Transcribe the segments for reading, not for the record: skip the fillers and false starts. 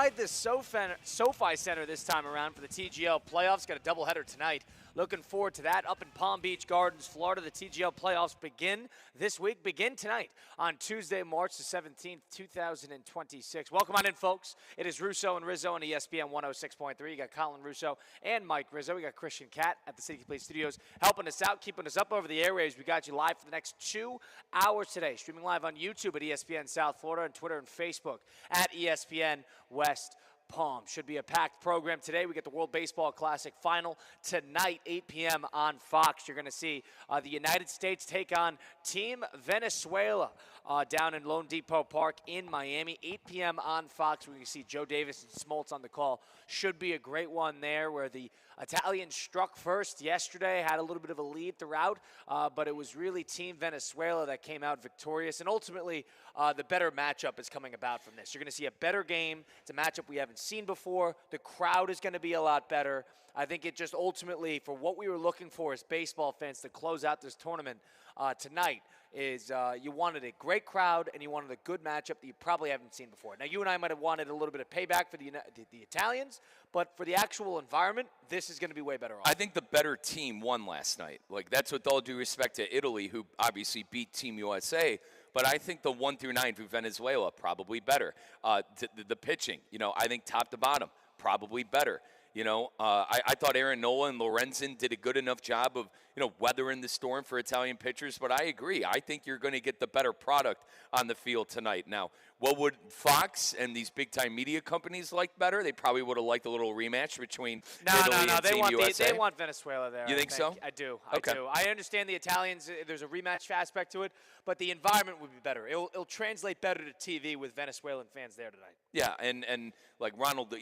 inside the SoFi Center this time around for the TGL playoffs. Got a doubleheader tonight. Looking forward to that up in Palm Beach Gardens, Florida. The TGL playoffs begin this week, begin tonight on Tuesday, March the 17th, 2026. Welcome on in, folks. It is Russo and Rizzo on ESPN 106.3. You got Colin Russo and Mike Rizzo. We got Christian Cat at the City Play Studios helping us out, keeping us up over the airwaves. We got you live for the next 2 hours today, streaming live on YouTube at ESPN South Florida and Twitter and Facebook at ESPN West Palm. Should be a packed program today. We get the World Baseball Classic final tonight, 8 p.m. on Fox. You're going to see the United States take on Team Venezuela down in Lone Depot Park in Miami, 8 p.m. on Fox. We can see Joe Davis and Smoltz on the call. Should be a great one there, where the Italians struck first yesterday, had a little bit of a lead throughout, but it was really Team Venezuela that came out victorious, and ultimately the better matchup is coming about from this. You're going to see a better game. It's a matchup we haven't seen before. The crowd is going to be a lot better. I think it just ultimately, for what we were looking for as baseball fans to close out this tournament tonight, is you wanted a great crowd and you wanted a good matchup that you probably haven't seen before. Now, you and I might have wanted a little bit of payback for the Italians, but for the actual environment, this is going to be way better off. I think the better team won last night. Like, that's with all due respect to Italy, who obviously beat Team USA. But I think the 1 through 9 through Venezuela, probably better. The pitching, I think top to bottom, probably better. I thought Aaron Nola and Lorenzen did a good enough job of, weathering the storm for Italian pitchers. But I agree. I think you're going to get the better product on the field tonight. Now, what would Fox and these big-time media companies like better? They probably would have liked a little rematch between Italy and Team USA. They want Venezuela there. You think so? I do. Okay. I do. I understand the Italians. There's a rematch aspect to it, but the environment would be better. It'll translate better to TV with Venezuelan fans there tonight. Yeah, and like Ronald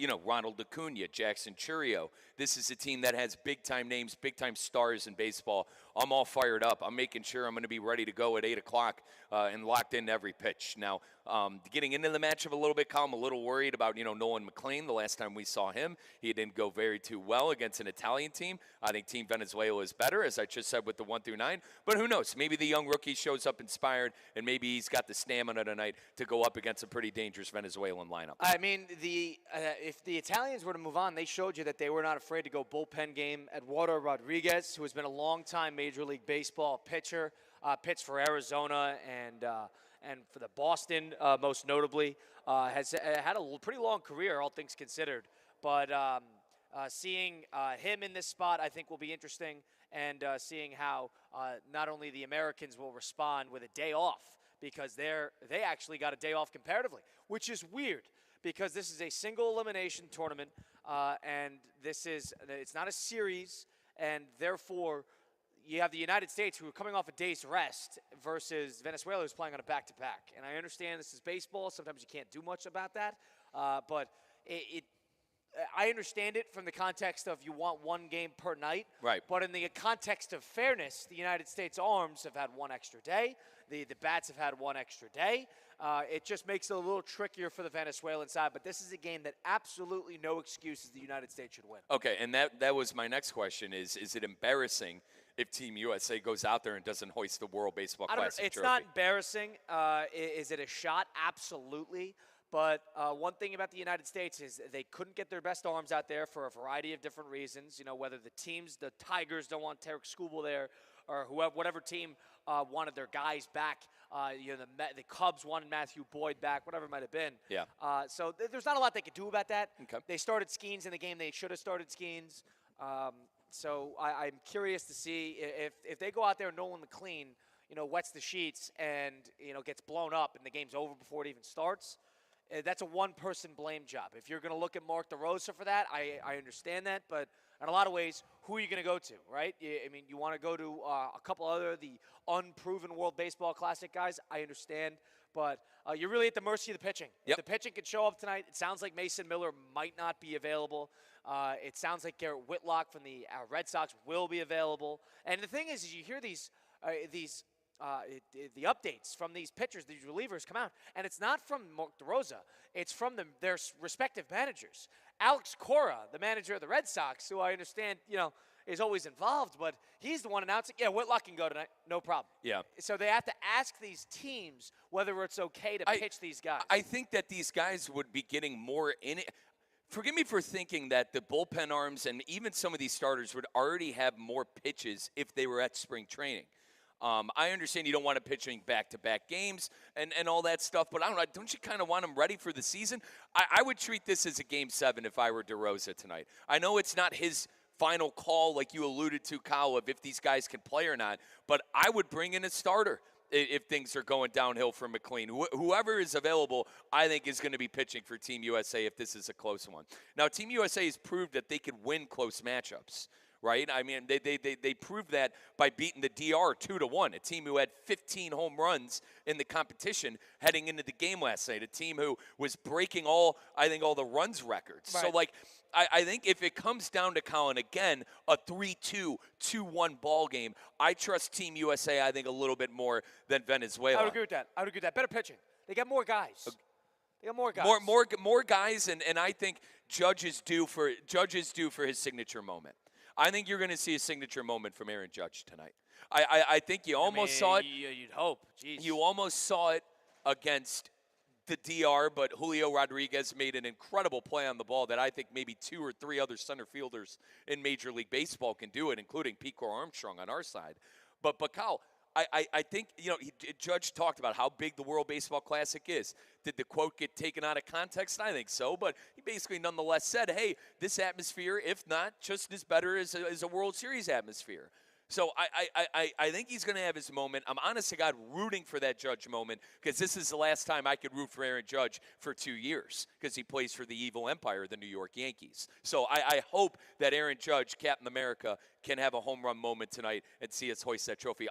Acuna, Jackson Churio. This is a team that has big-time names, big-time stars in baseball. I'm all fired up. I'm making sure I'm going to be ready to go at 8 o'clock and locked into every pitch. Now, getting into the matchup a little bit, Colin, I'm a little worried about, Nolan McLean. The last time we saw him, he didn't go very too well against an Italian team. I think Team Venezuela is better, as I just said, with the 1 through 9. But who knows? Maybe the young rookie shows up inspired, and maybe he's got the stamina tonight to go up against a pretty dangerous Venezuelan lineup. I mean, if the Italians were to move on, they showed you that they were not afraid to go bullpen game. Eduardo Rodriguez, who has been a long-time Major League Baseball pitcher, pitched for Arizona and for the Boston, most notably, has had a pretty long career, all things considered. But seeing him in this spot, I think, will be interesting, and seeing how not only the Americans will respond with a day off, because they actually got a day off comparatively, which is weird, because this is a single elimination tournament, and it's not a series, and therefore you have the United States, who are coming off a day's rest, versus Venezuela, who's playing on a back-to-back. And I understand this is baseball. Sometimes you can't do much about that. But I understand it from the context of you want one game per night. Right. But in the context of fairness, the United States arms have had one extra day. The bats have had one extra day. It just makes it a little trickier for the Venezuelan side. But this is a game that absolutely no excuses the United States should win. Okay, and that was my next question is it embarrassing if Team USA goes out there and doesn't hoist the World Baseball Classic It's trophy? not embarrassing. Is it a shot? Absolutely. But one thing about the United States is they couldn't get their best arms out there for a variety of different reasons. Whether the Tigers don't want Tarek Skubal there, or whatever team wanted their guys back. The Cubs wanted Matthew Boyd back, whatever it might have been. Yeah. So there's not a lot they could do about that. Okay. They started Skeens in the game they should have started Skeens. So I'm curious to see if they go out there and Nolan McLean, wets the sheets and, gets blown up and the game's over before it even starts. That's a one-person blame job. If you're going to look at Mark DeRosa for that, I understand that. But in a lot of ways, who are you going to go to, right? You want to go to a couple other, the unproven World Baseball Classic guys. I understand. But you're really at the mercy of the pitching. Yep. If the pitching could show up tonight, it sounds like Mason Miller might not be available. It sounds like Garrett Whitlock from the Red Sox will be available. And the thing is you hear the updates from these pitchers, these relievers come out, and it's not from Mark DeRosa. It's from their respective managers. Alex Cora, the manager of the Red Sox, who I understand, is always involved, but he's the one announcing, yeah, Whitlock can go tonight, no problem. Yeah. So they have to ask these teams whether it's okay to pitch these guys. I think that these guys would be getting more in it. Forgive me for thinking that the bullpen arms and even some of these starters would already have more pitches if they were at spring training. I understand you don't want to pitching back-to-back games and all that stuff, but I don't know. Don't you kind of want them ready for the season? I would treat this as a Game 7 if I were DeRosa tonight. I know it's not his final call like you alluded to, Kyle, of if these guys can play or not, but I would bring in a starter if things are going downhill for McLean. Whoever is available, I think, is going to be pitching for Team USA if this is a close one. Now, Team USA has proved that they can win close matchups. Right? I mean, they proved that by beating the DR 2-1, a team who had 15 home runs in the competition heading into the game last night, a team who was breaking all the runs records. Right. So, I think if it comes down to Colin, again, a 3-2, 2-1 ball game, I trust Team USA, I think, a little bit more than Venezuela. I would agree with that. Better pitching. They got more guys. More guys, and I think Judge is due for his signature moment. I think you're going to see a signature moment from Aaron Judge tonight. I think you almost saw it. You'd hope. Jeez. You almost saw it against the DR, but Julio Rodriguez made an incredible play on the ball that I think maybe 2 or 3 other center fielders in Major League Baseball can do it, including Pete Armstrong on our side. But Kyle, I think, Judge talked about how big the World Baseball Classic is. Did the quote get taken out of context? I think so, but he basically nonetheless said, hey, this atmosphere, if not just as better as a World Series atmosphere. So I think he's going to have his moment. I'm honest to God rooting for that Judge moment because this is the last time I could root for Aaron Judge for 2 years because he plays for the evil empire, the New York Yankees. So I hope that Aaron Judge, Captain America, can have a home run moment tonight and see us hoist that trophy.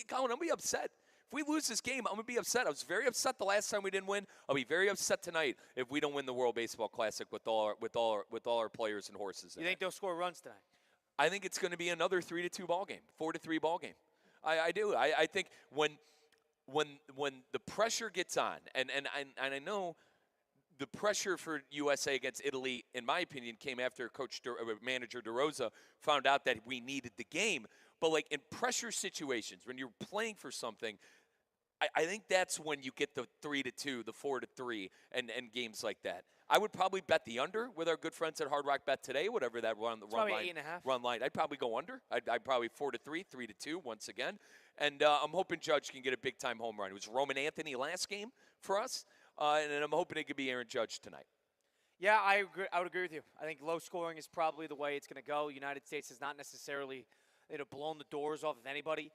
Colin, I'm going to be upset. If we lose this game, I'm going to be upset. I was very upset the last time we didn't win. I'll be very upset tonight if we don't win the World Baseball Classic with all our players and horses. You think they'll score runs tonight? I think it's going to be another 3-2 ball game, 4-3 ball game. I do. I think when the pressure gets on, and I know the pressure for USA against Italy, in my opinion, came after manager DeRosa found out that we needed the game. But like in pressure situations, when you're playing for something, I think that's when you get the 3-2, the 4-3, and games like that. I would probably bet the under with our good friends at Hard Rock Bet today, whatever that run line. I'd probably go under. I'd probably 4-3, 3-2 once again. And I'm hoping Judge can get a big-time home run. It was Roman Anthony last game for us, and I'm hoping it could be Aaron Judge tonight. Yeah, I agree. I would agree with you. I think low scoring is probably the way it's going to go. United States has not necessarily blown the doors off of anybody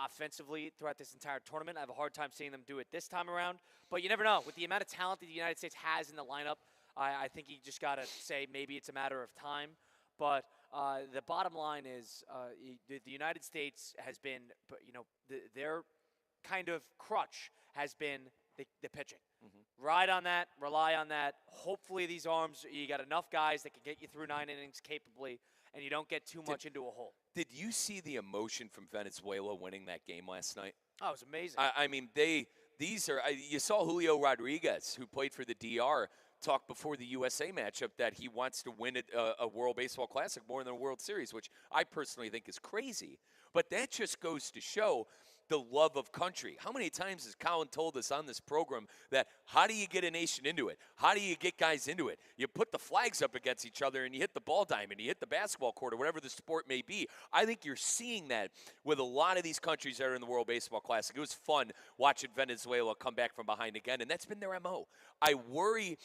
offensively throughout this entire tournament. I have a hard time seeing them do it this time around. But you never know. With the amount of talent that the United States has in the lineup, I think you just got to say maybe it's a matter of time. But the bottom line is the United States has been, their kind of crutch has been the pitching. Mm-hmm. Ride on that, rely on that. Hopefully these arms, you got enough guys that can get you through 9 innings capably, and you don't get too much into a hole. Did you see the emotion from Venezuela winning that game last night? Oh, it was amazing. I mean, you saw Julio Rodriguez, who played for the DR, talk before the USA matchup that he wants to win a World Baseball Classic more than a World Series, which I personally think is crazy. But that just goes to show the love of country. How many times has Colin told us on this program that how do you get a nation into it? How do you get guys into it? You put the flags up against each other and you hit the ball diamond, you hit the basketball court or whatever the sport may be. I think you're seeing that with a lot of these countries that are in the World Baseball Classic. It was fun watching Venezuela come back from behind again, and that's been their MO. I worry,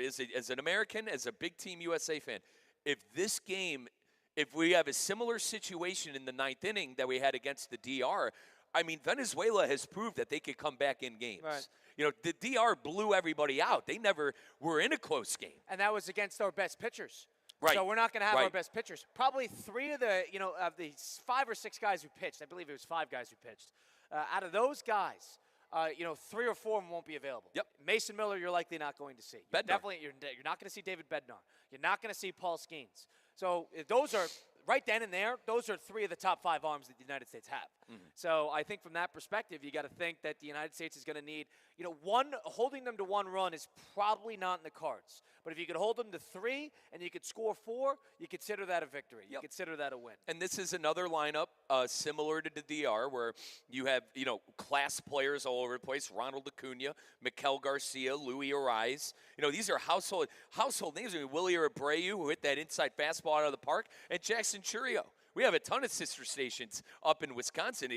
as an American, as a big Team USA fan, if we have a similar situation in the 9th inning that we had against the DR, I mean, Venezuela has proved that they could come back in games. Right. The DR blew everybody out. They never were in a close game. And that was against our best pitchers. Right. So we're not going to have our best pitchers. Probably 3 of the, of the 5 or 6 guys who pitched, I believe it was 5 guys who pitched. Out of those guys, 3 or 4 of them won't be available. Yep. Mason Miller, you're likely not going to see. You're not going to see David Bednar. You're not going to see Paul Skeens. So those are, right then and there, those are 3 of the top 5 arms that the United States have. So I think from that perspective, you got to think that the United States is going to need, holding them to 1 run is probably not in the cards. But if you could hold them to 3 and you could score 4, you consider that a victory. You consider that a win. And this is another lineup similar to the DR where you have, class players all over the place. Ronald Acuna, Mikel Garcia, Luis Ariz. These are household names. Willie Abreu, who hit that inside fastball out of the park, and Jackson Churio. We have a ton of sister stations up in Wisconsin.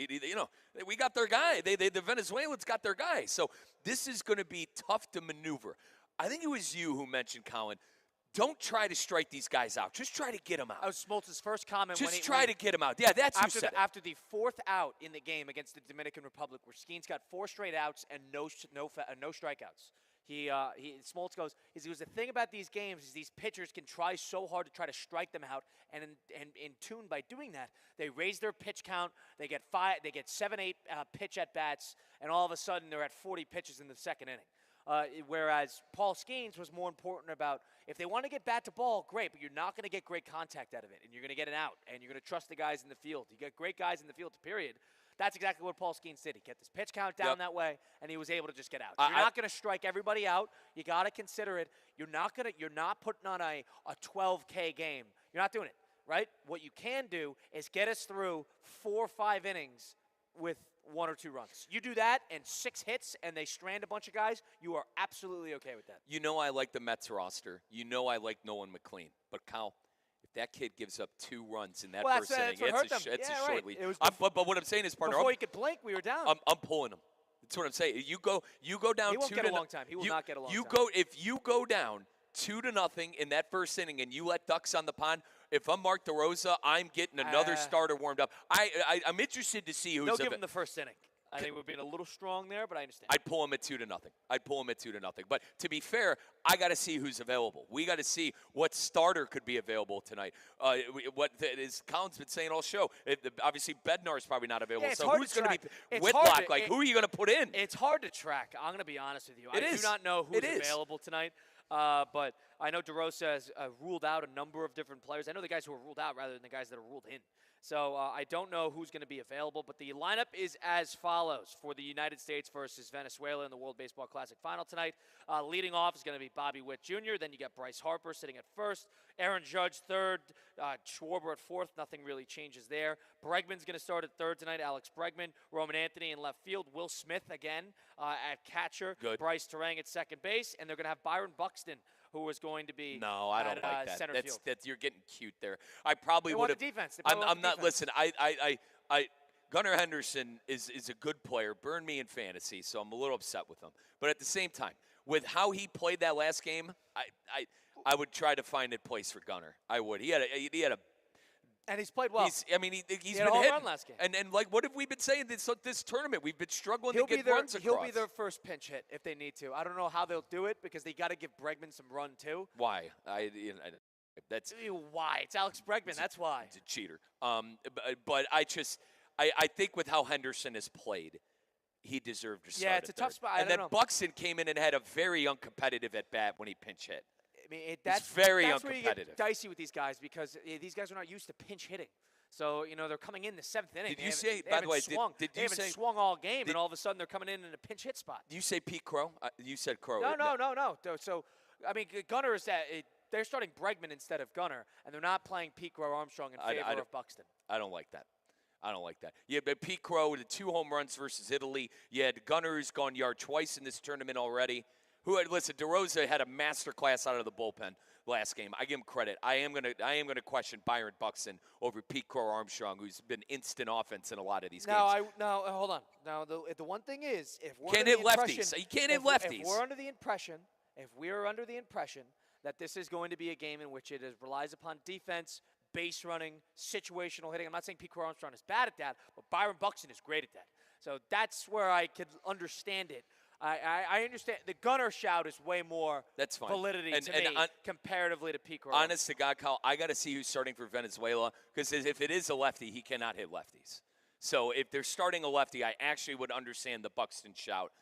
We got their guy. The Venezuelans got their guy. So this is going to be tough to maneuver. I think it was you who mentioned, Colin, don't try to strike these guys out. Just try to get them out. That was Smoltz's first comment. Just try to get them out. Yeah, that's who said it. After the 4th out in the game against the Dominican Republic, where Skeens got 4 straight outs and no strikeouts. Smoltz goes, the thing about these games is these pitchers can try so hard to try to strike them out, and in tune by doing that, they raise their pitch count. They get 7-8 pitch at bats, and all of a sudden they're at 40 pitches in the 2nd inning. Whereas Paul Skeens was more important about if they want to get bat to ball, great, but you're not going to get great contact out of it, and you're going to get an out, and you're going to trust the guys in the field. You get great guys in the field, period. That's exactly what Paul Skeens did. He kept his pitch count down that way, and he was able to just get out. You're not going to strike everybody out. You got to consider it. You're not putting on a 12K game. You're not doing it, right? What you can do is get us through 4 or 5 innings with 1 or 2 runs. You do that and 6 hits and they strand a bunch of guys, you are absolutely okay with that. I like the Mets roster. I like Nolan McLean. But, Kyle, if that kid gives up 2 runs in that first inning, it's a short lead. But what I'm saying is, partner, before he could blink, we were down. I'm pulling him. That's what I'm saying. You go down 2-0. He won't get a long time. He will not get a long time. If you go down 2-0 in that first inning and you let ducks on the pond, if I'm Mark DeRosa, I'm getting another starter warmed up. I'm interested to see who's. They'll give him the first inning. I think we're being a little strong there, but I understand. I'd pull him at 2-0. But to be fair, I got to see who's available. We got to see what starter could be available tonight. As Colin's been saying all show, obviously Bednar's probably not available. Yeah, so who's going to be Whitlock? Who are you going to put in? It's hard to track. I'm going to be honest with you. I do not know who's available tonight. But I know DeRosa has ruled out a number of different players. I know the guys who are ruled out rather than the guys that are ruled in. So I don't know who's going to be available, but the lineup is as follows for the United States versus Venezuela in the World Baseball Classic Final tonight. Leading off is going to be Bobby Witt Jr., then you got Bryce Harper sitting at first, Aaron Judge third, Schwarber at fourth. Nothing really changes there. Bregman's going to start at third tonight, Alex Bregman. Roman Anthony in left field, Will Smith again at catcher, Bryce Terang at second base, and they're going to have Byron Buxton, who was going to be I don't like that. Center field. You're getting cute there. I probably would have. Defense. I'm not. Listen, Gunnar Henderson is a good player. Burned me in fantasy, so I'm a little upset with him. But at the same time, with how he played that last game, I would try to find a place for Gunnar. I would. He had a. And he's played well. He's been had a home run last game. And what have we been saying this tournament? We've been struggling to get runs across. He'll be their first pinch hit if they need to. I don't know how they'll do it because they got to give Bregman some run too. Why? That's why. It's Alex Bregman. That's why. He's a cheater. But I think with how Henderson has played, he deserved to start. Yeah, it's a tough spot. And then Buxton came in and had a very uncompetitive at bat when he pinch hit. I mean, that's very uncompetitive. Where you get dicey with these guys because these guys are not used to pinch hitting. So, they're coming in the 7th inning. Did you say, by the way, they haven't swung all game, and all of a sudden they're coming in a pinch hit spot. Did you say Pete Crow? You said Crow. No. So, I mean, Gunnar is that they're starting Bregman instead of Gunnar, and they're not playing Pete Crow Armstrong in favor of Buxton. I don't like that. Yeah, but Pete Crow with the 2 home runs versus Italy. You had Gunnar who's gone yard twice in this tournament already. Listen, DeRosa had a master class out of the bullpen last game. I give him credit. I am gonna question Byron Buxton over Pete Crow Armstrong, who's been instant offense in a lot of these games. Hold on. Now the one thing is, if we're can't hit lefties, you can't hit lefties. If we're under the impression that this is going to be a game in which it relies upon defense, base running, situational hitting. I'm not saying Pete Crow Armstrong is bad at that, but Byron Buxton is great at that. So that's where I could understand it. I understand the Gunnar shout is way more validity to me comparatively to Pete Crow. Honest to God, Kyle, I got to see who's starting for Venezuela because if it is a lefty, he cannot hit lefties. So if they're starting a lefty, I actually would understand the Buxton shout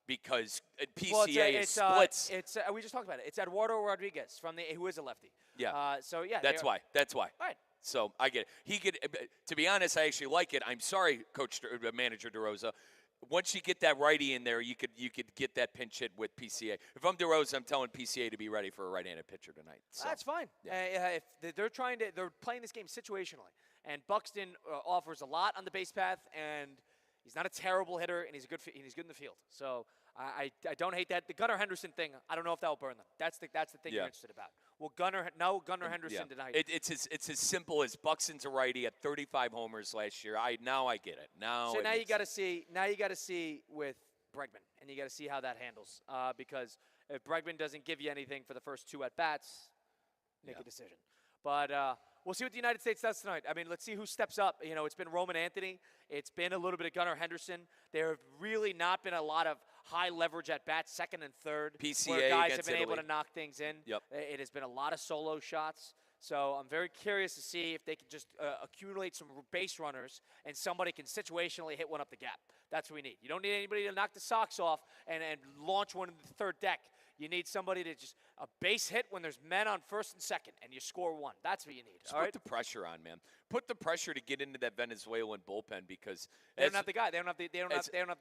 because PCA splits. We just talked about it. It's Eduardo Rodriguez who is a lefty. Yeah. So yeah. That's why. All right. So I get it. He could, to be honest, I actually like it. I'm sorry, Manager DeRosa. Once you get that righty in there, you could get that pinch hit with PCA. If I'm DeRosa, I'm telling PCA to be ready for a right-handed pitcher tonight. So, that's fine. Yeah. If they're playing this game situationally, and Buxton offers a lot on the base path, and he's not a terrible hitter, and he's good in the field. So I don't hate that. The Gunnar Henderson thing, I don't know if that will burn them. That's the thing you're interested about. Well, Gunnar Henderson tonight. It's as simple as Buxton's a righty at 35 homers last year. I get it. Now you got to see with Bregman, and you got to see how that handles. Because if Bregman doesn't give you anything for the first 2 at bats, make a decision. But we'll see what the United States does tonight. I mean, let's see who steps up. You know, it's been Roman Anthony. It's been a little bit of Gunnar Henderson. There have really not been a lot of high leverage at bats, second and third, PCA where guys have been Italy. able to knock things in. Yep. It has been a lot of solo shots. So I'm very curious to see if they can just accumulate some base runners and somebody can situationally hit one up the gap. That's what we need. You don't need anybody to knock the socks off and launch one in the third deck. You need somebody to just a base hit when there's men on first and second, and you score one. That's what you need. Just put the pressure on, man. Put the pressure to get into that Venezuelan bullpen because they don't have the guy. They don't have the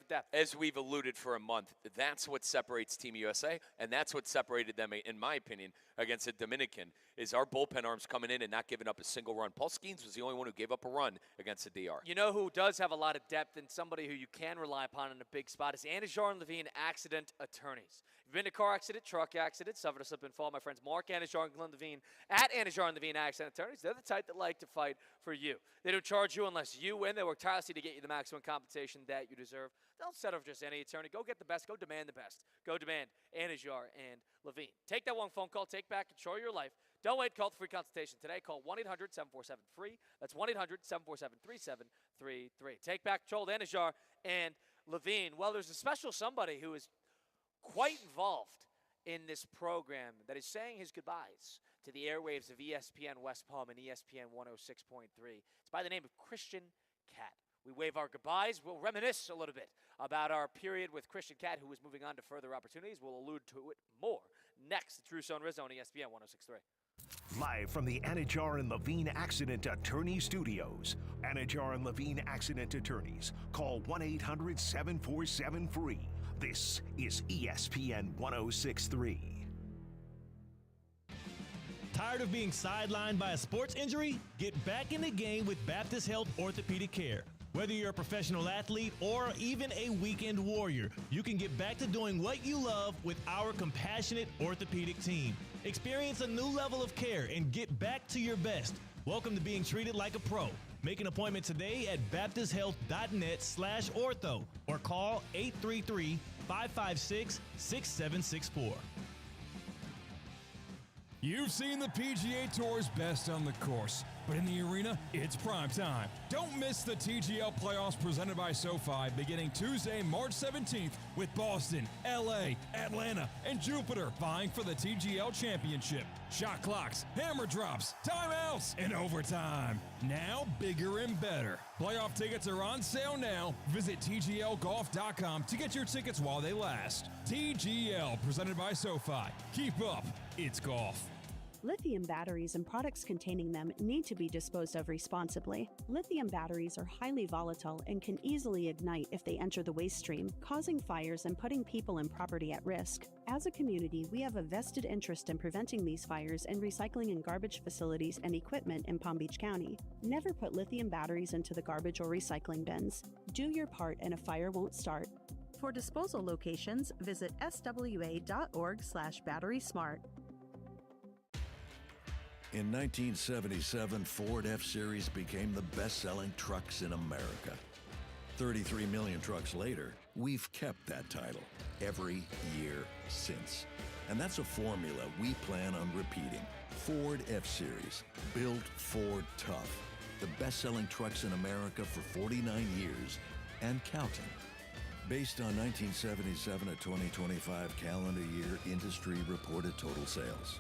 depth. As we've alluded for a month, that's what separates Team USA, and that's what separated them, in my opinion, against the Dominican. Is our bullpen arms coming in and not giving up a single run. Paul Skeens was the only one who gave up a run against the DR. You know who does have a lot of depth and somebody who you can rely upon in a big spot is Anijar and Levine Accident Attorneys. If you've been to car accident, truck accident, suffered a slip and fall, my friends Mark Anijar and Glenn Levine at Anijar and Levine Accident Attorneys, they're the type that like to fight for you. They don't charge you unless you win. They work tirelessly to get you the maximum compensation that you deserve. Don't settle for just any attorney. Go get the best. Go demand the best. Go demand Anijar and Levine. Take that one phone call. Take back control of your life. Don't wait. Call the free consultation today. Call 1-800-747-FREE. That's 1-800-747-3733. Take back control of Anijar and Levine. Well, there's a special somebody who is quite involved in this program that is saying his goodbyes to the airwaves of ESPN West Palm and ESPN 106.3. It's by the name of Christian Cat. We wave our goodbyes. We'll reminisce a little bit about our period with Christian Cat, who is moving on to further opportunities. We'll allude to it more next. It's Russo and Rizzo on ESPN 106.3. Live from the Anijar and Levine Accident Attorney Studios. Anijar and Levine Accident Attorneys. Call 1-800-747-FREE. This is ESPN 106.3. Tired of being sidelined by a sports injury? Get back in the game with Baptist Health Orthopedic Care. Whether you're a professional athlete or even a weekend warrior, you can get back to doing what you love with our compassionate orthopedic team. Experience a new level of care and get back to your best. Welcome to being treated like a pro. Make an appointment today at baptisthealth.net/ortho or call 833-556-6764. You've seen the PGA Tour's best on the course, but in the arena, it's prime time. Don't miss the TGL playoffs presented by SoFi beginning Tuesday, March 17th with Boston, LA, Atlanta, and Jupiter vying for the TGL championship. Shot clocks, hammer drops, timeouts, and overtime. Now bigger and better. Playoff tickets are on sale now. Visit TGLGolf.com to get your tickets while they last. TGL presented by SoFi. Keep up. It's golf. Lithium batteries and products containing them need to be disposed of responsibly. Lithium batteries are highly volatile and can easily ignite if they enter the waste stream, causing fires and putting people and property at risk. As a community, we have a vested interest in preventing these fires and recycling in garbage facilities and equipment in Palm Beach County. Never put lithium batteries into the garbage or recycling bins. Do your part and a fire won't start. For disposal locations, visit swa.org/batterysmart. In 1977, Ford F-Series became the best-selling trucks in America. 33 million trucks later, we've kept that title every year since. And that's a formula we plan on repeating. Ford F-Series, built Ford tough. The best-selling trucks in America for 49 years and counting. Based on 1977 to 2025 calendar year industry reported total sales.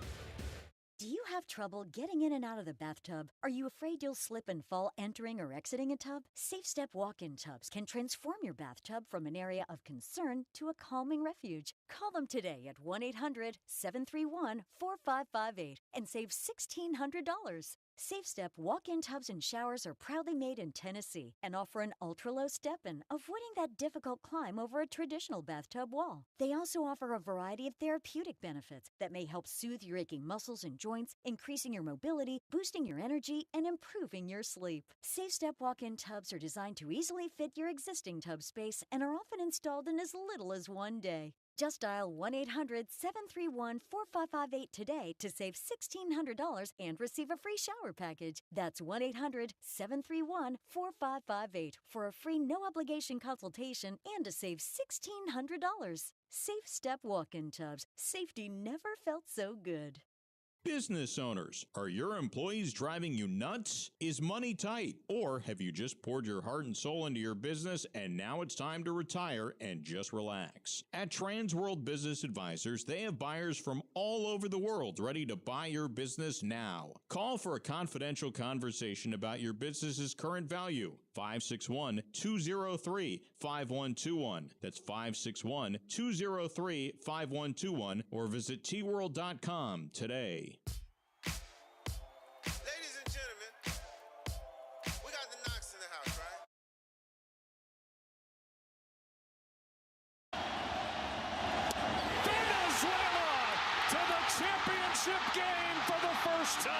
Do you have trouble getting in and out of the bathtub? Are you afraid you'll slip and fall entering or exiting a tub? Safe Step walk-in tubs can transform your bathtub from an area of concern to a calming refuge. Call them today at 1-800-731-4558 and save $1,600. Safe Step walk-in tubs and showers are proudly made in Tennessee and offer an ultra-low step-in, avoiding that difficult climb over a traditional bathtub wall. They also offer a variety of therapeutic benefits that may help soothe your aching muscles and joints, increasing your mobility, boosting your energy, and improving your sleep. Safe Step walk-in tubs are designed to easily fit your existing tub space and are often installed in as little as one day. Just dial 1-800-731-4558 today to save $1,600 and receive a free shower package. That's 1-800-731-4558 for a free no-obligation consultation and to save $1,600. Safe Step walk-in tubs. Safety never felt so good. Business owners, are your employees driving you nuts? Is money tight? Or have you just poured your heart and soul into your business and now it's time to retire and just relax? At Transworld Business Advisors, they have buyers from all over the world ready to buy your business now. Call for a confidential conversation about your business's current value. 561-203-5121. That's 561-203-5121 or visit tworld.com today. Ladies and gentlemen, we got the Knox in the house, right? Venezuela to the championship game for the first time.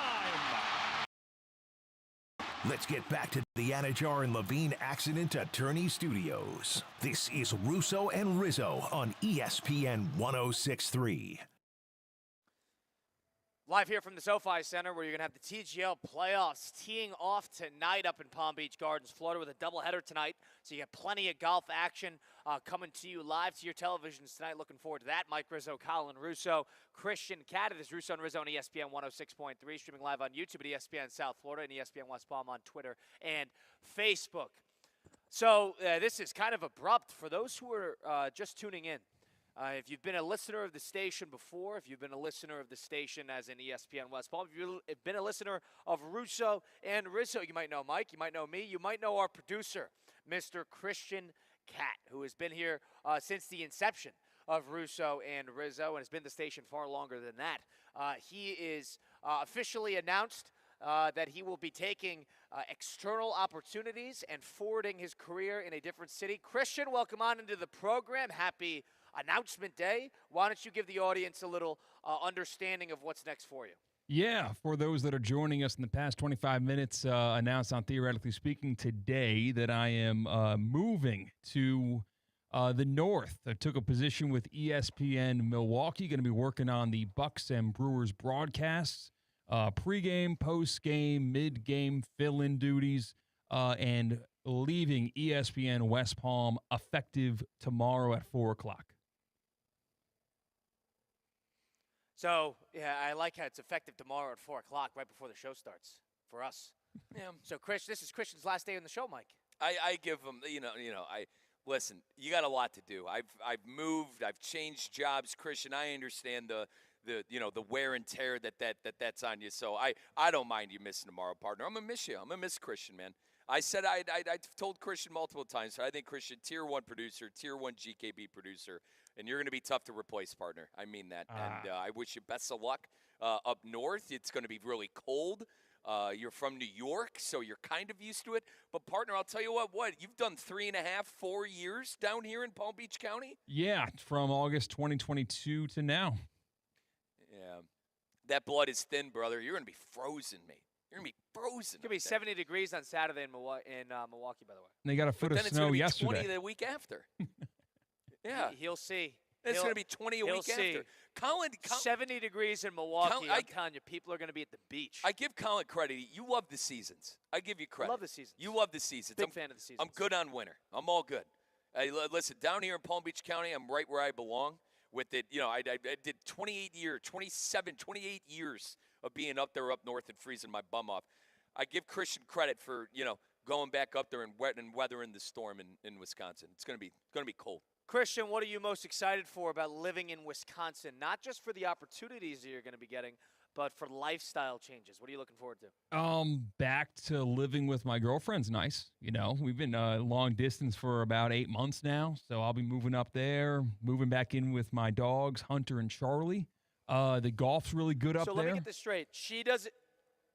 Let's get back to the Anajar and Levine Accident Attorney Studios. This is Russo and Rizzo on ESPN 106.3. Live here from the SoFi Center, where you're going to have the TGL playoffs teeing off tonight up in Palm Beach Gardens, Florida, with a doubleheader tonight. So you got plenty of golf action coming to you live to your televisions tonight. Looking forward to that. Mike Rizzo, Colin Russo, Christian Cat. It is Russo and Rizzo on ESPN 106.3, streaming live on YouTube at ESPN South Florida and ESPN West Palm on Twitter and Facebook. So this is kind of abrupt for those who are just tuning in. If you've been a listener of the station before, if you've been a listener of the station as in ESPN West Palm, if you've been a listener of Russo and Rizzo, you might know Mike, you might know me, you might know our producer, Mr. Christian Cat, who has been here since the inception of Russo and Rizzo and has been the station far longer than that. He is officially announced that he will be taking external opportunities and forwarding his career in a different city. Christian, welcome on into the program. Happy announcement day. Why don't you give the audience a little understanding of what's next for you? Yeah, for those that are joining us in the past 25 minutes, announced on Theoretically Speaking today that I am moving to the north. I took a position with ESPN Milwaukee, going to be working on the Bucks and Brewers broadcasts, pregame, postgame, mid-game fill-in duties, and leaving ESPN West Palm effective tomorrow at 4 o'clock. So, yeah, I like how it's effective tomorrow at 4 o'clock, right before the show starts for us. Yeah. So, Chris, this is Christian's last day on the show, Mike. I give him, listen, you got a lot to do. I've moved, I've changed jobs, Christian. I understand the wear and tear that's on you. So I don't mind you missing tomorrow, partner. I'm gonna miss you. I'm gonna miss Christian, man. I said I told Christian multiple times. I think Christian, tier 1 producer, tier 1 GKB producer, and you're gonna be tough to replace, partner. I mean that, and I wish you best of luck up north. It's gonna be really cold. You're from New York, so you're kind of used to it. But, partner, I'll tell you what, you've done 3.5, 4 years down here in Palm Beach County? Yeah, from August 2022 to now. Yeah. That blood is thin, brother. You're going to be frozen, mate. You're going to be frozen. It's going to be 70 degrees on Saturday in Milwaukee, by the way. And they got a foot of snow yesterday. Then it's going to be 20 the week after. Yeah. He'll see. It's going to be 20 a week after. Colin, 70 degrees in Milwaukee. I'm telling you, people are going to be at the beach. I give Colin credit. You love the seasons. I give you credit. Love the seasons. You love the seasons. Big fan of the seasons. I'm good on winter. I'm all good. Listen, down here in Palm Beach County, I'm right where I belong. With it, I did 28 years of being up there up north and freezing my bum off. I give Christian credit for, going back up there and weathering the storm in Wisconsin. It's going to be cold. Christian, what are you most excited for about living in Wisconsin? Not just for the opportunities that you're going to be getting, but for lifestyle changes. What are you looking forward to? Back to living with my girlfriend's nice. We've been long distance for about 8 months now, so I'll be moving up there, moving back in with my dogs, Hunter and Charlie. The golf's really good up there. So let me get this straight. She doesn't.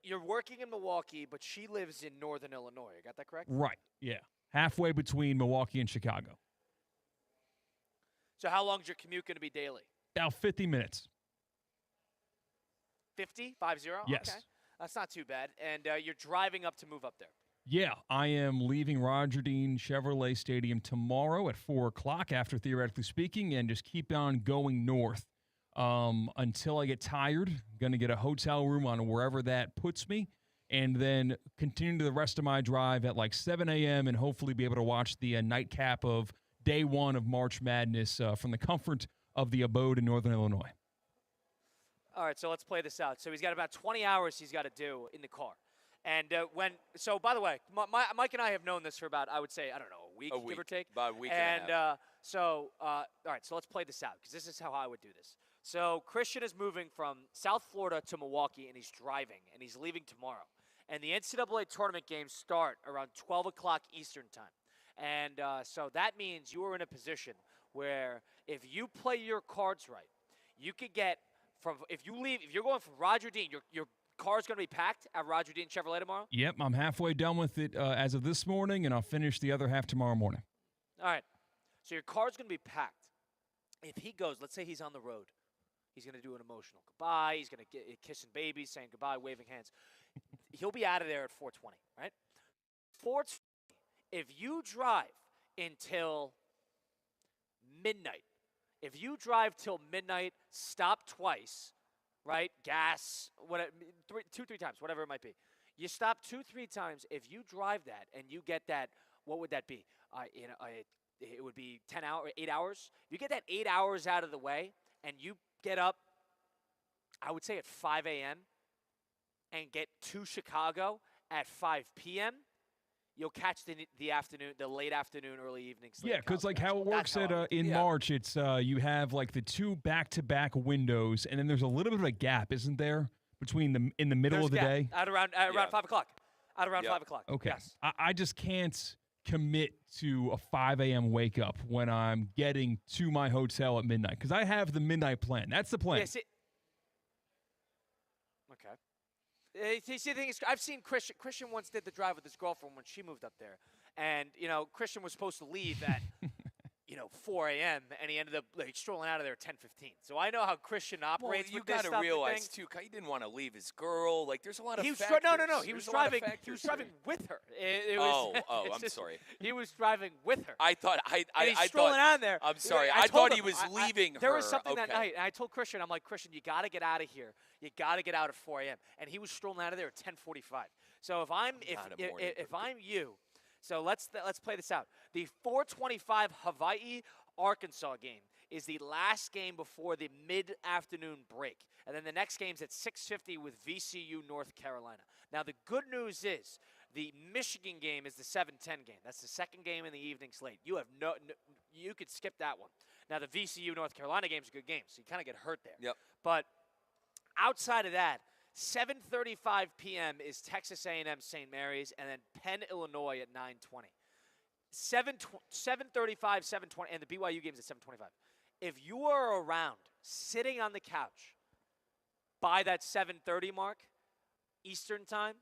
you're working in Milwaukee, but she lives in northern Illinois. I got that correct? Right. Yeah. Halfway between Milwaukee and Chicago. So how long is your commute going to be daily? About 50 minutes. 50? 50? Yes. Okay. That's not too bad. And you're driving up to move up there. Yeah, I am leaving Roger Dean Chevrolet Stadium tomorrow at 4 o'clock after Theoretically Speaking, and just keep on going north until I get tired. I'm going to get a hotel room on wherever that puts me, and then continue the rest of my drive at like 7 a.m. and hopefully be able to watch the nightcap of day one of March Madness from the comfort of the abode in northern Illinois. All right, so let's play this out. So he's got about 20 hours he's got to do in the car. And by the way, Mike and I have known this for about, I would say, I don't know, a week, give or take. About a week and a half. All right, so let's play this out because this is how I would do this. So Christian is moving from South Florida to Milwaukee, and he's driving, and he's leaving tomorrow. And the NCAA tournament games start around 12 o'clock Eastern time. And so that means you are in a position where if you play your cards right, you could get if you're going from Roger Dean, your car's going to be packed at Roger Dean Chevrolet tomorrow? Yep, I'm halfway done with it as of this morning, and I'll finish the other half tomorrow morning. All right. So your car's going to be packed. If he goes, let's say he's on the road. He's going to do an emotional goodbye. He's going to get kissing babies, saying goodbye, waving hands. He'll be out of there at 4:20, right? 4:20. If you drive until midnight, if you drive till midnight, stop twice, right? Gas, whatever, 2-3 times, whatever it might be. You stop 2-3 times. If you drive that and you get that, what would that be? It would be 8 hours. If you get that 8 hours out of the way and you get up, I would say at 5 a.m. and get to Chicago at 5 p.m., you'll catch the afternoon, the late afternoon, early evening slate. Yeah, because like how it works in March, it's you have like the two back-to-back windows, and then there's a little bit of a gap, isn't there, between in the middle of the day? At around 5 o'clock. At around 5 o'clock. Okay. Yes. I just can't commit to a 5 a.m. wake up when I'm getting to my hotel at midnight, because I have the midnight plan. That's the plan. Yes. Okay. See, the thing is, I've seen Christian. Christian once did the drive with his girlfriend when she moved up there. And, Christian was supposed to leave at, 4 a.m., and he ended up strolling out of there at 10:15. So I know how Christian operates with this stuff. You got to realize, too, he didn't want to leave his girl. Like, there's a lot of factors. No. He was driving with her. I'm sorry. He was driving with her. I thought he's strolling out there. I'm sorry. I thought he was leaving her. There was something that night, and I told Christian, I'm like, Christian, you got to get out of here. You got to get out at 4 a.m. And he was strolling out of there at 10:45. So if I'm you, so let's play this out. The 4:25 Hawaii-Arkansas game is the last game before the mid-afternoon break. And then the next game's at 6:50 with VCU North Carolina. Now, the good news is the Michigan game is the 7:10 game. That's the second game in the evening slate. You have you could skip that one. Now, the VCU North Carolina game is a good game, so you kind of get hurt there. Yep. But outside of that, 7:35 p.m. is Texas A&M St. Mary's, and then Penn, Illinois at 9:20. 7:35, 7:20, and the BYU game's at 7:25. If you are around, sitting on the couch by that 7:30 mark, Eastern time,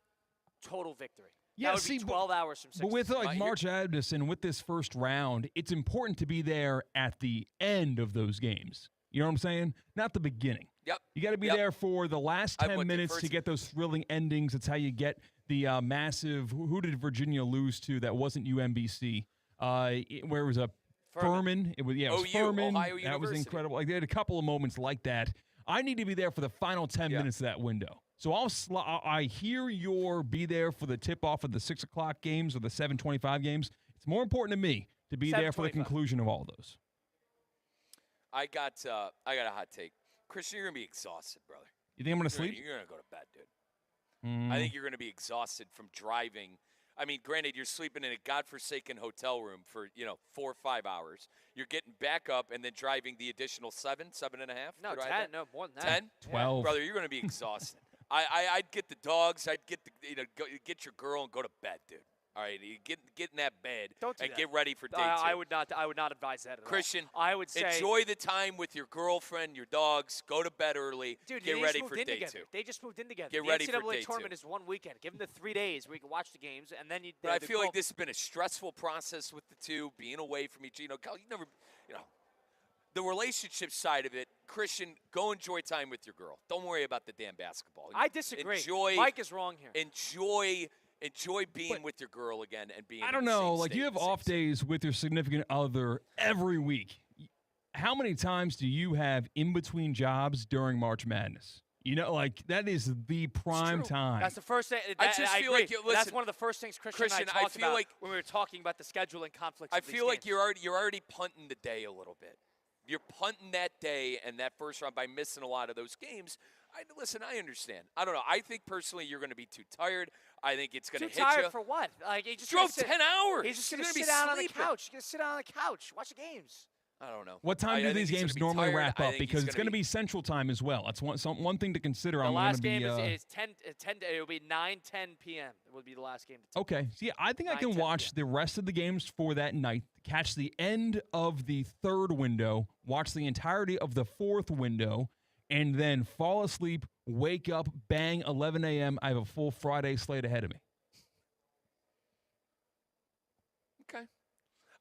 total victory. Yeah, that would be 12 hours from 6. But with March Madness and with this first round, it's important to be there at the end of those games. You know what I'm saying? Not the beginning. Yep. You got to be there for the last 10 minutes to get those thrilling endings. That's how you get the massive. Who did Virginia lose to? That wasn't UMBC. Where it was a Furman. It was it was Furman. Ohio that was University. incredible. Like they had a couple of moments like that. I need to be there for the final 10 minutes of that window. So I hear your be there for the tip off of the 6 o'clock games or the 7:25 games. It's more important to me to be there for the conclusion of all of those. I got a hot take. Christian, you're going to be exhausted, brother. You think I'm going to sleep? You're going to go to bed, dude. I think you're going to be exhausted from driving. I mean, granted, you're sleeping in a godforsaken hotel room for, 4 or 5 hours. You're getting back up and then driving the additional 7.5. No, 10. No, more than that. 10? 12. Brother, you're going to be exhausted. I'd get the dogs. I'd get get your girl and go to bed, dude. All right, you get in that bed Don't do and that. get ready for day 2. I would not advise that at all. Christian, I would say enjoy the time with your girlfriend, your dogs. Go to bed early. Dude, get they ready just for moved in day together. 2. They just moved in together. Get the ready for NCAA day tournament 2. is one weekend. Give them the 3 days where you can watch the games, and then you. But I feel like this has been a stressful process with the two, being away from each. Cal, you never, the relationship side of it. Christian, go enjoy time with your girl. Don't worry about the damn basketball. I disagree. Enjoy. Mike is wrong here. Enjoy being with your girl again and being. I don't in the know. same Like, state, you have the same off city. days with your significant other every week. How many times do you have in between jobs during March Madness? Like, that is the prime true. time. That's the first thing. I just feel agree. like That's one of the first things Christian and I talked feel about like- when we were talking about the scheduling conflicts. I of these feel like games. you're already punting the day a little bit. You're punting that day and that first round by missing a lot of those games. I understand. I don't know. I think personally you're going to be too tired. I think it's going to hit you. Too tired for what? Like, he just Drove 10 hours. He's just You're going to gonna be sit down on the sleeping. couch. He's going to sit down on the couch, watch the games. I don't know. What time I do think these he's games gonna be normally tired. wrap I up? think he's Because it's going to be be Central Time as well. That's one thing to consider. The I'm last gonna game be, is 10. It will be 9:10 p.m. It would be the last game. Okay. So, yeah, I think I can 9:10 watch the rest of the games for that night, catch the end of the third window, watch the entirety of the fourth window, and then fall asleep, wake up, bang, 11 a.m. I have a full Friday slate ahead of me. Okay.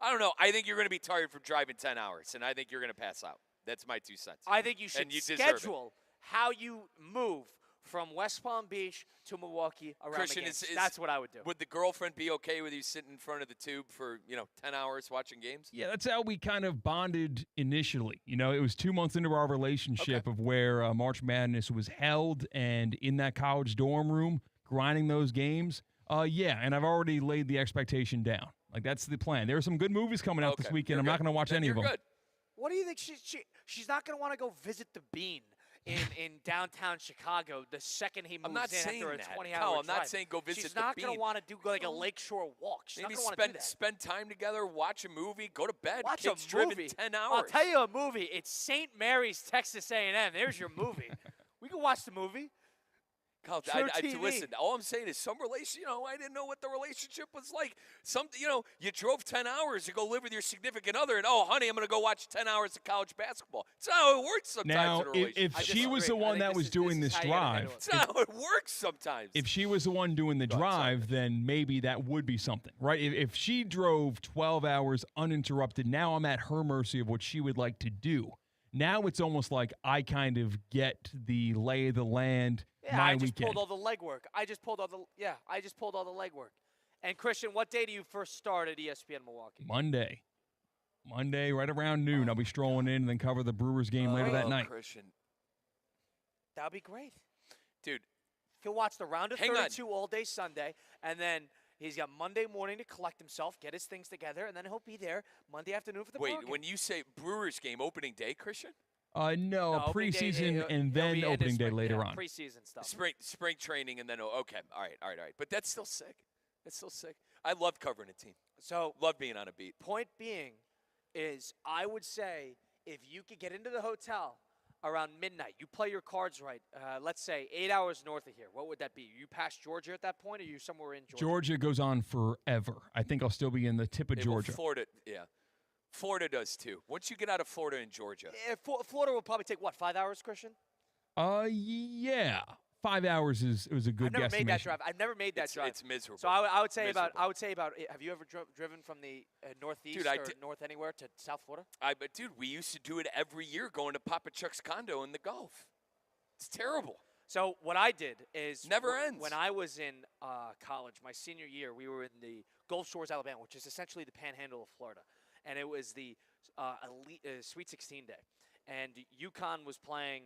I don't know. I think you're going to be tired from driving 10 hours, and I think you're going to pass out. That's my 2 cents. I think you should And you deserve schedule how you move from West Palm Beach to Milwaukee around Christian, the games. is- That's what I would do. Would the girlfriend be okay with you sitting in front of the tube for 10 hours watching games? Yeah, that's how we kind of bonded initially. It was 2 months into our relationship of where March Madness was held, and in that college dorm room, grinding those games. Yeah, and I've already laid the expectation down. Like, that's the plan. There are some good movies coming out this Okay, weekend. you're I'm not good. going to watch Then any of you're them. good. What do you think? She's not going to want to go visit the Bean in downtown Chicago the second he moves I'm not in saying after a that. 20-hour Cal, I'm drive. not saying go visit She's the not going Bean. to want to do like a lakeshore walk. She's Maybe not going to want to do that. spend time together, watch a movie, go to bed. Watch Kids a driven movie. 10 hours. I'll tell you a movie. It's St. Mary's, Texas A&M. There's your movie. We can watch the movie. Cal, True TV. listen, all I'm saying is some relation, I didn't know what the relationship was like. You drove 10 hours to go live with your significant other, and, honey, I'm going to go watch 10 hours of college basketball. It's not how it works sometimes Now, in a relationship. if she was the disagree. I one think that this was is- doing this this is how you gotta drive, handle it. It's not how it works sometimes. if she was the one doing the Go ahead, sorry. drive, then maybe that would be something, right? If she drove 12 hours uninterrupted, now I'm at her mercy of what she would like to do. Now it's almost like I kind of get the lay of the land. Yeah, my I just weekend. pulled all the legwork. I just pulled all the legwork. And Christian, what day do you first start at ESPN Milwaukee? Monday, right around noon. I'll be strolling in and then cover the Brewers game later that night. Christian. That would be great. Dude, He'll watch the round of Hang on. 32 all day Sunday, and then he's got Monday morning to collect himself, get his things together, and then he'll be there Monday afternoon for the wait, ball game. when you say Brewers game opening day, Christian? No, No, opening day, preseason it'll and be then end of opening day spring, later yeah, on. Preseason stuff. Spring training and then okay. All right. But that's still sick. I love covering a team. So Love being on a beat. point being is I would say if you could get into the hotel around midnight, you play your cards right, let's say 8 hours north of here, what would that be? You past Georgia at that point, or are you somewhere in Georgia? Georgia goes on forever. I think I'll still be in the tip of Yeah, well, Georgia. Florida, yeah. Florida does too. Once you get out of Florida and Georgia. Florida will probably take, 5 hours, Christian? Yeah. 5 hours was a good I've never made that guesstimation. drive. I've never made that It's, drive. it's miserable. So I would say Miserable. about. Have you ever driven from the northeast Dude, I or did- north anywhere to South Florida? But dude, we used to do it every year going to Papa Chuck's condo in the Gulf. It's terrible. So what I did is Never ends. When I was in college, my senior year, we were in the Gulf Shores, Alabama, which is essentially the Panhandle of Florida, and it was the Sweet 16 day, and UConn was playing.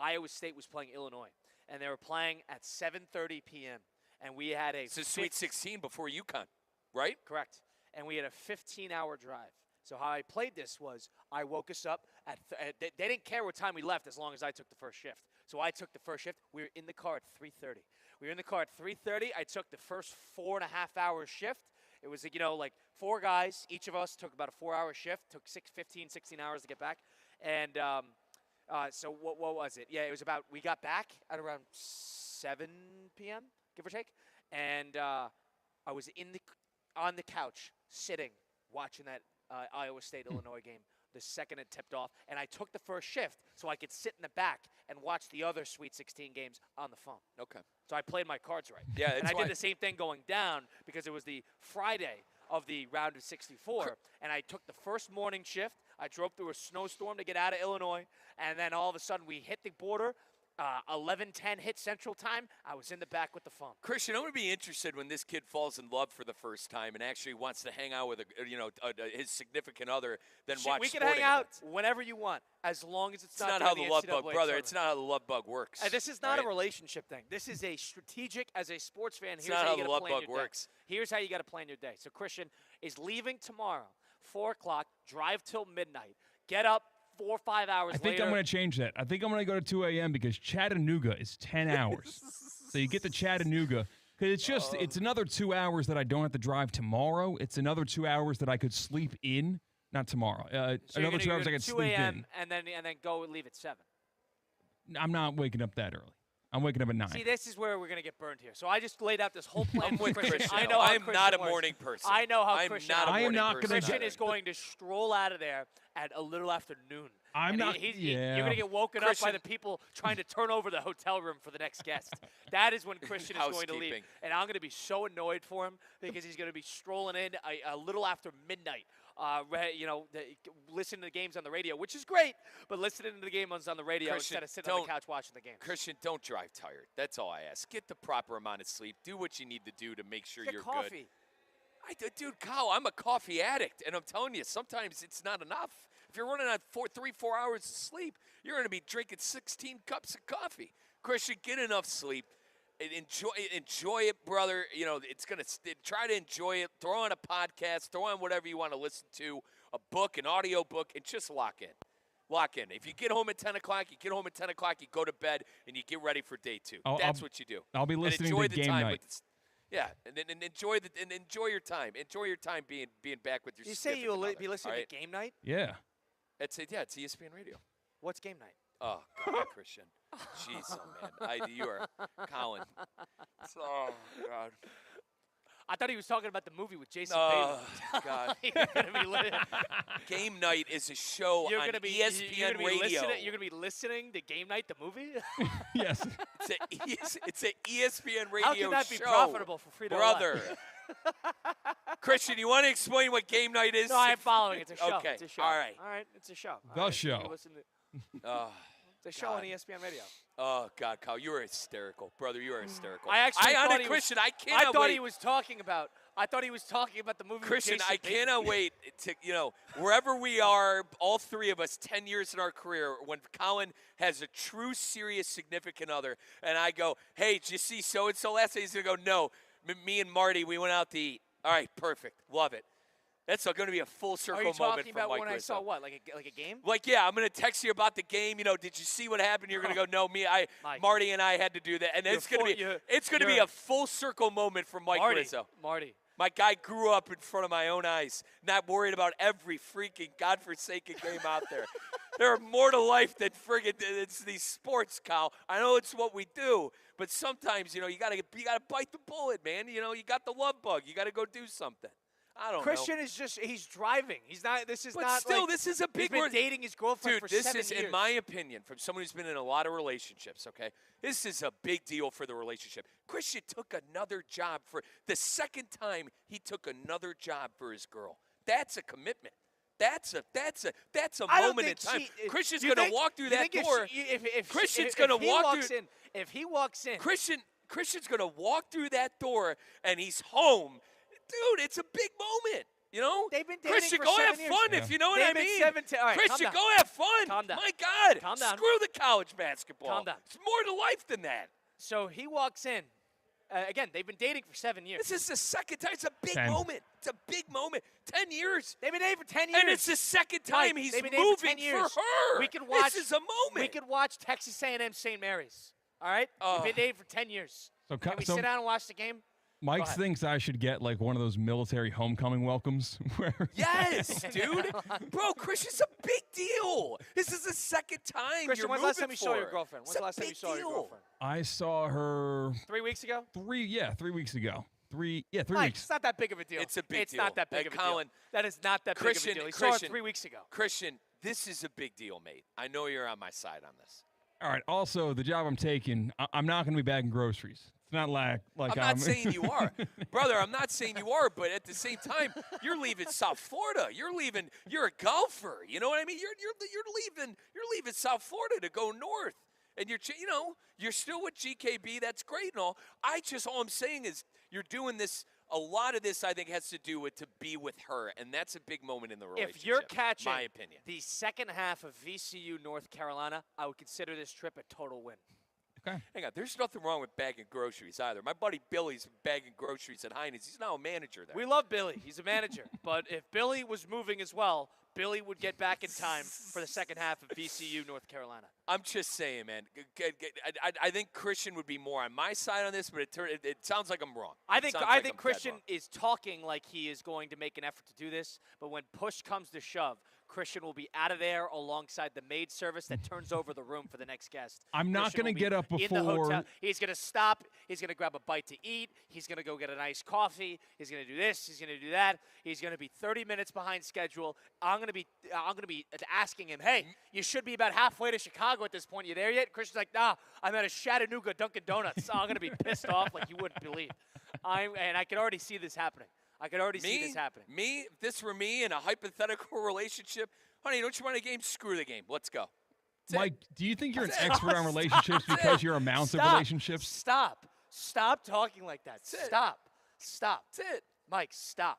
Iowa State was playing Illinois, and they were playing at 7:30 p.m. And we had a It's a Sweet 16 before UConn, right? Correct. And we had a 15-hour drive. So how I played this was I woke us up at they didn't care what time we left as long as I took the first shift. So I took the first shift. We were in the car at 3:30. We were in the car at 3:30. I took the first 4.5-hour shift. It was like 4 guys. Each of us took about a 4-hour shift. Took 16 hours to get back. And so what was it? Yeah, it was about, we got back at around 7 p.m., give or take. And I was on the couch sitting watching that Iowa State-Illinois game. The second it tipped off, and I took the first shift so I could sit in the back and watch the other Sweet 16 games on the phone. Okay. So I played my cards right. Yeah, and I did the same thing going down because it was the Friday of the round of 64, and I took the first morning shift. I drove through a snowstorm to get out of Illinois, and then all of a sudden we hit the border. 11:10 hit Central Time. I was in the back with the phone. Christian, I'm going to be interested when this kid falls in love for the first time and actually wants to hang out with his significant other than watch. We can sporting hang out events. whenver you want, as long as it's not during how the love NCAA bug, brother. tournament. It's not how the love bug works. And this is not right? a relationship thing. This is a strategic, as a sports fan, here's not how how you the got to love plan bug your day. works. Here's how you got to plan your day. So Christian is leaving tomorrow, 4 o'clock, drive till midnight, get up 4 or 5 hours I think later. I'm going to change that. I think I'm going to go to 2 a.m. because Chattanooga is 10 hours. So you get to Chattanooga. Because it's just, it's another 2 hours that I don't have to drive tomorrow. It's another 2 hours that I could sleep in. Not tomorrow. So Another 2 hours I could 2 sleep a.m. in. and then go and leave at 7. I'm not waking up that early. I'm waking up at 9. See, this is where we're going to get burned here. So I just laid out this whole plan I'm for with Christian. Christian. I know how I'm Christian not a works. morning person. I know how I'm Christian not a works. I am morning not person. gonna Christian do- is going to stroll out of there at a little after noon. I'm And not. You're going to get woken up by Christian- the people trying to turn over the hotel room for the next guest. That is when Christian is going to leave. Housekeeping. And I'm going to be so annoyed for him because he's going to be strolling in a little after midnight. Listen to the games on the radio, which is great, but listening to the games on the radio Christian, instead of sitting on the couch watching the games. Christian, don't drive tired. That's all I ask. Get the proper amount of sleep. Do what you need to do to make sure Get you're coffee. good. Dude, Kyle, I'm a coffee addict, and I'm telling you, sometimes it's not enough. If you're running on 3-4 hours of sleep, you're going to be drinking 16 cups of coffee. Christian, get enough sleep. And enjoy it, brother. Try to enjoy it. Throw on a podcast. Throw on whatever you want to listen to, a book, an audio book, and just lock in. Lock in. If you get home at 10 o'clock, you go to bed, and you get ready for day 2. That's what you do. I'll be listening and enjoy to the game time night. and enjoy your time. Enjoy your time being back with your. You say you'll significant be other, listening all right? to game night? Yeah. It's ESPN Radio. What's game night? Oh, God, Christian. Jeez, oh, man. You are Colin. Oh, God. I thought he was talking about the movie with Jason Oh, Bateman. God. You're gonna be Game Night is a show on ESPN Radio. You're going to be listening to Game Night, the movie? Yes. It's an ESPN Radio show. How can that be profitable for Frito brother? Christian, you want to explain what Game Night is? No, I'm following. It's a show. Okay. It's a show. All right. It's a show. The All right, show. you listen to- Oh, It's a show on ESPN Radio. oh, God, Kyle, you are hysterical. Brother, you are hysterical. I actually thought he Christian, was, I cannot thought wait. he was talking about. I thought he was talking about the movie. Christian, with Jason I Bateman. cannot wait to, wherever we are, all three of us, 10 years in our career, when Colin has a true, serious, significant other, and I go, hey, did you see so-and-so last night? He's going to go, no, me and Marty, we went out to eat. All right, perfect. Love it. That's going to be a full circle Are you moment talking for about Mike when Rizzo. I saw what, like a game? Like, yeah, I'm going to text you about the game. Did you see what happened? You're going to go, no, Mike. Marty and I had to do that. And it's going to be a full circle moment for Mike Rizzo. Marty. My guy grew up in front of my own eyes, not worried about every freaking godforsaken game out there. There are more to life than friggin' it's these sports, Kyle. I know it's what we do, but sometimes, you gotta bite the bullet, man. You got the love bug. You gotta go do something. I don't know. Christian is he's driving. He's not. This is But not. still, like, this is a big He's been word. dating his girlfriend Dude, for this 7 is, years. in my opinion, from someone who's been in a lot of relationships, okay, this is a big deal for the relationship. Christian took another job for the second time he took another job for his girl. That's a commitment. That's a I don't moment in think time. she- Christian's you going to think- walk through you that think door. If Christian's if gonna he walk walks through- in. If he walks in, Christian's going to walk through that door and he's home. Dude, it's a big moment. They've been dating Christian, for go 7 have years. fun Yeah. if you know what They've I been mean. 17 all right, calm Christian, down. go have fun. Calm down. My God. Calm down. Screw the college basketball. Calm down. It's more to life than that. so he walks in. Again, they've been dating for 7 years. This is the second time. It's a big 10. moment. It's a big moment. 10 years. They've been dating for 10 years. And it's the second time Mike, he's they've been dating for 10 moving years. for her. We could watch. This is a moment. We could watch Texas A&M St. Mary's. All right. Oh. We've been dating for 10 years. So, Can we sit down and watch the game? Mike ahead. thinks I should get like one of those military homecoming welcomes. Where Yes, dude. Bro, Christian's a big deal. This is the second time Christian, you're when's the last time moving you saw your for. girlfriend? When's It's the a last time you big saw your deal. girlfriend? I saw her 3 weeks ago? 3 weeks ago. 3 Mike, weeks. It's not that big of a deal. It's a big deal. It's not that big of a Colin, deal. That is not that big of a deal. He saw it 3 weeks ago. Christian, this is a big deal, mate. I know you're on my side on this. All right. Also, the job I'm taking, I'm not going to be bagging groceries. It's not like I'm not saying you are, brother. I'm not saying you are, but at the same time, you're leaving South Florida. You're a golfer. You know what I mean? You're leaving South Florida to go north, and you're still with GKB. That's great and all. All I'm saying is you're doing this. A lot of this, I think, has to do with to be with her, and that's a big moment in the relationship. If you're catching my opinion, the second half of VCU North Carolina, I would consider this trip a total win. Okay. Hang on, there's nothing wrong with bagging groceries either. My buddy Billy's bagging groceries at Heinz. He's now a manager there. We love Billy. He's a manager. But if Billy was moving as well, Billy would get back in time for the second half of VCU North Carolina. I'm just saying, man. I think Christian would be more on my side on this, but it sounds like I'm wrong. I think Christian is talking like he is going to make an effort to do this, but when push comes to shove, Christian will be out of there alongside the maid service that turns over the room for the next guest. I'm not going to get up in the before. hotel. He's going to stop. He's going to grab a bite to eat. He's going to go get a nice coffee. He's going to do this. He's going to do that. He's going to be 30 minutes behind schedule. I'm going to be asking him, hey, you should be about halfway to Chicago at this point. You there yet? Christian's like, nah, I'm at a Chattanooga Dunkin' Donuts. I'm going to be pissed off like you wouldn't believe. And I can already see this happening. I could already see this happening. If this were me in a hypothetical relationship, honey, don't you want a game? Screw the game. Let's go. Mike, do you think you're an expert on relationships because you're amounts of relationships? Stop talking like that. Stop. That's it. Mike, stop.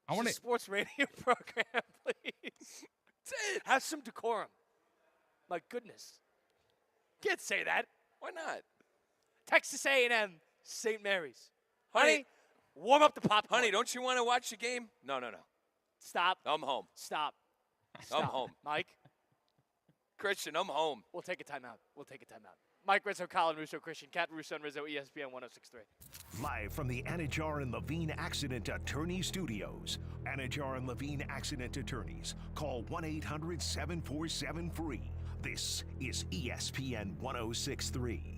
I want a sports radio program, please. That's it. Have some decorum. My goodness. Can't say that. Why not? Texas A&M, St. Mary's. Honey, warm up the popcorn. Honey, don't you want to watch the game? No. Stop. I'm home. Stop. I'm home. Mike. Christian, I'm home. We'll take a timeout. Mike Rizzo, Colin Russo, Christian Cat, Russo and Rizzo, ESPN 106.3. Live from the Anajar and Levine Accident Attorney Studios. Anajar and Levine Accident Attorneys. Call 1-800-747-FREE. This is ESPN 106.3.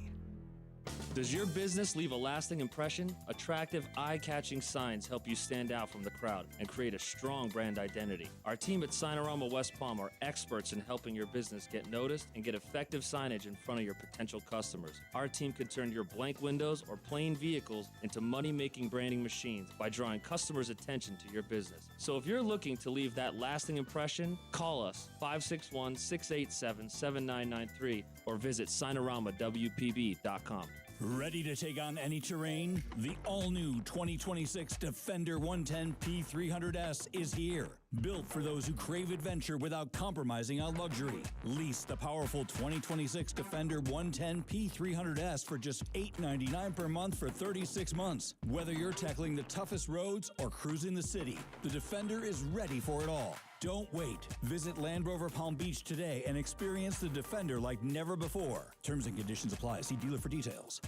Does your business leave a lasting impression? Attractive, eye-catching signs help you stand out from the crowd and create a strong brand identity. Our team at Signorama West Palm are experts in helping your business get noticed and get effective signage in front of your potential customers. Our team can turn your blank windows or plain vehicles into money-making branding machines by drawing customers' attention to your business. So if you're looking to leave that lasting impression, call us 561-687-7993 or visit signoramawpb.com. Ready to take on any terrain? The all-new 2026 Defender 110 P300S is here. Built for those who crave adventure without compromising on luxury. Lease the powerful 2026 Defender 110 P300S for just $899 per month for 36 months. Whether you're tackling the toughest roads or cruising the city, the Defender is ready for it all. Don't wait. Visit Land Rover Palm Beach today and experience the Defender like never before. Terms and conditions apply. See dealer for details.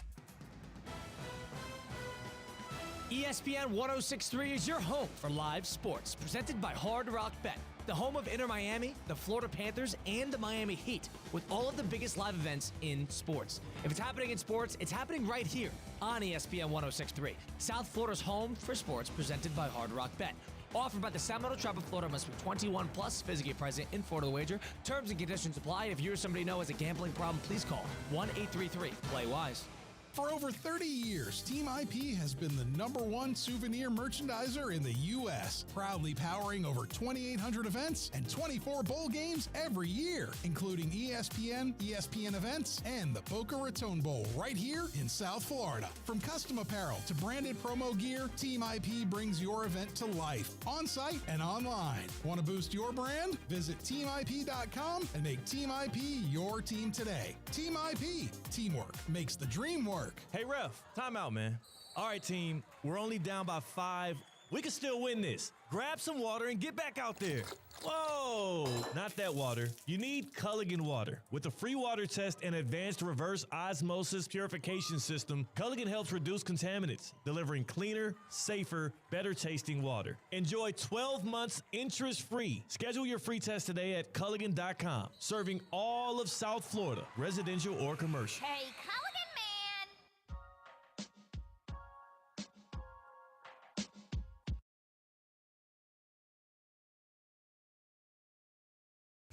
ESPN 106.3 is your home for live sports, presented by Hard Rock Bet, the home of Inter Miami, the Florida Panthers, and the Miami Heat, with all of the biggest live events in sports. If it's happening in sports, it's happening right here on ESPN 106.3, South Florida's home for sports, presented by Hard Rock Bet. Offered by the Seminole Tribe of Florida, must be 21 plus, physically present in Florida to wager. Terms and conditions apply. If you or somebody you know has a gambling problem, please call 1-833-PLAY-WISE. For over 30 years, Team IP has been the #1 souvenir merchandiser in the U.S., proudly powering over 2,800 events and 24 bowl games every year, including ESPN, ESPN Events, and the Boca Raton Bowl right here in South Florida. From custom apparel to branded promo gear, Team IP brings your event to life, on-site and online. Want to boost your brand? Visit teamip.com and make Team IP your team today. Team IP. Teamwork makes the dream work. Hey, ref, time out, man. All right, team, we're only down by 5. We can still win this. Grab some water and get back out there. Whoa, not that water. You need Culligan water. With a free water test and advanced reverse osmosis purification system, Culligan helps reduce contaminants, delivering cleaner, safer, better tasting water. Enjoy 12 months interest-free. Schedule your free test today at Culligan.com. Serving all of South Florida, residential or commercial. Hey, Culligan man!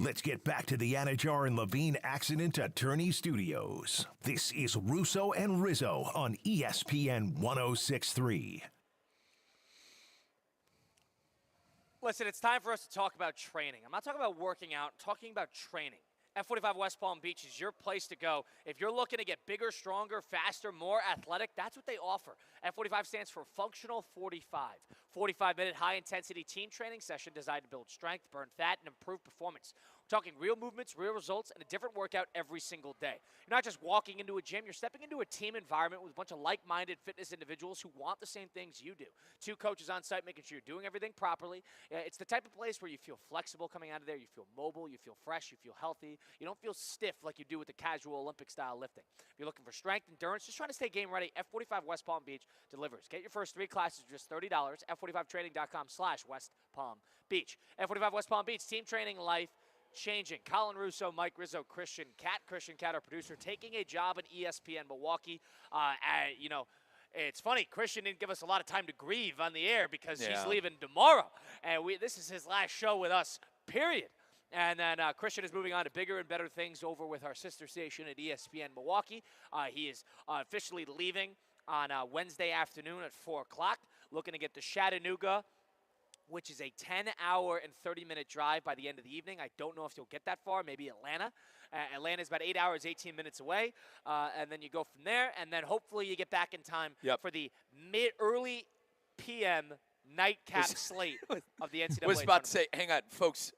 Let's get back to the Anajar and Levine Accident Attorney Studios. This is Russo and Rizzo on ESPN 106.3. Listen, it's time for us to talk about training. I'm not talking about working out, I'm talking about training. F45 West Palm Beach is your place to go. If you're looking to get bigger, stronger, faster, more athletic, that's what they offer. F45 stands for Functional 45. 45-minute high-intensity team training session designed to build strength, burn fat, and improve performance. We're talking real movements, real results, and a different workout every single day. You're not just walking into a gym, you're stepping into a team environment with a bunch of like-minded fitness individuals who want the same things you do. 2 coaches on site making sure you're doing everything properly. It's the type of place where you feel flexible coming out of there, you feel mobile, you feel fresh, you feel healthy. You don't feel stiff like you do with the casual Olympic-style lifting. If you're looking for strength, endurance, just trying to stay game ready, F45 West Palm Beach delivers. Get your first 3 classes for just $30, F45training.com/West Palm Beach. F45 West Palm Beach, team training, life changing. Colin Russo, Mike Rizzo, Christian Cat, our producer, taking a job at ESPN Milwaukee. It's funny, Christian didn't give us a lot of time to grieve on the air because he's leaving tomorrow. And this is his last show with us, period. And then Christian is moving on to bigger and better things over with our sister station at ESPN Milwaukee. He is officially leaving on Wednesday afternoon at 4 o'clock, looking to get to Chattanooga, which is a 10-hour and 30-minute drive by the end of the evening. I don't know if you'll get that far, maybe Atlanta. Atlanta is about 8 hours, 18 minutes away, and then you go from there, and then hopefully you get back in time for the early PM nightcap slate of the NCAA I was about to tournament. say, hang on, folks.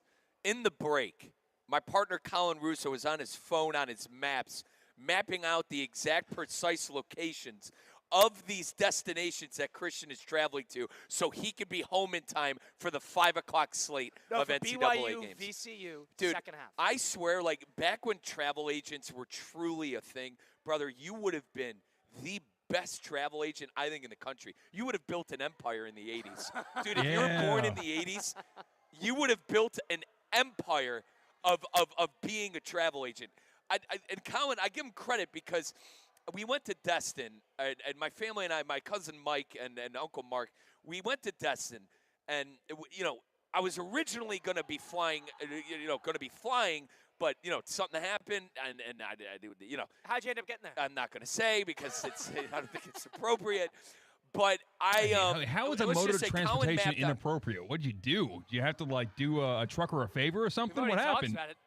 In the break, my partner Colin Russo was on his phone on his maps, mapping out the exact precise locations of these destinations that Christian is traveling to so he could be home in time for the 5 o'clock slate of for NCAA BYU, games. VCU, Dude, second half. I swear, like, back when travel agents were truly a thing, brother, you would have been the best travel agent, I think, in the country. You would have built an empire in the 80s. Dude, if you were born in the 80s, you would have built an empire of being a travel agent. And Colin, I give him credit because we went to Destin, and my family and I, my cousin Mike and Uncle Mark, we went to Destin, and I was originally going to be flying, but something happened, and I How'd you end up getting there? I'm not going to say because I don't think it's appropriate. But how is a mode of transportation inappropriate? What'd you do? Do you have to do a trucker a favor or something? What happened? About it.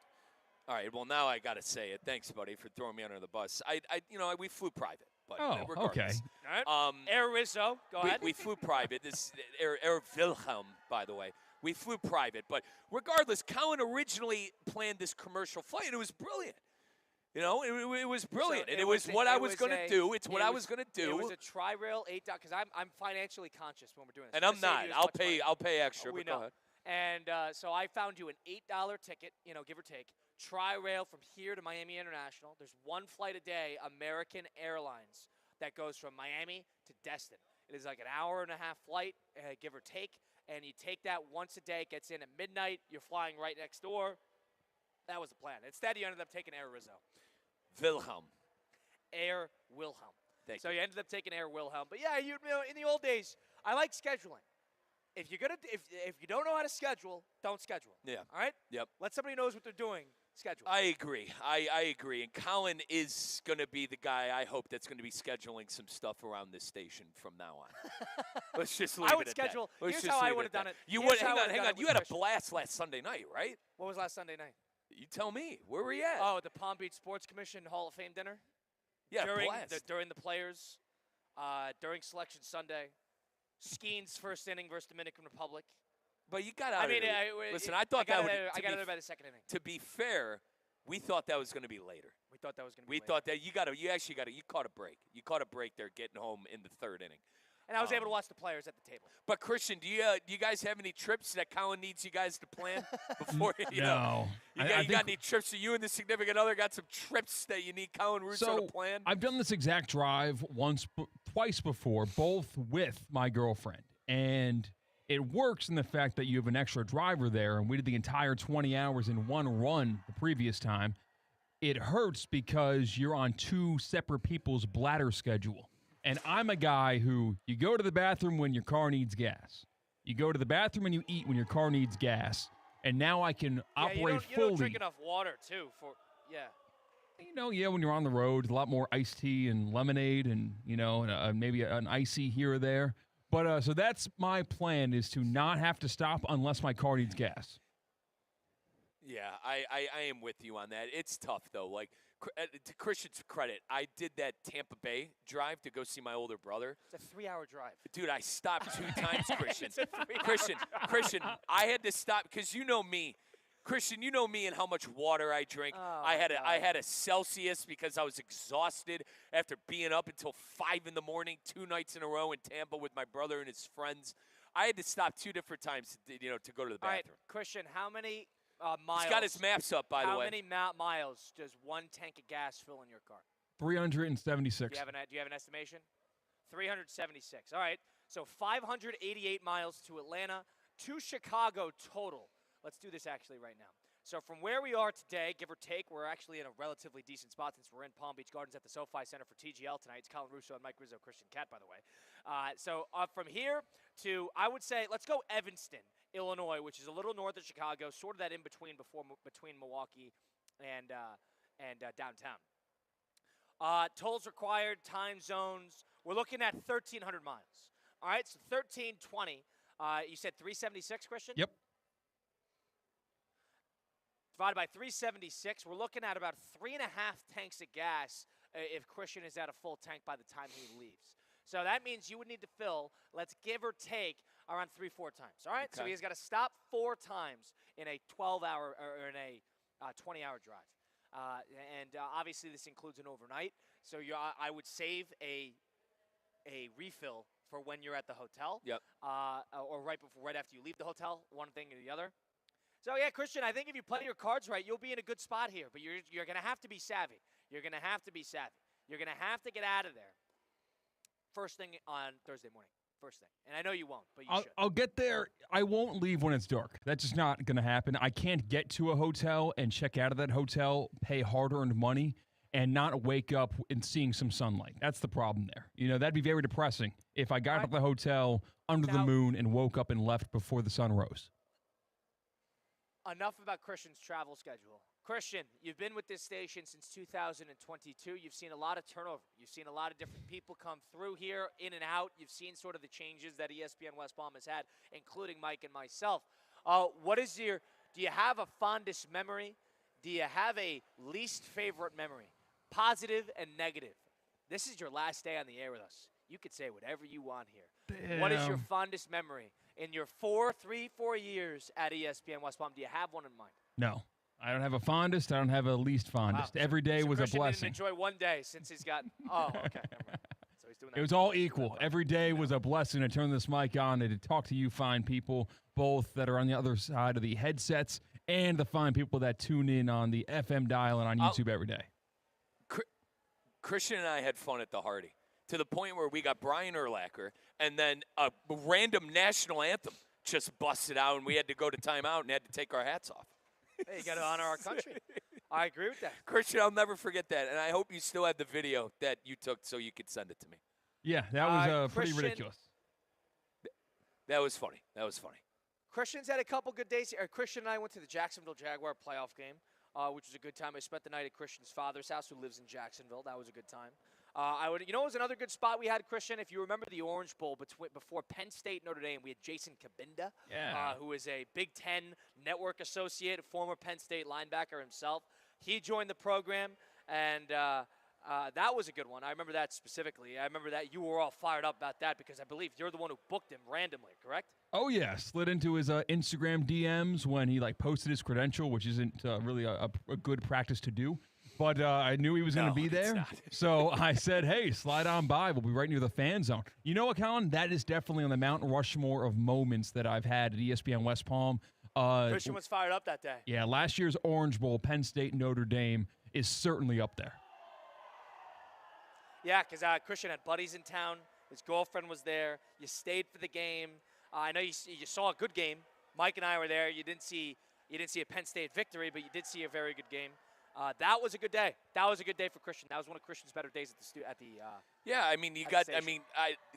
All right. Well, now I got to say it. Thanks, buddy, for throwing me under the bus. We flew private. But regardless. Okay. All right. Air Rizzo, go ahead. We flew private. This Air Wilhelm, by the way. We flew private. But regardless, Colin originally planned this commercial flight, and it was brilliant. It was brilliant, and it was what I was going to do. It's what I was going to do. It was a tri-rail $8 because I'm financially conscious when we're doing this. And I'm not. I'll pay extra. We but know. Go ahead. And so I found you an $8 ticket, give or take, tri-rail from here to Miami International. There's one flight a day, American Airlines, that goes from Miami to Destin. It is like an hour and a half flight, give or take, and you take that once a day. It gets in at midnight. You're flying right next door. That was the plan. Instead, you ended up taking Air Rizzo. Wilhelm. Air Wilhelm. Thank so you. You ended up taking Air Wilhelm. But yeah, in the old days, I like scheduling. If you're if you don't know how to schedule, don't schedule. Yeah. All right? Yep. Let somebody knows what they're doing. Schedule. I agree. I agree. And Colin is going to be the guy, I hope, that's going to be scheduling some stuff around this station from now on. Let's just leave I would it at schedule. that. Here's how I would have done it. You would. Hang on. You had a blast last Sunday night, right? What was last Sunday night? You tell me. Where were you at? Oh, the Palm Beach Sports Commission Hall of Fame dinner. Yeah, during the players, during Selection Sunday, Skeen's first inning versus Dominican Republic. But you got out. Listen, I thought I got there by the second inning. To be fair, we thought that was going to be later. We thought that was going to be. We thought that you caught a break. You caught a break there, getting home in the third inning. And I was able to watch the players at the table. But Christian, do you guys have any trips that Colin needs you guys to plan before? No. You got any trips? So you and the significant other got some trips that you need Colin Russo to plan? I've done this exact drive twice before, both with my girlfriend, and it works in the fact that you have an extra driver there, and we did the entire 20 hours in one run the previous time. It hurts because you're on 2 separate people's bladder schedule. And I'm a guy who, you go to the bathroom when your car needs gas. You go to the bathroom and you eat when your car needs gas. and now I can operate you fully. don't drink enough water too. When you're on the road, a lot more iced tea and lemonade, and maybe an icy here or there. But so that's my plan, is to not have to stop unless my car needs gas. Yeah, I am with you on that. It's tough, though. Like, to Christian's credit, I did that Tampa Bay drive to go see my older brother. It's a 3-hour drive. Dude, I stopped 2 times, Christian. It's a 3-hour Christian, I had to stop because you know me. Christian, you know me and how much water I drink. Oh, I had a Celsius because I was exhausted after being up until 5 in the morning 2 nights in a row in Tampa with my brother and his friends. I had to stop 2 different times, to go to the bathroom. All right, Christian, how many miles? He's got his maps up, by the way. How many miles does 1 tank of gas fill in your car? 376. Do you have an estimation? 376. All right. So 588 miles to Atlanta, to Chicago total. Let's do this actually right now. So from where we are today, give or take, we're actually in a relatively decent spot since we're in Palm Beach Gardens at the SoFi Center for TGL tonight. It's Colin Russo and Mike Rizzo, Christian Cat, by the way. So from here to, I would say, let's go Evanston, Illinois, which is a little north of Chicago, sort of that in between between Milwaukee and downtown. Tolls required, time zones. We're looking at 1,300 miles. All right, so 1,320. You said 376, Christian? Yep. Divided by 376, we're looking at about 3.5 tanks of gas if Christian is at a full tank by the time he leaves. So that means you would need to fill, let's give or take, around 3-4 times. All right? Okay. So he's got to stop 4 times in a 12-hour or in a 20-hour drive. Obviously this includes an overnight. So I would save a refill for when you're at the hotel. Yep. Or right after you leave the hotel, one thing or the other. So, yeah, Christian, I think if you play your cards right, you'll be in a good spot here. But you're going to have to be savvy. You're going to have to be savvy. You're going to have to get out of there first thing on Thursday morning. First thing. And I know you won't, but you should. I'll get there. I won't leave when it's dark. That's just not going to happen. I can't get to a hotel and check out of that hotel, pay hard-earned money, and not wake up and seeing some sunlight. That's the problem there. That'd be very depressing if I got to the hotel under the moon and woke up and left before the sun rose. Enough about Christian's travel schedule. Christian, you've been with this station since 2022. You've seen a lot of turnover. You've seen a lot of different people come through here, in and out. You've seen sort of the changes that ESPN West Palm has had, including Mike and myself. Do you have a fondest memory? Do you have a least favorite memory? Positive and negative. This is your last day on the air with us. You could say whatever you want here. Damn. What is your fondest memory in your 4 years at ESPN West Palm? Do you have one in mind? No. I don't have a fondest. I don't have a least fondest. Wow. Every day was Christian a blessing. Didn't enjoy one day since he's got. Oh, okay. Never mind. So he's doing that. It was all equal. Every day was a blessing to turn this mic on and to talk to you fine people, both that are on the other side of the headsets and the fine people that tune in on the FM dial and on YouTube every day. Christian and I had fun at the Hardy, to the point where we got Brian Urlacher, and then a random national anthem just busted out, and we had to go to timeout and had to take our hats off. Hey, you got to honor our country. I agree with that. Christian, I'll never forget that, and I hope you still have the video that you took so you could send it to me. Yeah, that was pretty ridiculous. That was funny. Christian's had a couple good days here. Christian and I went to the Jacksonville Jaguar playoff game, which was a good time. I spent the night at Christian's father's house, who lives in Jacksonville. That was a good time. It was another good spot we had, Christian. If you remember the Orange Bowl before Penn State Notre Dame, we had Jason Kabinda, who is a Big Ten network associate, a former Penn State linebacker himself. He joined the program, and that was a good one. I remember that specifically. I remember that you were all fired up about that because I believe you're the one who booked him randomly, correct? Oh, yeah. Slid into his Instagram DMs when he posted his credential, which isn't really a good practice to do. But I knew he was going to be there. So I said, hey, slide on by. We'll be right near the fan zone. You know what, Colin? That is definitely on the Mount Rushmore of moments that I've had at ESPN West Palm. Christian was fired up that day. Yeah, last year's Orange Bowl, Penn State, Notre Dame, is certainly up there. Yeah, because Christian had buddies in town. His girlfriend was there. You stayed for the game. I know you saw a good game. Mike and I were there. You didn't see a Penn State victory, but you did see a very good game. That was a good day. That was a good day for Christian. That was one of Christian's better days at the Yeah, I mean,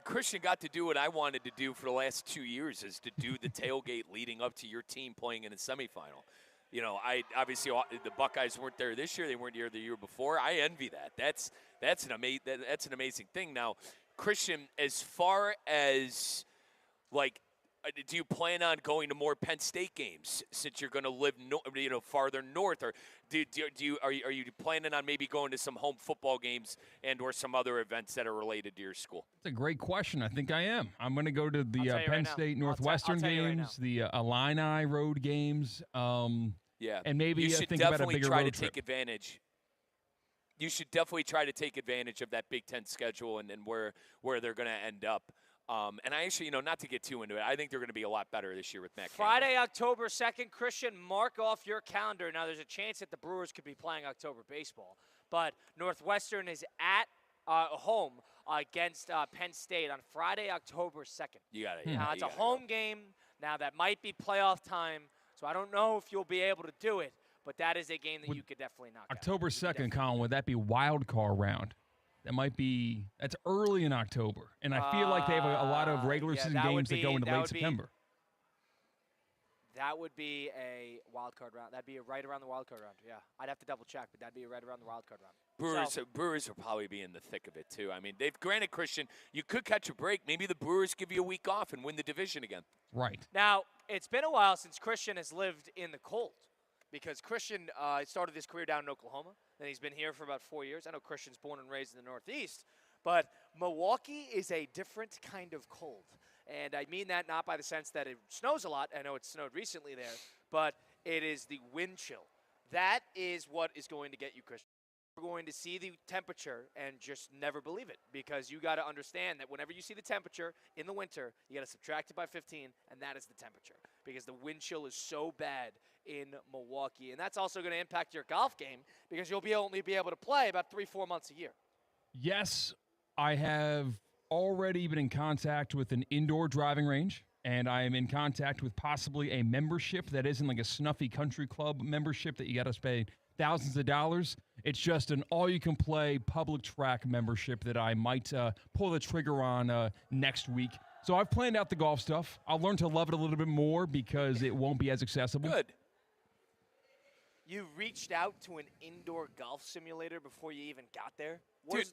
Christian got to do what I wanted to do for the last 2 years, is to do the tailgate leading up to your team playing in a semifinal. You know, obviously the Buckeyes weren't there this year; they weren't here the year before. I envy that. That's an amazing thing. Now, Christian, as far as do you plan on going to more Penn State games since you're going to live farther north, or are you planning on maybe going to some home football games and or some other events that are related to your school? That's a great question. I think I am. I'm going to go to the Penn State Northwestern games, the Illini road games. Yeah, and maybe you should think definitely about a bigger try road to trip. take advantage. You should definitely try to take advantage of that Big Ten schedule and where they're going to end up. And I actually, not to get too into it, I think they're going to be a lot better this year with Matt Friday, October 2nd, Christian, mark off your calendar. Now, there's a chance that the Brewers could be playing October baseball, but Northwestern is at home against Penn State on Friday, October 2nd. You got it. Now, it's a home game. Now, that might be playoff time, so I don't know if you'll be able to do it, but that is a game that you could definitely knock out. October 2nd, Colin, would that be wild card round? That's early in October. And I feel like they have a lot of regular season games that go into late September. That would be a wild card round. That'd be right around the wild card round. Yeah, I'd have to double check, but that'd be right around the wild card round. Brewers will probably be in the thick of it too. I mean, they've granted Christian, you could catch a break. Maybe the Brewers give you a week off and win the division again. Right. Now, it's been a while since Christian has lived in the cold, because Christian started his career down in Oklahoma. Then he's been here for about 4 years. I know Christian's born and raised in the Northeast, but Milwaukee is a different kind of cold. And I mean that not by the sense that it snows a lot. I know it snowed recently there, but it is the wind chill. That is what is going to get you, Christian. You're going to see the temperature and just never believe it, because you got to understand that whenever you see the temperature in the winter, you got to subtract it by 15, and that is the temperature, because the wind chill is so bad in Milwaukee. And that's also going to impact your golf game, because you'll only be able to play about 3-4 months a year. Yes, I have already been in contact with an indoor driving range, and I am in contact with possibly a membership that isn't like a snuffy country club membership that you got to pay thousands of dollars. It's just an all-you-can-play public track membership that I might pull the trigger on next week. So I've planned out the golf stuff. I'll learn to love it a little bit more because it won't be as accessible. Good. You reached out to an indoor golf simulator before you even got there? Dude,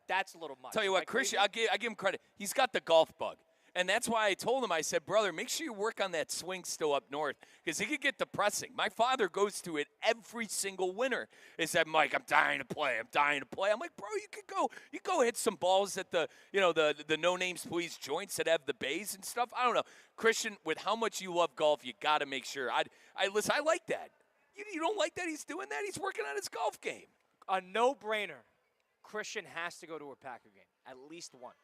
that's a little much. Tell you what, Christian, I give him credit. He's got the golf bug. And that's why I told him, I said, brother, make sure you work on that swing still up north, because it could get depressing. My father goes to it every single winter. He said, Mike, I'm dying to play. I'm like, bro, you go hit some balls at the no names please joints that have the bays and stuff. I don't know. Christian, with how much you love golf, you got to make sure. Listen, I like that. You don't like that he's doing that? He's working on his golf game. A no-brainer. Christian has to go to a Packer game, at least one.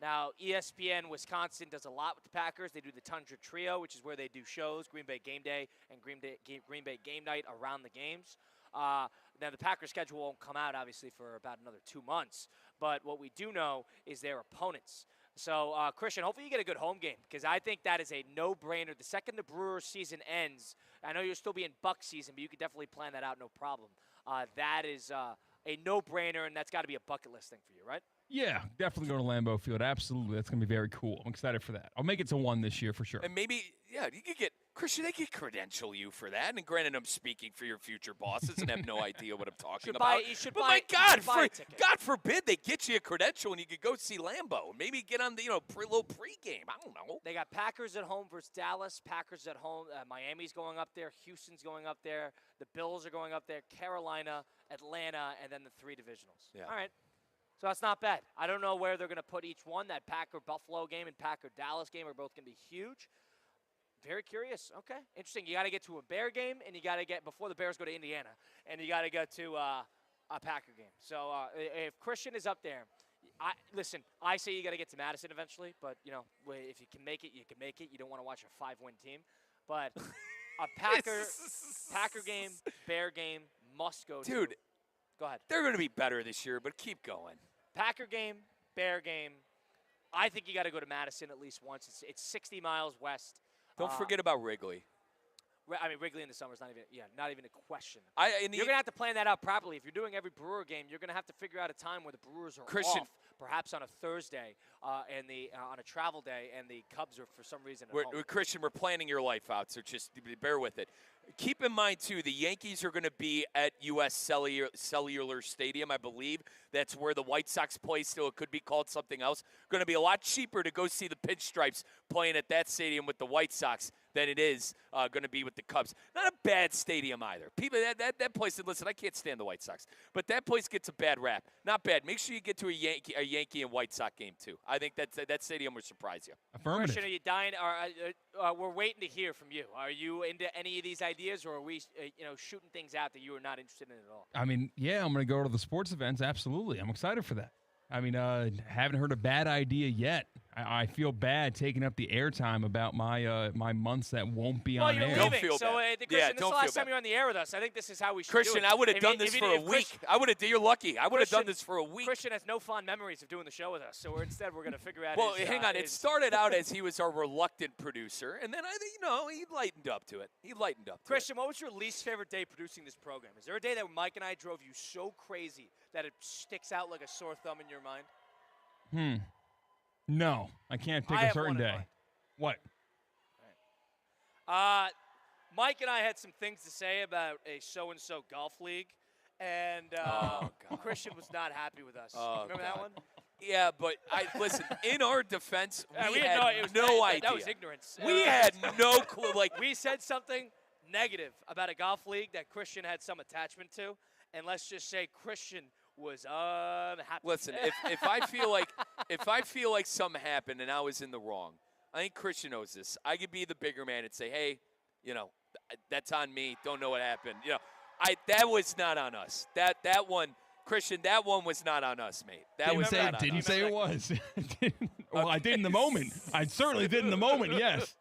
Now, ESPN Wisconsin does a lot with the Packers. They do the Tundra Trio, which is where they do shows, Green Bay Game Day and Green Bay Game Night around the games. Now, the Packers schedule won't come out, obviously, for about another 2 months. But what we do know is their opponents. So, Christian, hopefully you get a good home game, because I think that is a no-brainer. The second the Brewers season ends, I know you'll still be in Buck season, but you could definitely plan that out, no problem. That is a no-brainer, and that's got to be a bucket list thing for you, right? Yeah, definitely go to Lambeau Field. Absolutely. That's going to be very cool. I'm excited for that. I'll make it to one this year for sure. And maybe, you could get, Christian, they could credential you for that. And granted, I'm speaking for your future bosses and have no idea what I'm talking about. God forbid they get you a credential and you could go see Lambeau. Maybe get on the, little pregame. I don't know. They got Packers at home versus Dallas. Packers at home. Miami's going up there. Houston's going up there. The Bills are going up there. Carolina, Atlanta, and then the 3 divisionals. Yeah. All right. So that's not bad. I don't know where they're going to put each one. That Packer-Buffalo game and Packer-Dallas game are both going to be huge. Very curious. Okay, interesting. You got to get to a Bear game, and you got to get before the Bears go to Indiana, and you got to go to a Packer game. So if Christian is up there, I say you got to get to Madison eventually. But if you can make it, you can make it. You don't want to watch a 5-win team, but a Packer game, Bear game must go. Dude, go ahead. They're going to be better this year, but keep going. Packer game, Bear game. I think you got to go to Madison at least once. It's 60 miles west. Don't forget about Wrigley. Wrigley in the summer is not even a question. You're going to have to plan that out properly. If you're doing every Brewer game, you're going to have to figure out a time where the Brewers are off, perhaps on a Thursday on a travel day, and the Cubs are for some reason at home. Christian, we're planning your life out, so just bear with it. Keep in mind, too, the Yankees are going to be at U.S. Cellular Stadium, I believe. That's where the White Sox play still. It could be called something else. Going to be a lot cheaper to go see the Pinstripes playing at that stadium with the White Sox than it is going to be with the Cubs. Not a bad stadium either. People, that place, listen, I can't stand the White Sox, but that place gets a bad rap. Not bad. Make sure you get to a Yankee and White Sox game, too. I think that stadium will surprise you. Affirmative. Christian, are you dying? We're waiting to hear from you. Are you into any of these ideas, or are we shooting things out that you are not interested in at all? I mean, yeah, I'm going to go to the sports events. Absolutely. I'm excited for that. I mean, haven't heard a bad idea yet. I feel bad taking up the airtime about my months that won't be on you're air. leaving. Don't feel so, bad. Christian, this is the last time you're on the air with us. I think this is how we should Christian, do it. I would have done this for a week. You're lucky. I would have done this for a week. Christian has no fond memories of doing the show with us, so instead we're going to figure out Well, hang on. It started out as he was our reluctant producer, and then I think, he lightened up to it. Christian, what was your least favorite day producing this program? Is there a day that Mike and I drove you so crazy that it sticks out like a sore thumb in your mind? No, I can't pick a certain day. What? Mike and I had some things to say about a so-and-so golf league, and Christian was not happy with us. Remember that one? Yeah, but listen, in our defense, we had no idea. That was ignorance. We had no clue. We said something negative about a golf league that Christian had some attachment to, and let's just say Christian was unhappy. Listen, if I feel like something happened and I was in the wrong, I think Christian knows this. I could be the bigger man and say, hey, that's on me. Don't know what happened. That was not on us. That one, Christian, that one was not on us, mate. Didn't say it was. Well, I did in the moment. I certainly did in the moment. Yes.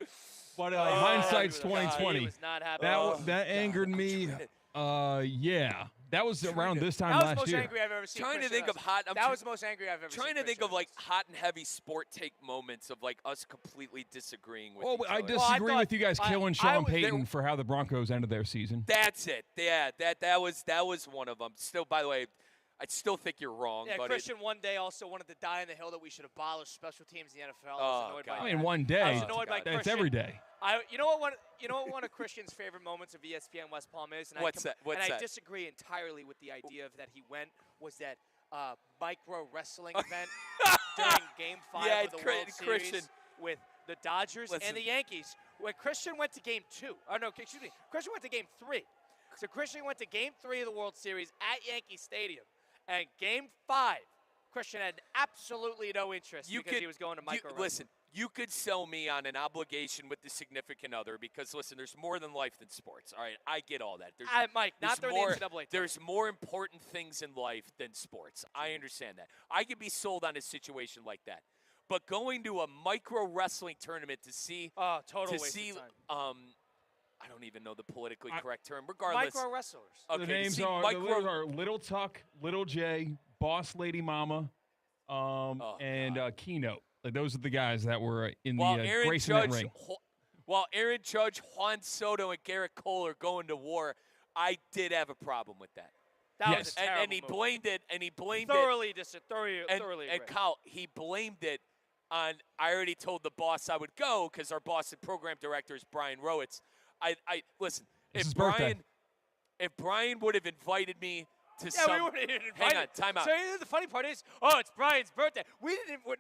But hindsight's 2020. He was not happy. That angered me. Yeah. That was around this time last year. That was the most angry I've ever seen. Trying to think of that was the most angry I've ever seen. Trying to think of hot and heavy sport take moments of us completely disagreeing with each other. I disagree with you guys killing Sean Payton for how the Broncos ended their season. That's it. Yeah, that was one of them. Still, by the way, I still think you're wrong. Yeah, but Christian one day also wanted to die in the hill that we should abolish special teams in the NFL. God. I mean, one day. I was annoyed by That's Christian. every day. You know what one of Christian's favorite moments of ESPN West Palm is? And What's that? I disagree entirely with the idea of that he went was that micro wrestling event during Game 5 of the World Series with the Dodgers and the Yankees. When Christian went to Game 2. Christian went to Game 3. So Christian went to Game 3 of the World Series at Yankee Stadium. And Game 5, Christian had absolutely no interest because he was going to micro wrestling. Listen, you could sell me on an obligation with the significant other because, listen, there's more than life than sports. All right, I get all that. Mike, not during the NCAA. There's more important things in life than sports. I understand that. I could be sold on a situation like that. But going to a micro wrestling tournament to see total waste of time. I don't even know the politically correct term. Regardless, micro wrestlers. The names are Little Tuck, Little J, Boss Lady Mama, and Keynote. Like those are the guys that were in the Grayson ring. While Aaron Judge, Juan Soto, and Garrett Cole are going to war, I did have a problem with that. That was a terrible and he move. blamed it. And he blamed thoroughly it. And Kyle, he blamed it on. I already told the boss I would go because our boss and program director is Brian Rowitz. I listen. If Brian would have invited me to we wouldn't even invite hang on, time out. So the funny part is, it's Brian's birthday.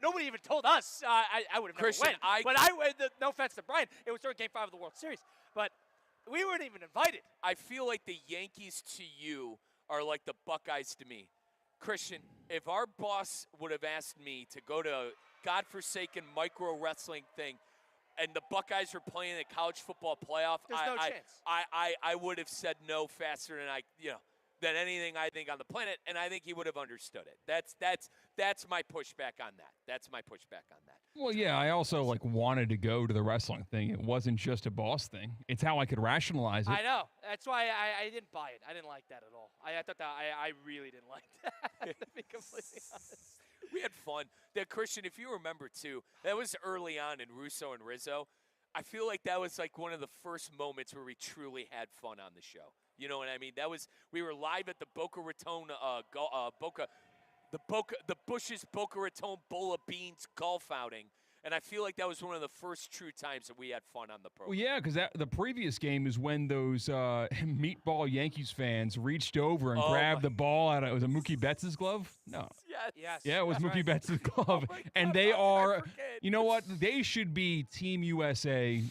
Nobody even told us. I would have never went. But no offense to Brian, it was during Game 5 of the World Series. But we weren't even invited. I feel like the Yankees to you are like the Buckeyes to me. Christian, if our boss would have asked me to go to a godforsaken micro wrestling thing, and the Buckeyes were playing the college football playoff, There's no chance. I would have said no faster than anything I think on the planet, and I think he would have understood it. That's my pushback on that. That's my pushback on that. Well, yeah, I also wanted to go to the wrestling thing. It wasn't just a boss thing. It's how I could rationalize it. I know. That's why I didn't buy it. I didn't like that at all. I thought that I really didn't like that, to be completely honest. We had fun. That Christian, if you remember too, that was early on in Russo and Rizzo. I feel like that was like one of the first moments where we truly had fun on the show. You know what I mean? We were live at the Boca Raton, the Bush's Boca Raton Bowl of Beans golf outing. And I feel like that was one of the first true times that we had fun on the program. Well, yeah, because the previous game is when those meatball Yankees fans reached over and grabbed the ball out of, was it Mookie Betts' glove? No. Yes. Yeah, it was Mookie right. Betts' glove. And they are, you know what? They should be Team USA.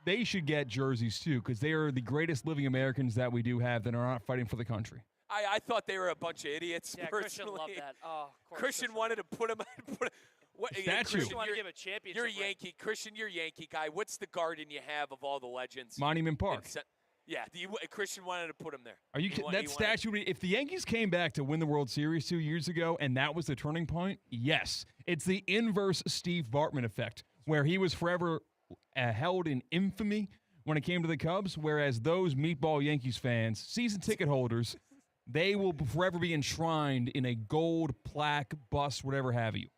They should get jerseys too, because they are the greatest living Americans that we do have that are not fighting for the country. I thought they were a bunch of idiots. Yeah, personally. Christian loved that. Oh, of course Christian wanted to put him. Statue. Christian wanted to give a championship. You're a ring. Yankee. Christian, you're a Yankee guy. What's the garden you have of all the legends? Monument Park. Yeah, Christian wanted to put him there. Are you kidding? That statue, if the Yankees came back to win the World Series 2 years ago and that was the turning point, yes. It's the inverse Steve Bartman effect, where he was forever held in infamy when it came to the Cubs, whereas those meatball Yankees fans, season ticket holders, they will forever be enshrined in a gold plaque, bust, whatever have you.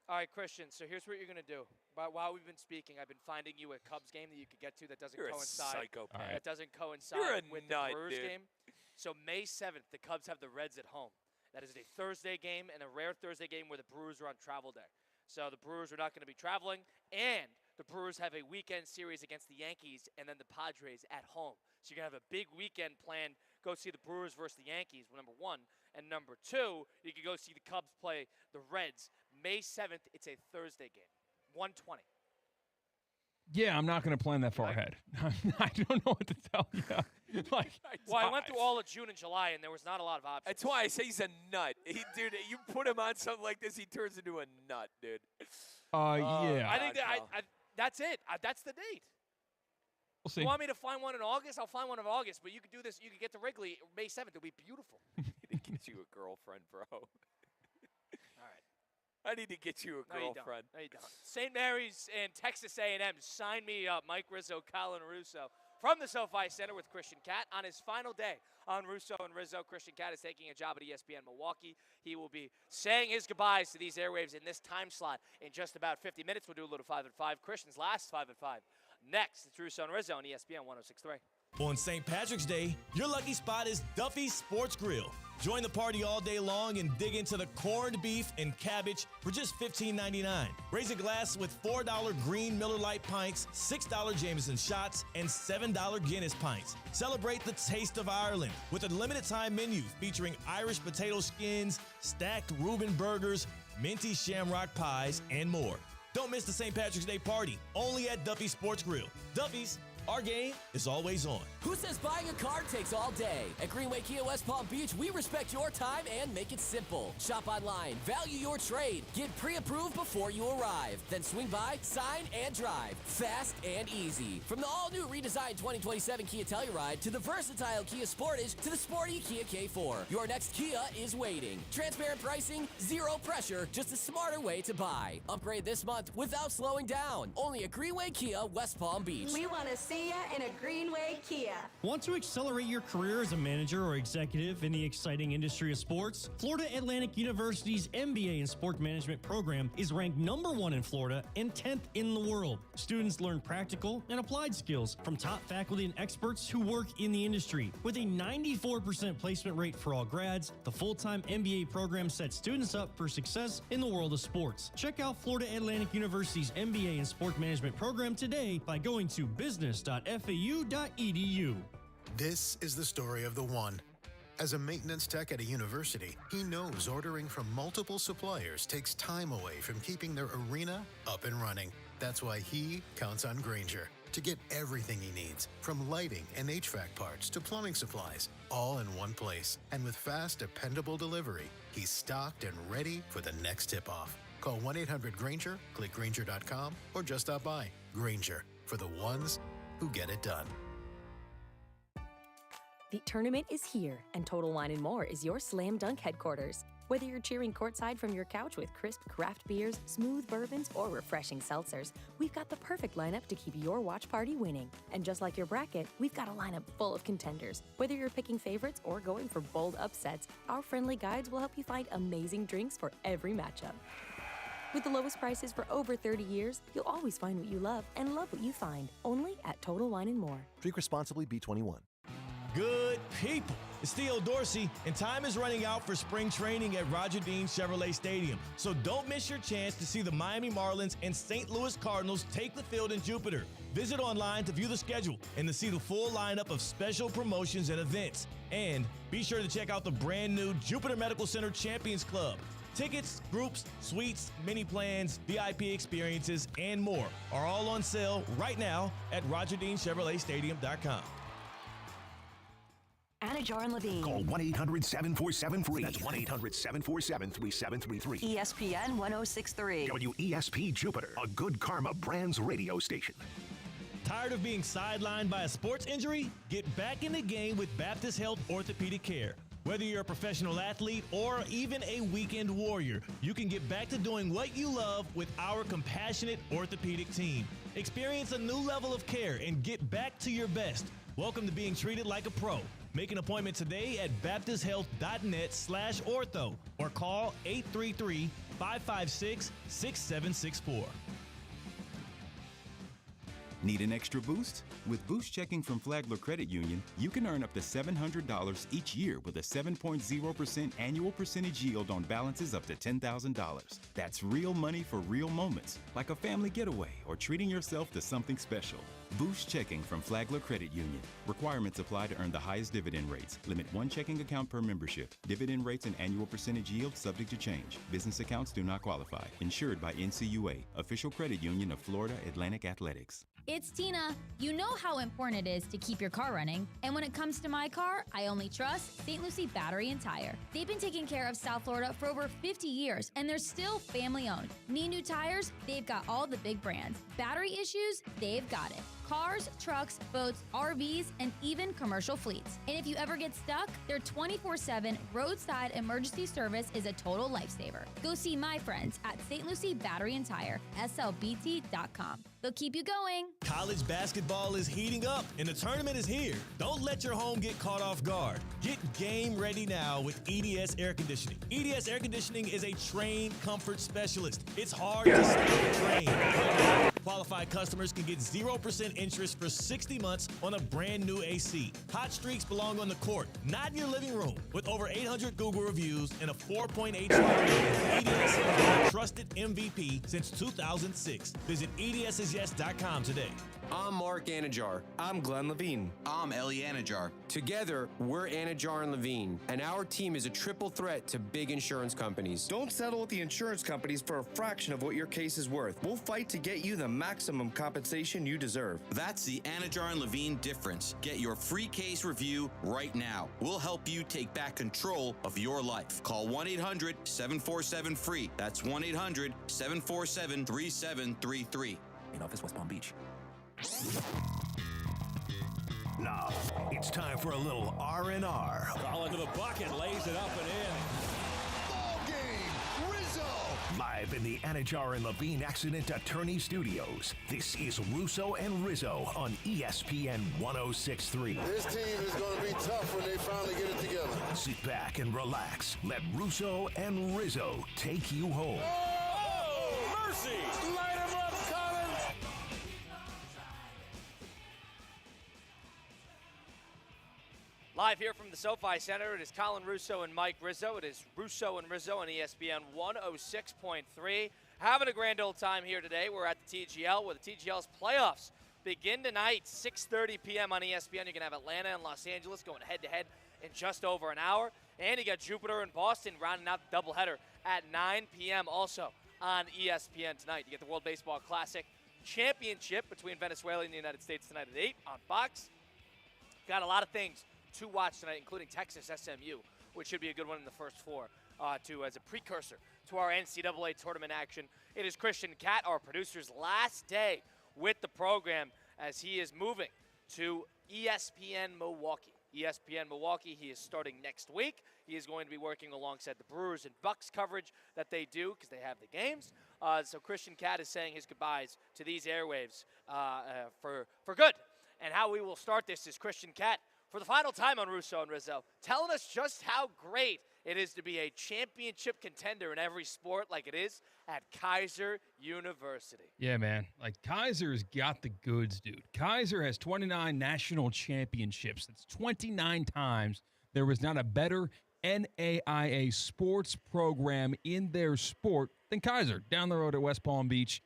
All right, Christian, so here's what you're going to do. While we've been speaking, I've been finding you a Cubs game that you could get to that doesn't coincide. You're a psychopath. That doesn't coincide You're a with nut, the Brewers dude. game. So May 7th, the Cubs have the Reds at home. That is a Thursday game and a rare Thursday game where the Brewers are on travel day. So the Brewers are not going to be traveling, and the Brewers have a weekend series against the Yankees and then the Padres at home. So you're going to have a big weekend planned. Go see the Brewers versus the Yankees, number one. And number two, you can go see the Cubs play the Reds. May 7th, it's a Thursday game, 1:20. Yeah, I'm not going to plan that far ahead. I don't know what to tell you. I went through all of June and July, and there was not a lot of options. That's why I say he's a nut. Dude, you put him on something like this, he turns into a nut, dude. Yeah. I think that's it. That's the date. We'll see. You want me to find one in August? I'll find one in August. But you could do this. You could get to Wrigley May 7th. It'll be beautiful. I need to get you a girlfriend, bro. All right. I need to get you a girlfriend. No, you don't. St. Mary's and Texas A&M. Sign me up. Mike Rizzo, Colin Russo from the SoFi Center with Christian Cat on his final day on Russo and Rizzo. Christian Cat is taking a job at ESPN Milwaukee. He will be saying his goodbyes to these airwaves in this time slot in just about 50 minutes. We'll do a little 5 at 5. Christian's last 5 at 5. Next, it's Russo and Rizzo on ESPN 106.3. On St. Patrick's Day, your lucky spot is Duffy's Sports Grill. Join the party all day long and dig into the corned beef and cabbage for just $15.99. Raise a glass with $4 green Miller Lite pints, $6 Jameson shots, and $7 Guinness pints. Celebrate the taste of Ireland with a limited-time menu featuring Irish potato skins, stacked Reuben burgers, minty shamrock pies, and more. Don't miss the St. Patrick's Day party, only at Duffy's Sports Grill. Duffy's, our game is always on. Who says buying a car takes all day? At Greenway Kia West Palm Beach, we respect your time and make it simple. Shop online, value your trade, get pre-approved before you arrive. Then swing by, sign, and drive. Fast and easy. From the all-new redesigned 2027 Kia Telluride to the versatile Kia Sportage to the sporty Kia K4. Your next Kia is waiting. Transparent pricing, zero pressure, just a smarter way to buy. Upgrade this month without slowing down. Only at Greenway Kia West Palm Beach. We want to see ya in a Greenway Kia. Want to accelerate your career as a manager or executive in the exciting industry of sports? Florida Atlantic University's MBA in Sport Management program is ranked #1 in Florida and 10th in the world. Students learn practical and applied skills from top faculty and experts who work in the industry. With a 94% placement rate for all grads, the full-time MBA program sets students up for success in the world of sports. Check out Florida Atlantic University's MBA in Sport Management program today by going to business.fau.edu. This is the story of the one. As a maintenance tech at a university, he knows ordering from multiple suppliers takes time away from keeping their arena up and running. That's why he counts on Grainger to get everything he needs, from lighting and HVAC parts to plumbing supplies, all in one place. And with fast, dependable delivery, he's stocked and ready for the next tip-off. Call 1-800-GRAINGER, click Grainger.com, or just stop by. Grainger, for the ones who get it done. The tournament is here, and Total Wine & More is your slam dunk headquarters. Whether you're cheering courtside from your couch with crisp craft beers, smooth bourbons, or refreshing seltzers, we've got the perfect lineup to keep your watch party winning. And just like your bracket, we've got a lineup full of contenders. Whether you're picking favorites or going for bold upsets, our friendly guides will help you find amazing drinks for every matchup. With the lowest prices for over 30 years, you'll always find what you love and love what you find. Only at Total Wine & More. Drink responsibly, B21. Good people. It's Theo Dorsey, and time is running out for spring training at Roger Dean Chevrolet Stadium. So don't miss your chance to see the Miami Marlins and St. Louis Cardinals take the field in Jupiter. Visit online to view the schedule and to see the full lineup of special promotions and events. And be sure to check out the brand new Jupiter Medical Center Champions Club. Tickets, groups, suites, mini plans, VIP experiences, and more are all on sale right now at RogerDeanChevroletStadium.com. Anajar and Levine. Call 1-800-747-FREE. That's 1-800-747-3733. ESPN 1063. WESP Jupiter, a Good Karma Brands radio station. Tired of being sidelined by a sports injury? Get back in the game with Baptist Health Orthopedic Care. Whether you're a professional athlete or even a weekend warrior, you can get back to doing what you love with our compassionate orthopedic team. Experience a new level of care and get back to your best. Welcome to being treated like a pro. Make an appointment today at baptisthealth.net/ortho or call 833-556-6764. Need an extra boost? With Boost Checking from Flagler Credit Union, you can earn up to $700 each year with a 7.0% annual percentage yield on balances up to $10,000. That's real money for real moments, like a family getaway or treating yourself to something special. Boost Checking from Flagler Credit Union. Requirements apply to earn the highest dividend rates. Limit one checking account per membership. Dividend rates and annual percentage yield subject to change. Business accounts do not qualify. Insured by NCUA, official credit union of Florida Atlantic Athletics. It's Tina. You know how important it is to keep your car running. And when it comes to my car, I only trust St. Lucie Battery and Tire. They've been taking care of South Florida for over 50 years, and they're still family owned. Need new tires? They've got all the big brands. Battery issues? They've got it. Cars, trucks, boats, RVs, and even commercial fleets. And if you ever get stuck, their 24/7 roadside emergency service is a total lifesaver. Go see my friends at St. Lucie Battery and Tire, slbt.com. They'll keep you going. College basketball is heating up, and the tournament is here. Don't let your home get caught off guard. Get game ready now with EDS Air Conditioning. EDS Air Conditioning is a trained comfort specialist. It's hard to stay trained. Qualified customers can get 0% interest for 60 months on a brand new AC. Hot streaks belong on the court, not in your living room. With over 800 Google reviews and a 4.8 star rating, EDS has been a trusted MVP since 2006. Visit EDSIsYes.com today. I'm Mark Anajar. I'm Glenn Levine. I'm Ellie Anajar. Together, we're Anajar and Levine, and our team is a triple threat to big insurance companies. Don't settle with the insurance companies for a fraction of what your case is worth. We'll fight to get you the maximum compensation you deserve. That's the Anajar and Levine difference. Get your free case review right now. We'll help you take back control of your life. Call 1-800-747-FREE. That's 1-800-747-3733. In office, West Palm Beach. Now, it's time for a little R&R. Colin to the bucket, lays it up and in. Ball game, Rizzo! Live in the Anajar and Levine Accident Attorney Studios, this is Russo and Rizzo on ESPN 1063. This team is going to be tough when they finally get it together. Sit back and relax. Let Russo and Rizzo take you home. Oh, mercy! Light him up, Colin! Live here from the SoFi Center, it is Colin Russo and Mike Rizzo. It is Russo and Rizzo on ESPN 106.3. Having a grand old time here today. We're at the TGL where the TGL's playoffs begin tonight, 6:30 p.m. on ESPN. You can have Atlanta and Los Angeles going head-to-head in just over an hour. And you got Jupiter and Boston rounding out the doubleheader at 9 p.m. also on ESPN tonight. You get the World Baseball Classic Championship between Venezuela and the United States tonight at 8 on Fox. Got a lot of things to watch tonight, including Texas SMU, which should be a good one in the first four, as a precursor to our NCAA tournament action. It is Christian Catt, our producer's last day with the program as he is moving to ESPN Milwaukee. ESPN Milwaukee, he is starting next week. He is going to be working alongside the Brewers and Bucks coverage that they do because they have the games. So Christian Catt is saying his goodbyes to these airwaves for good. And how we will start this is Christian Catt, for the final time on Russo and Rizzo, telling us just how great It is to be a championship contender in every sport like it is at Kaiser University. Yeah, man. Like, Kaiser's got the goods, dude. Kaiser has 29 national championships. That's 29 times. There was not a better NAIA sports program in their sport than Kaiser. Down the road at West Palm Beach,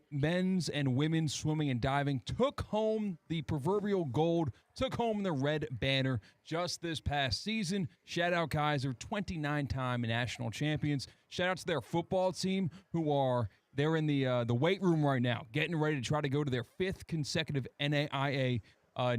men's and women's swimming and diving took home the proverbial gold, took home the red banner just this past season. Shout out Kaiser, 29-time national champions. Shout out to their football team they're in the weight room right now, getting ready to try to go to their 5th consecutive NAIA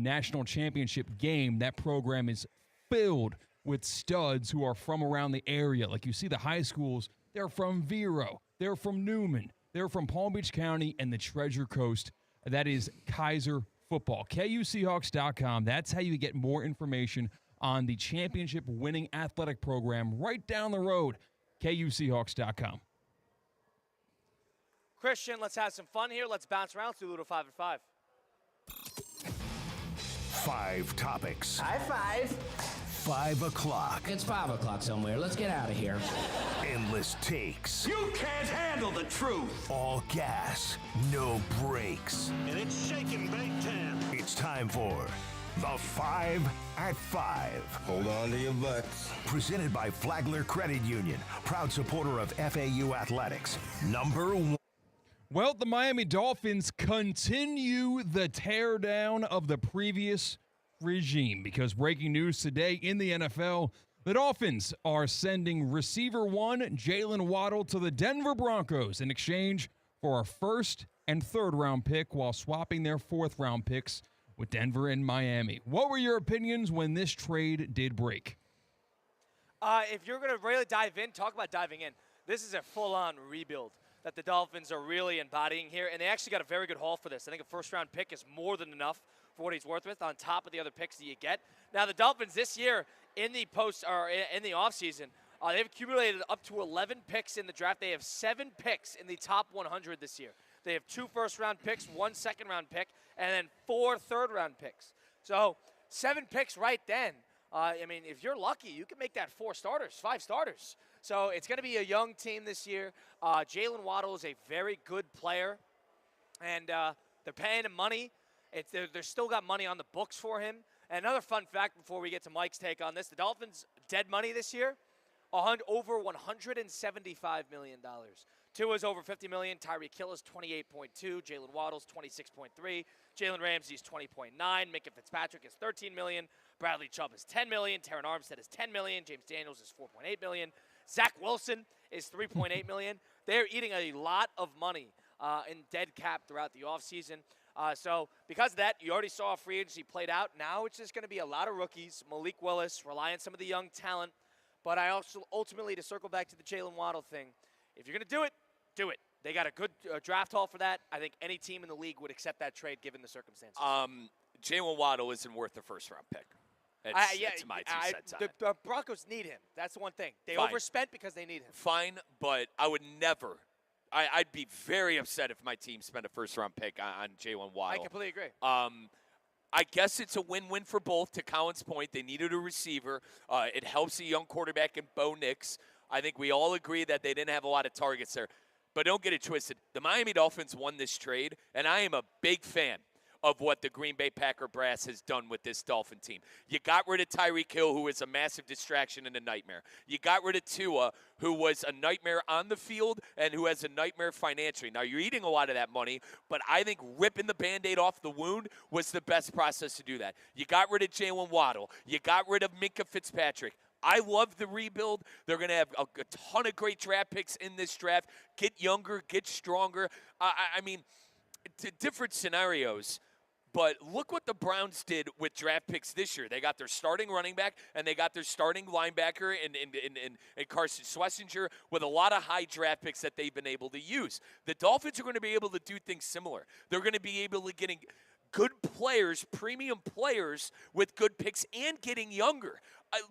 national championship game. That program is filled with studs who are from around the area. Like, you see the high schools, they're from Vero, they're from Newman, they're from Palm Beach County and the Treasure Coast. That is Kaiser football. KUSeahawks.com. That's how you get more information on the championship-winning athletic program right down the road. KUSeahawks.com. Christian, let's have some fun here. Let's bounce around through a little 5 at 5. 5 topics. High five. 5 o'clock. It's 5 o'clock somewhere. Let's get out of here. Endless takes. You can't handle the truth. All gas, no brakes. And it's shaking big time. It's time for the 5 at 5. Hold on to your butts. Presented by Flagler Credit Union, proud supporter of FAU Athletics. Number 1. Well, the Miami Dolphins continue the teardown of the previous regime, because breaking news today in the NFL, the Dolphins are sending receiver 1 Jalen Waddle to the Denver Broncos in exchange for a 1st and 3rd round pick, while swapping their 4th round picks with Denver and Miami. What were your opinions when this trade did break? If you're going to really dive in, talk about diving in. This is a full-on rebuild that the Dolphins are really embodying here, and they actually got a very good haul for this. I think a 1st round pick is more than enough for what he's worth with, on top of the other picks that you get. Now, the Dolphins this year in the offseason, they've accumulated up to 11 picks in the draft. They have 7 picks in the top 100 this year. They have 2 first-round picks, 1 second-round pick, and then 4 third-round picks. So 7 picks right then. I mean, if you're lucky, you can make that 4 starters, 5 starters. So it's going to be a young team this year. Jalen Waddle is a very good player, and they're paying him money. They're still got money on the books for him. And another fun fact before we get to Mike's take on this, the Dolphins' dead money this year, over $175 million. Tua's over $50 million. Tyreek Hill is $28.2. Jalen Waddle's $26.3. Jalen Ramsey's $20.9. Minka Fitzpatrick is $13 million. Bradley Chubb is $10 million. Terron Armstead is $10 million. James Daniels is $4.8 million. Zach Wilson is $3.8 million. They're eating a lot of money in dead cap throughout the offseason. So because of that, you already saw free agency played out. Now it's just going to be a lot of rookies. Malik Willis, rely on some of the young talent. But I also ultimately, to circle back to the Jalen Waddle thing, if you're going to do it, do it. They got a good draft haul for that. I think any team in the league would accept that trade given the circumstances. Jalen Waddle isn't worth the 1st round pick. That's my 2 cents on it. The Broncos need him. That's the one thing. They Fine. overspent because they need him. Fine, but I would never. I'd be very upset if my team spent a 1st round pick on Jalen Waddle. I completely agree. I guess it's a win-win for both. To Colin's point, they needed a receiver. It helps a young quarterback in Bo Nix. I think we all agree that they didn't have a lot of targets there. But don't get it twisted. The Miami Dolphins won this trade, and I am a big fan of what the Green Bay Packer brass has done with this Dolphin team. You got rid of Tyreek Hill, who is a massive distraction and a nightmare. You got rid of Tua, who was a nightmare on the field and who has a nightmare financially. Now, you're eating a lot of that money, but I think ripping the Band-Aid off the wound was the best process to do that. You got rid of Jalen Waddle. You got rid of Minka Fitzpatrick. I love the rebuild. They're going to have a ton of great draft picks in this draft. Get younger, get stronger. I mean, different scenarios. But look what the Browns did with draft picks this year. They got their starting running back, and they got their starting linebacker in Carson Schlesinger with a lot of high draft picks that they've been able to use. The Dolphins are going to be able to do things similar. They're going to be able to getting good players, premium players with good picks and getting younger.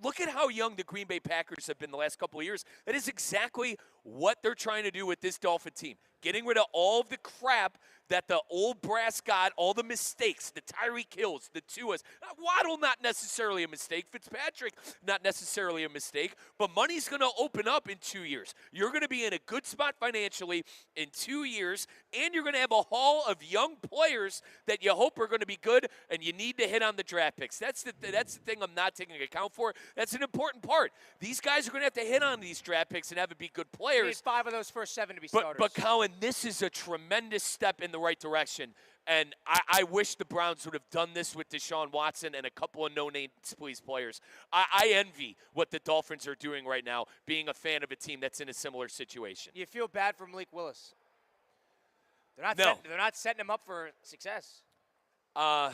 look at how young the Green Bay Packers have been the last couple of years. That is exactly what they're trying to do with this Dolphin team. Getting rid of all of the crap that the old brass got, all the mistakes, the Tyreek Hills, the Tuas. Waddle, not necessarily a mistake. Fitzpatrick, not necessarily a mistake. But money's going to open up in 2 years. You're going to be in a good spot financially in 2 years, and you're going to have a haul of young players that you hope are going to be good, and you need to hit on the draft picks. That's the thing I'm not taking account for. That's an important part. These guys are going to have to hit on these draft picks and have it be good players. You need 5 of those first 7 to be starters. But Colin, this is a tremendous step in the right direction. And I wish the Browns would have done this with Deshaun Watson and a couple of no-name squeeze players. I envy what the Dolphins are doing right now, being a fan of a team that's in a similar situation. You feel bad for Malik Willis. They're not setting him up for success. I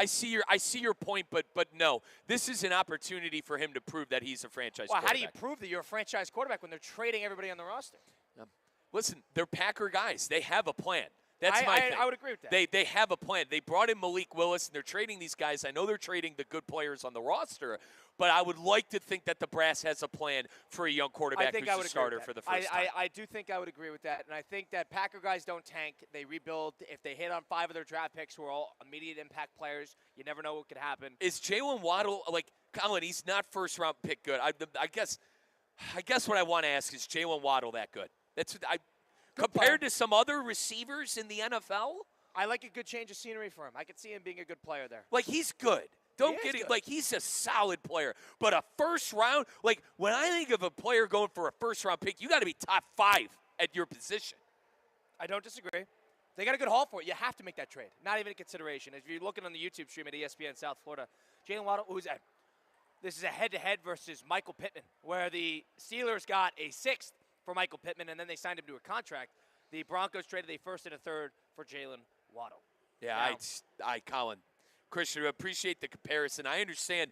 see your point, but no. This is an opportunity for him to prove that he's a franchise quarterback. How do you prove that you're a franchise quarterback when they're trading everybody on the roster? Listen, they're Packer guys. They have a plan. That's my thing. I would agree with that. They have a plan. They brought in Malik Willis, and they're trading these guys. I know they're trading the good players on the roster, but I would like to think that the brass has a plan for a young quarterback who's a starter for the first time. I do think I would agree with that, and I think that Packer guys don't tank. They rebuild. If they hit on 5 of their draft picks who are all immediate impact players, you never know what could happen. Is Jalen Waddle, Colin, he's not first-round pick good. I guess what I want to ask is Jalen Waddle that good? Compared to some other receivers in the NFL? I like a good change of scenery for him. I could see him being a good player there. He's good. Don't get it. He's a solid player. But a first round, when I think of a player going for a first-round pick, you got to be top 5 at your position. I don't disagree. They got a good haul for it. You have to make that trade. Not even a consideration. If you're looking on the YouTube stream at ESPN South Florida, Jalen Waddle, this is a head-to-head versus Michael Pittman, where the Steelers got a 6th for Michael Pittman, and then they signed him to a contract. The Broncos traded a 1st and a 3rd for Jalen Waddle. Yeah, Colin, Christian, I appreciate the comparison. I understand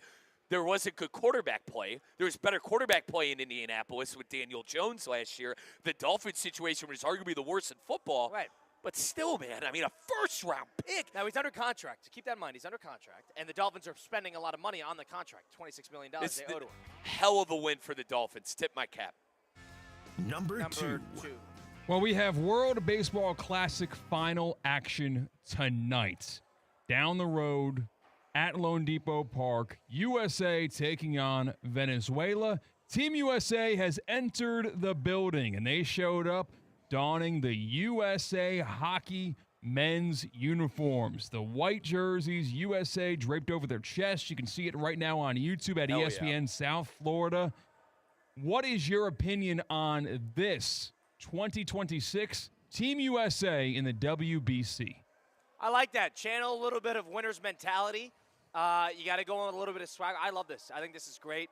there wasn't good quarterback play. There was better quarterback play in Indianapolis with Daniel Jones last year. The Dolphins situation was arguably the worst in football. Right. But still, man, a first-round pick. Now, he's under contract. So keep that in mind. He's under contract. And the Dolphins are spending a lot of money on the contract, $26 million they owe to him. Hell of a win for the Dolphins. Tip my cap. Number two. Well, we have World Baseball Classic final action tonight. Down the road at Lone Depot Park, USA taking on Venezuela. Team USA has entered the building, and they showed up donning the USA Hockey men's uniforms. The white jerseys, USA draped over their chests. You can see it right now on YouTube at ESPN South Florida. What is your opinion on this 2026 Team USA in the WBC? I like that. Channel a little bit of winner's mentality. You got to go on a little bit of swag. I love this. I think this is great.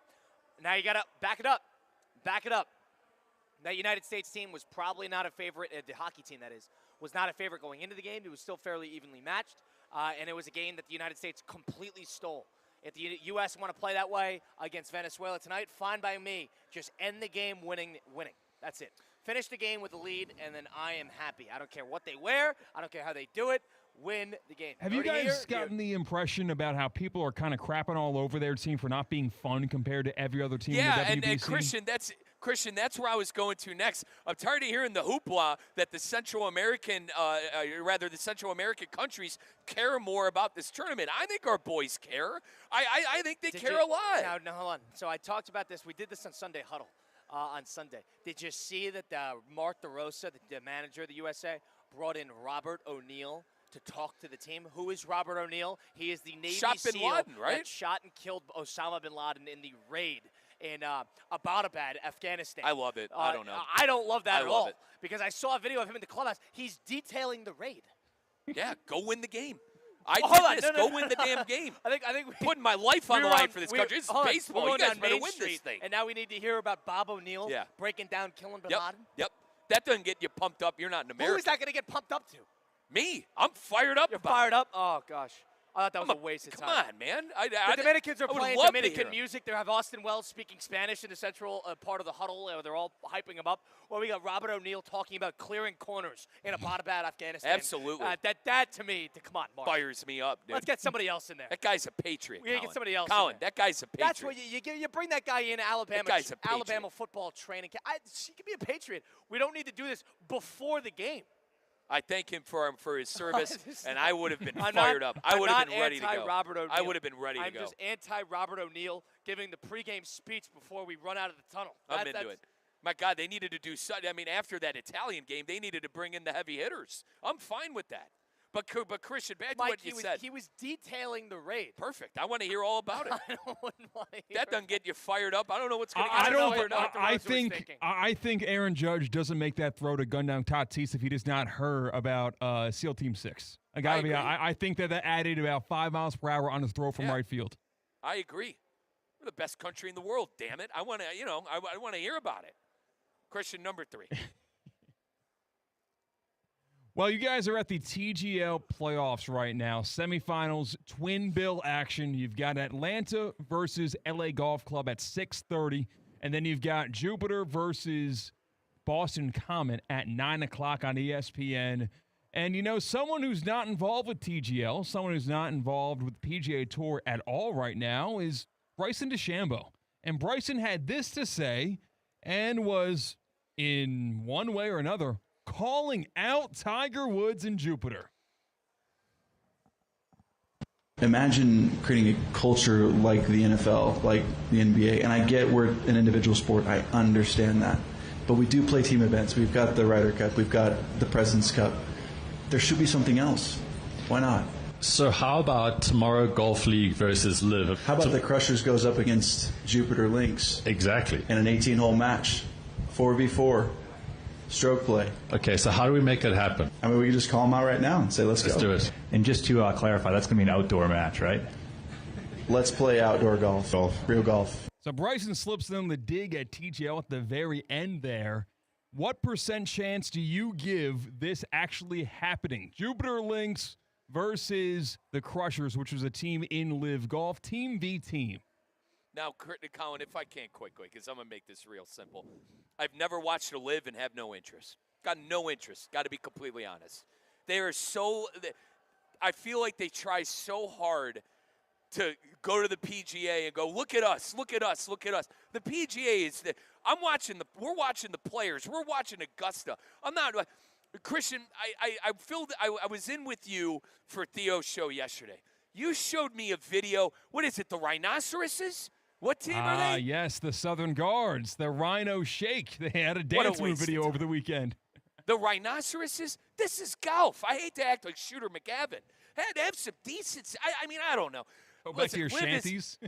Now you got to back it up. Back it up. That United States team was probably not a favorite. The hockey team, that is, was not a favorite going into the game. It was still fairly evenly matched. And it was a game that the United States completely stole. If the U.S. want to play that way against Venezuela tonight, fine by me. Just end the game winning. That's it. Finish the game with the lead, and then I am happy. I don't care what they wear. I don't care how they do it. Win the game. Have you guys gotten the impression about how people are kind of crapping all over their team for not being fun compared to every other team in the WBC? And Christian, that's where I was going to next. I'm tired of hearing the hoopla that the Central American countries care more about this tournament. I think our boys care. I think they care a lot. Now, hold on. So I talked about this. We did this on Sunday Huddle on Sunday. Did you see that Mark DeRosa, the manager of the USA, brought in Robert O'Neill to talk to the team? Who is Robert O'Neill? He is the Navy SEAL that shot and killed Osama bin Laden in the raid in Abbottabad, Afghanistan. I love it. I don't know. I don't love that at all because I saw a video of him in the clubhouse. He's detailing the raid. Yeah, go win the game. Go win the damn game. I think putting my life on the line for this country. This is baseball. You guys better win this thing. And now we need to hear about Bob O'Neill breaking down killing bin Laden. Yep. That doesn't get you pumped up. You're not an American. Who is that going to get pumped up to? Me. I'm fired up. You're fired up? Oh, gosh. I thought that was a waste of time. Come on, man. The Dominicans are playing love to Dominican hear 'em. music. They have Austin Wells speaking Spanish in the central part of the huddle. They're all hyping him up. Or we got Robert O'Neill talking about clearing corners in Abbottabad, Afghanistan. Absolutely. That to me, come on, Mark. Fires me up, dude. Let's get somebody else in there. That guy's a patriot. We gotta get somebody else. Colin, in there. that guy's a patriot. That's what you bring that guy in. Alabama. That guy's a patriot. Alabama football training camp. He could be a patriot. We don't need to do this before the game. I thank him for his service, and I would have been I'm fired not, up. I would have I'm been ready to not go. anti-Robert O'Neill. I would have been ready to go. I'm just anti-Robert O'Neill giving the pregame speech before we run out of the tunnel. I'm into it. My God, they needed to do something. I mean, after that Italian game, they needed to bring in the heavy hitters. I'm fine with that. But Christian, back to Mike, what you said. He was detailing the raid. Perfect. I want to hear all about it. I wouldn't want to hear That doesn't get you fired up. I don't know what's going to I get you don't fired know up. what I Russo was think thinking. I think Aaron Judge doesn't make that throw to gun down Tatis if he does not hear about SEAL Team 6. I think that added about 5 miles per hour on his throw from right field. I agree. We're the best country in the world. Damn it! I want to, I want to hear about it. Christian, number 3. Well, you guys are at the TGL playoffs right now. Semifinals, twin bill action. You've got Atlanta versus LA Golf Club at 6:30, and then you've got Jupiter versus Boston Common at 9 o'clock on ESPN. And, someone who's not involved with TGL, someone who's not involved with the PGA Tour at all right now is Bryson DeChambeau. And Bryson had this to say and was, in one way or another, calling out Tiger Woods and Jupiter. Imagine creating a culture like the NFL, like the NBA, and I get we're an individual sport. I understand that. But we do play team events. We've got the Ryder Cup. We've got the President's Cup. There should be something else. Why not? So how about tomorrow Golf League versus Live? How about the Crushers goes up against Jupiter Lynx? Exactly. In an 18-hole match, 4v4. Stroke play. Okay, so how do we make it happen? I mean, we can just call them out right now and say, let's do it. And just to clarify, that's going to be an outdoor match, right? Let's play outdoor golf. Real golf. So Bryson slips in the dig at TGL at the very end there. What % chance do you give this actually happening? Jupiter Lynx versus the Crushers, which was a team in Live Golf, team v team. Now, Colin, if I can quickly, because I'm going to make this real simple. I've never watched a Live and have no interest. Got no interest. Got to be completely honest. They are so – I feel like they try so hard to go to the PGA and go, look at us, look at us, look at us. The PGA is – we're watching the players. We're watching Augusta. I'm not – Christian, I was in with you for Theo's show yesterday. You showed me a video. What is it, the rhinoceroses? What team are they? Yes, the Southern Guards, the Rhino Shake. They had a dance move video over the weekend. The rhinoceroses? This is golf. I hate to act like Shooter McGavin. Had to have some decency. I mean, I don't know. Go back to your shanties.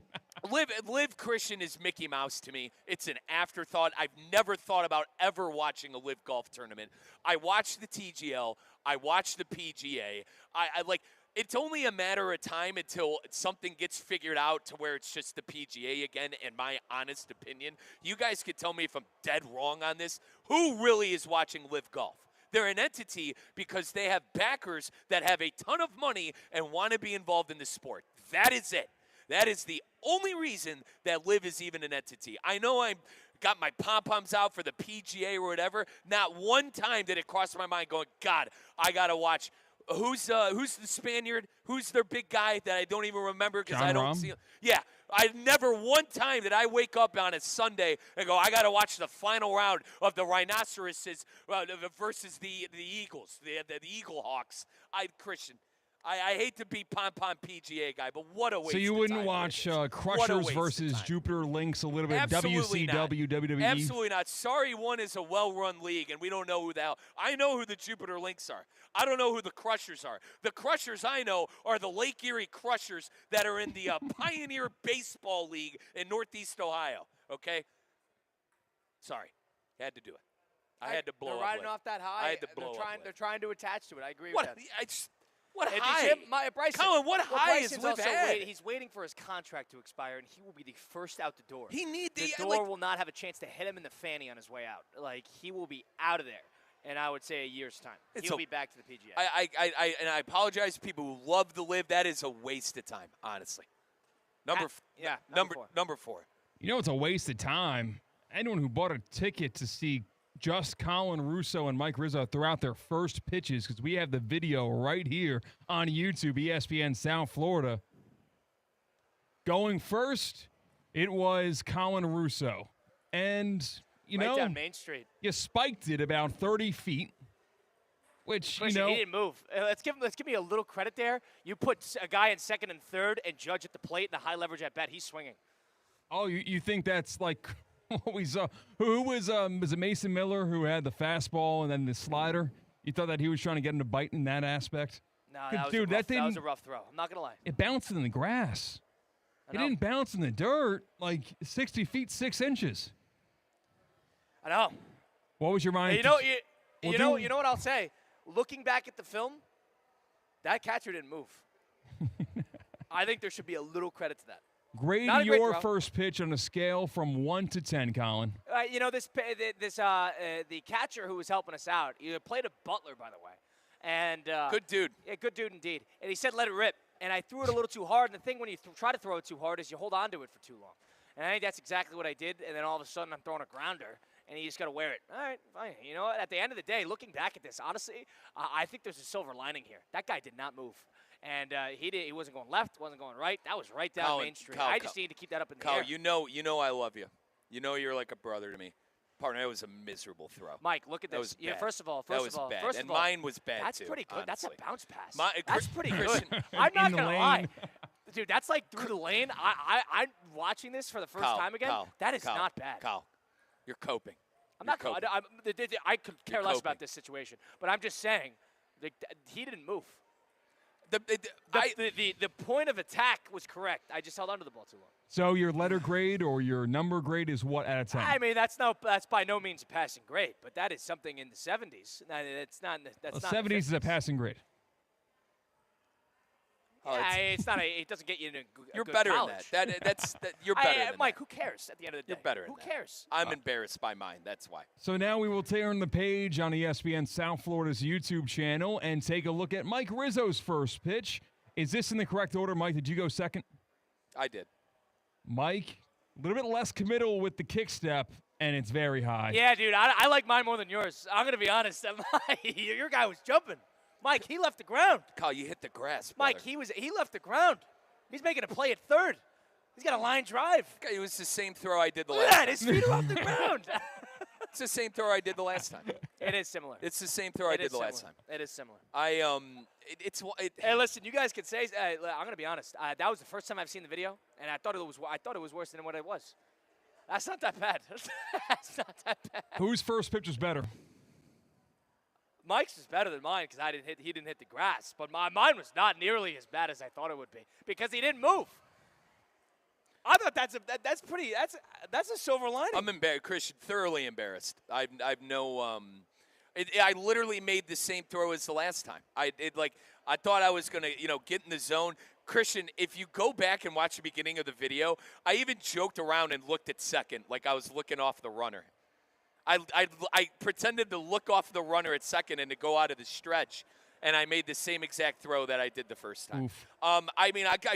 Live Christian is Mickey Mouse to me. It's an afterthought. I've never thought about ever watching a Live golf tournament. I watch the TGL. I watch the PGA. I like. It's only a matter of time until something gets figured out to where it's just the PGA again, in my honest opinion. You guys could tell me if I'm dead wrong on this. Who really is watching Live Golf? They're an entity because they have backers that have a ton of money and want to be involved in the sport. That is it. That is the only reason that Live is even an entity. I know I'm got my pom-poms out for the PGA or whatever. Not one time did it cross my mind going, God, I got to watch – Who's the Spaniard? Who's their big guy that I don't even remember because I don't see him? Yeah, I never one time did I wake up on a Sunday and go, I got to watch the final round of the rhinoceroses versus the Eagles, the Eagle Hawks. Christian, I hate to be pom-pom PGA guy, but what a waste. So you wouldn't watch Crushers versus Jupiter Lynx a little bit? Absolutely WCW, not. WWE? Absolutely not. Sorry, one is a well-run league, and we don't know who the hell. I know who the Jupiter Lynx are. I don't know who the Crushers are. The Crushers I know are the Lake Erie Crushers that are in the Pioneer Baseball League in Northeast Ohio, okay? Sorry. Had to do it. I had to blow They're up. riding off that high. I had to blow They're trying to attach to it. I agree with that. What And high? Bryson, Colin, what high is Bryson's Live also had? He's waiting for his contract to expire, and he will be the first out the door. He need the door will not have a chance to hit him in the fanny on his way out. Like, he will be out of there. in, I would say, a year's time. He'll be back to the PGA. I apologize to people who love the live. That is a waste of time, honestly. Number 4. You know, it's a waste of time. Anyone who bought a ticket to see just Colin Russo and Mike Rizzo throughout their first pitches, because we have the video right here on YouTube, ESPN South Florida. Going first, it was Colin Russo. And, you know, down Main Street. You spiked it about 30 feet, which, Listen, he didn't move. Let's give me a little credit there. You put a guy in second and third and Judge at the plate in a high leverage at bat. He's swinging. Oh, you think that's like what we saw? Who was it Mason Miller who had the fastball and then the slider? You thought that he was trying to get him to bite in that aspect? No, that was a rough throw. I'm not going to lie. It bounced in the grass. It didn't bounce in the dirt like 60 feet, 6 inches. I know. What was your mind? You know what I'll say? Looking back at the film, that catcher didn't move. I think there should be a little credit to that. Grade your first pitch on a scale from 1 to 10, Colin. The catcher who was helping us out, he played a Butler, by the way. And good dude. Yeah, good dude indeed. And he said, let it rip. And I threw it a little too hard. And the thing when you try to throw it too hard is you hold on to it for too long. And I think that's exactly what I did. And then all of a sudden I'm throwing a grounder. And you just got to wear it. All right, fine. You know what? At the end of the day, looking back at this, honestly, I think there's a silver lining here. That guy did not move. And he wasn't going left, wasn't going right. That was right down Main Street. I just need to keep that up in the air. You know I love you. You know you're like a brother to me. Partner, that was a miserable throw. Mike, look at this. That was bad. First of all, and mine was bad that's too. That's pretty good. Honestly. That's a bounce pass. That's pretty good. Christian, I'm not gonna lie, dude. That's like through the lane. I'm watching this for the first time again. That is not bad. Kyle, you're coping. I could care less about this situation, but I'm just saying, he didn't move. The point of attack was correct. I just held onto the ball too long. So your letter grade or your number grade is what out of 10? I mean, that's by no means a passing grade, but that is something in the 70s. That's not. 70s is a passing grade. Yeah, it's not. It doesn't get you into. You're good better college. than that. You're better than Mike, that. who cares? At the end of the day, You're better. Who cares? I'm embarrassed by mine. That's why. So now we will turn the page on ESPN South Florida's YouTube channel and take a look at Mike Rizzo's first pitch. Is this in the correct order, Mike? Did you go second? I did. Mike, a little bit less committal with the kick step, and it's very high. Yeah, dude, I like mine more than yours. I'm gonna be honest. Your guy was jumping. Mike, he left the ground. Kyle, you hit the grass, brother. Mike, he left the ground. He's making a play at third. He's got a line drive. It was the same throw I did the Look last at time. that, his feet are off the ground. It's the same throw I did the last time. It is similar. It's the same throw I did the last time. It is similar. Hey, listen, you guys can say. I'm gonna be honest. That was the first time I've seen the video, and I thought it was worse than what it was. That's not that bad. That's not that bad. Whose first pitch was better? Mike's is better than mine because he didn't hit the grass, but mine was not nearly as bad as I thought it would be because he didn't move. I thought that's a silver lining. I'm embarrassed, Christian. Thoroughly embarrassed. I literally made the same throw as the last time. I thought I was gonna get in the zone. Christian, if you go back and watch the beginning of the video, I even joked around and looked at second like I was looking off the runner. I pretended to look off the runner at second and to go out of the stretch, and I made the same exact throw that I did the first time.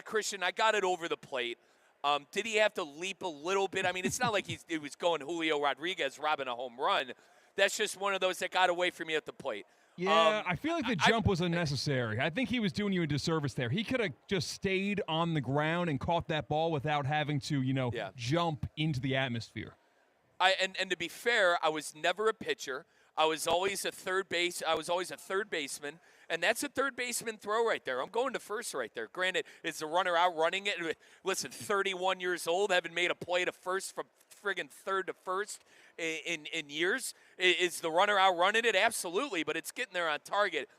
Christian, I got it over the plate. Did he have to leap a little bit? I mean, it's not like he was going Julio Rodriguez robbing a home run. That's just one of those that got away from me at the plate. Yeah, I feel like the jump was unnecessary. I think he was doing you a disservice there. He could have just stayed on the ground and caught that ball without having to, jump into the atmosphere. And to be fair, I was never a pitcher. I was always a third baseman, and that's a third baseman throw right there. I'm going to first right there. Granted, is the runner out running it? Listen, 31 years old, haven't made a play to first from friggin' third to first in years. Is the runner out running it? Absolutely, but it's getting there on target.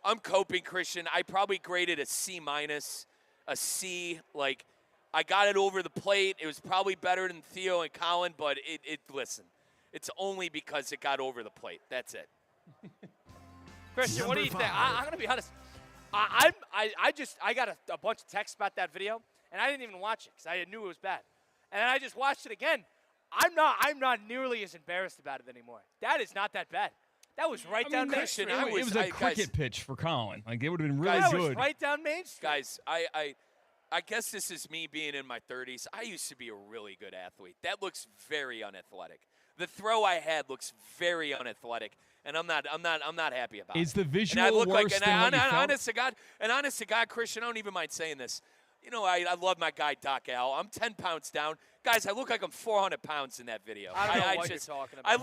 I'm coping, Christian. I probably graded a C-, a C. I got it over the plate. It was probably better than Theo and Colin, but listen, it's only because it got over the plate. That's it. Christian, what do you think? I'm going to be honest. I got a bunch of texts about that video, and I didn't even watch it because I knew it was bad. And then I just watched it again. I'm not nearly as embarrassed about it anymore. That is not that bad. That was right down Main Street. It was a cricket pitch for Colin. Like, it would have been really That good. was right down Main Street. Guys, I guess this is me being in my 30s. I used to be a really good athlete. That looks very unathletic. The throw I had looks very unathletic, and I'm not happy about it. Is the visual and I look worse like, than what you felt? honest to God, Christian, I don't even mind saying this. You know, I love my guy Doc Al. I'm 10 pounds down. Guys, I look like I'm 400 pounds in that video. I don't know what you're talking about. I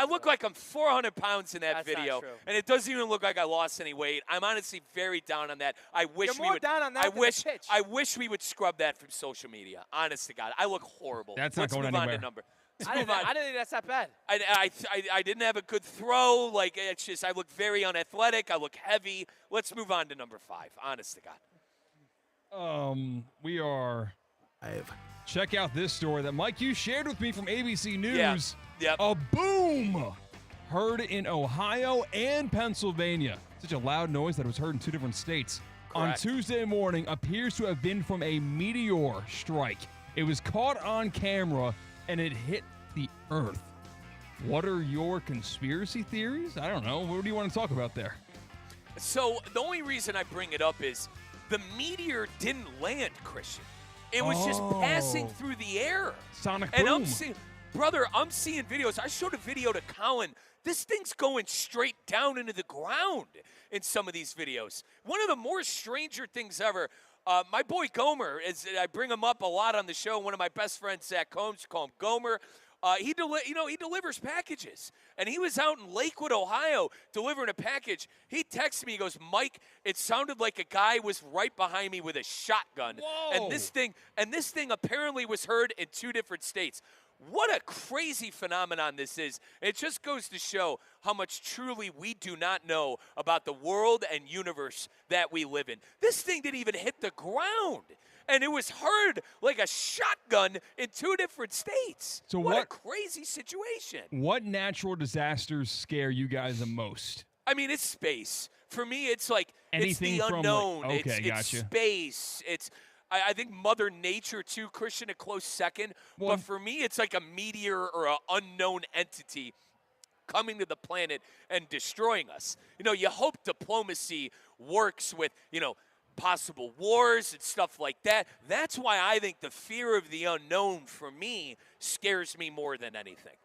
look like I'm 400 pounds in that That's video, not true. and it doesn't even look like I lost any weight. I'm honestly very down on that. I wish You're more down on that than the pitch. I wish we would scrub that from social media. Honest to God, I look horrible. That's not going move on anywhere. to number. I didn't think that's that bad. I didn't have a good throw. Like, it's just, I look very unathletic. I look heavy. Let's move on to number 5. Honest to God. We are. Check out this story that Mike, you shared with me from ABC News. Yep. A boom heard in Ohio and Pennsylvania. Such a loud noise that it was heard in 2 different states. Correct. On Tuesday morning appears to have been from a meteor strike. It was caught on camera and it hit the earth. What are your conspiracy theories? I don't know. What do you want to talk about there? So the only reason I bring it up is the meteor didn't land, Christian. It was just passing through the air. Sonic and boom. I'm seeing videos. I showed a video to Colin. This thing's going straight down into the ground in some of these videos. One of the more stranger things ever. My boy Gomer, I bring him up a lot on the show. One of my best friends, Zach Combs, call him Gomer. He delivers packages, and he was out in Lakewood, Ohio, delivering a package. He texted me. He goes, "Mike, it sounded like a guy was right behind me with a shotgun." Whoa. And this thing apparently was heard in 2 different states. What a crazy phenomenon this is. It just goes to show how much truly we do not know about the world and universe that we live in. This thing didn't even hit the ground. And it was heard like a shotgun in 2 different states. So what a crazy situation. What natural disasters scare you guys the most? I mean, it's space. For me, it's like Anything it's the from, unknown. like, okay, it's gotcha. space. I think Mother Nature, too, Christian, a close second. Well, but for me, it's like a meteor or an unknown entity coming to the planet and destroying us. You know, you hope diplomacy works with, possible wars and stuff like that. That's why I think the fear of the unknown, for me, scares me more than anything.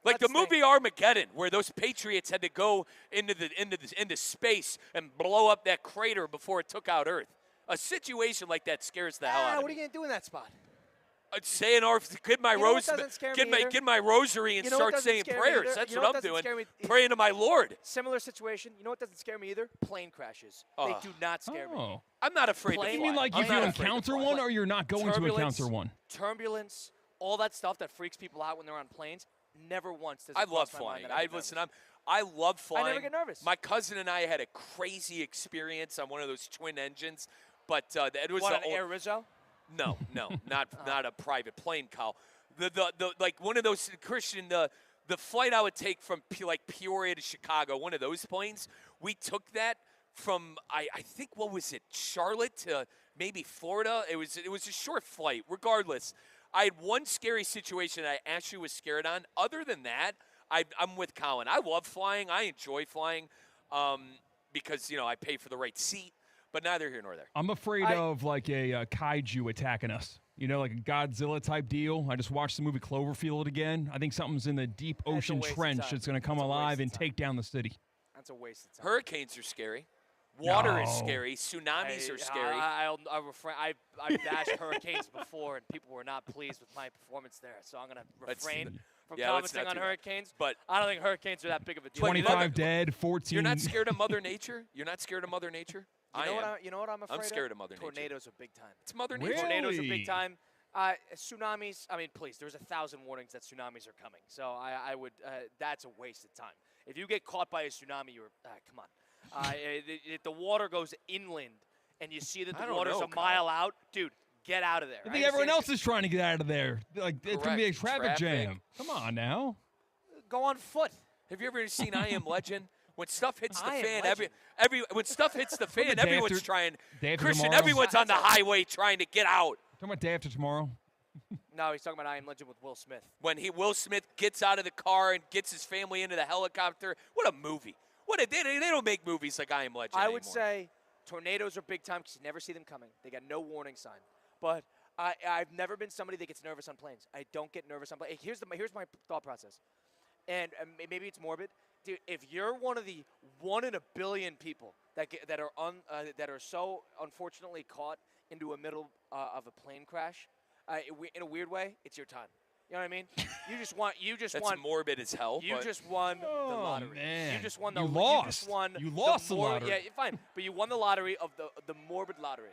Like the movie Armageddon, where those patriots had to go into space and blow up that crater before it took out Earth. A situation like that scares the hell out of me. What are you going to do in that spot? I'd say get my rosary and start saying prayers. That's what I'm doing. Praying to my Lord. Similar situation. You know what doesn't scare me either? Plane crashes. They do not scare me. I'm not afraid to fly. You mean like if you encounter one or you're not going to encounter one? Turbulence, all that stuff that freaks people out when they're on planes. Never once does it I love cross my mind flying. that I love flying. I never get nervous. My cousin and I had a crazy experience on one of those twin engines, but it was an Air Rizzo? No, not a private plane, Kyle. The like one of those, Christian, the flight I would take from Peoria to Chicago, one of those planes, we took that from I think, what was it, Charlotte to maybe Florida. It was a short flight. Regardless, I had one scary situation I actually was scared on. Other than that, I'm with Colin. I love flying. I enjoy flying because I pay for the right seat. But neither here nor there. I'm afraid of like a kaiju attacking us. Like a Godzilla type deal. I just watched the movie Cloverfield again. I think something's in the deep ocean trench that's going to come alive and take down the city. That's a waste of time. Hurricanes are scary. Water is scary. Tsunamis are scary. I've bashed hurricanes before, and people were not pleased with my performance there. So I'm going to refrain from commenting on hurricanes. But I don't think hurricanes are that big of a deal. 25 dead, 14. You're not scared of Mother Nature? You're not scared of Mother Nature? You know what I'm afraid of? I'm scared of Mother Nature. Tornadoes are big time. It's Mother Nature. Really? Tornadoes are big time. Tsunamis, please, there's 1,000 warnings that tsunamis are coming. So I would, that's a waste of time. If you get caught by a tsunami, come on. If the water goes inland and you see that the water's a mile out, dude, get out of there. I think everyone else is trying to get out of there. Like, it's going to be a traffic jam. Come on now. Go on foot. Have you ever seen I Am Legend? When stuff hits the fan, when stuff hits the fan, Day everyone's after trying. tomorrow? Christian, everyone's on the highway trying to get out. Talking about Day After Tomorrow. No, he's talking about I Am Legend with Will Smith. When Will Smith gets out of the car and gets his family into the helicopter. What a movie. They don't make movies like I Am Legend I would anymore. say tornadoes are big time because you never see them coming. They got no warning sign. But I've never been somebody that gets nervous on planes. I don't get nervous on planes. Here's my thought process. And maybe it's morbid. Dude, if you're one of the 1 in a billion people that are so unfortunately caught into a middle of a plane crash, in a weird way, it's your time. You know what I mean? That's morbid as hell. You just won the lottery. Man. You just won the. You lost. You lost the lottery. Yeah, fine, but you won the lottery of the morbid lottery.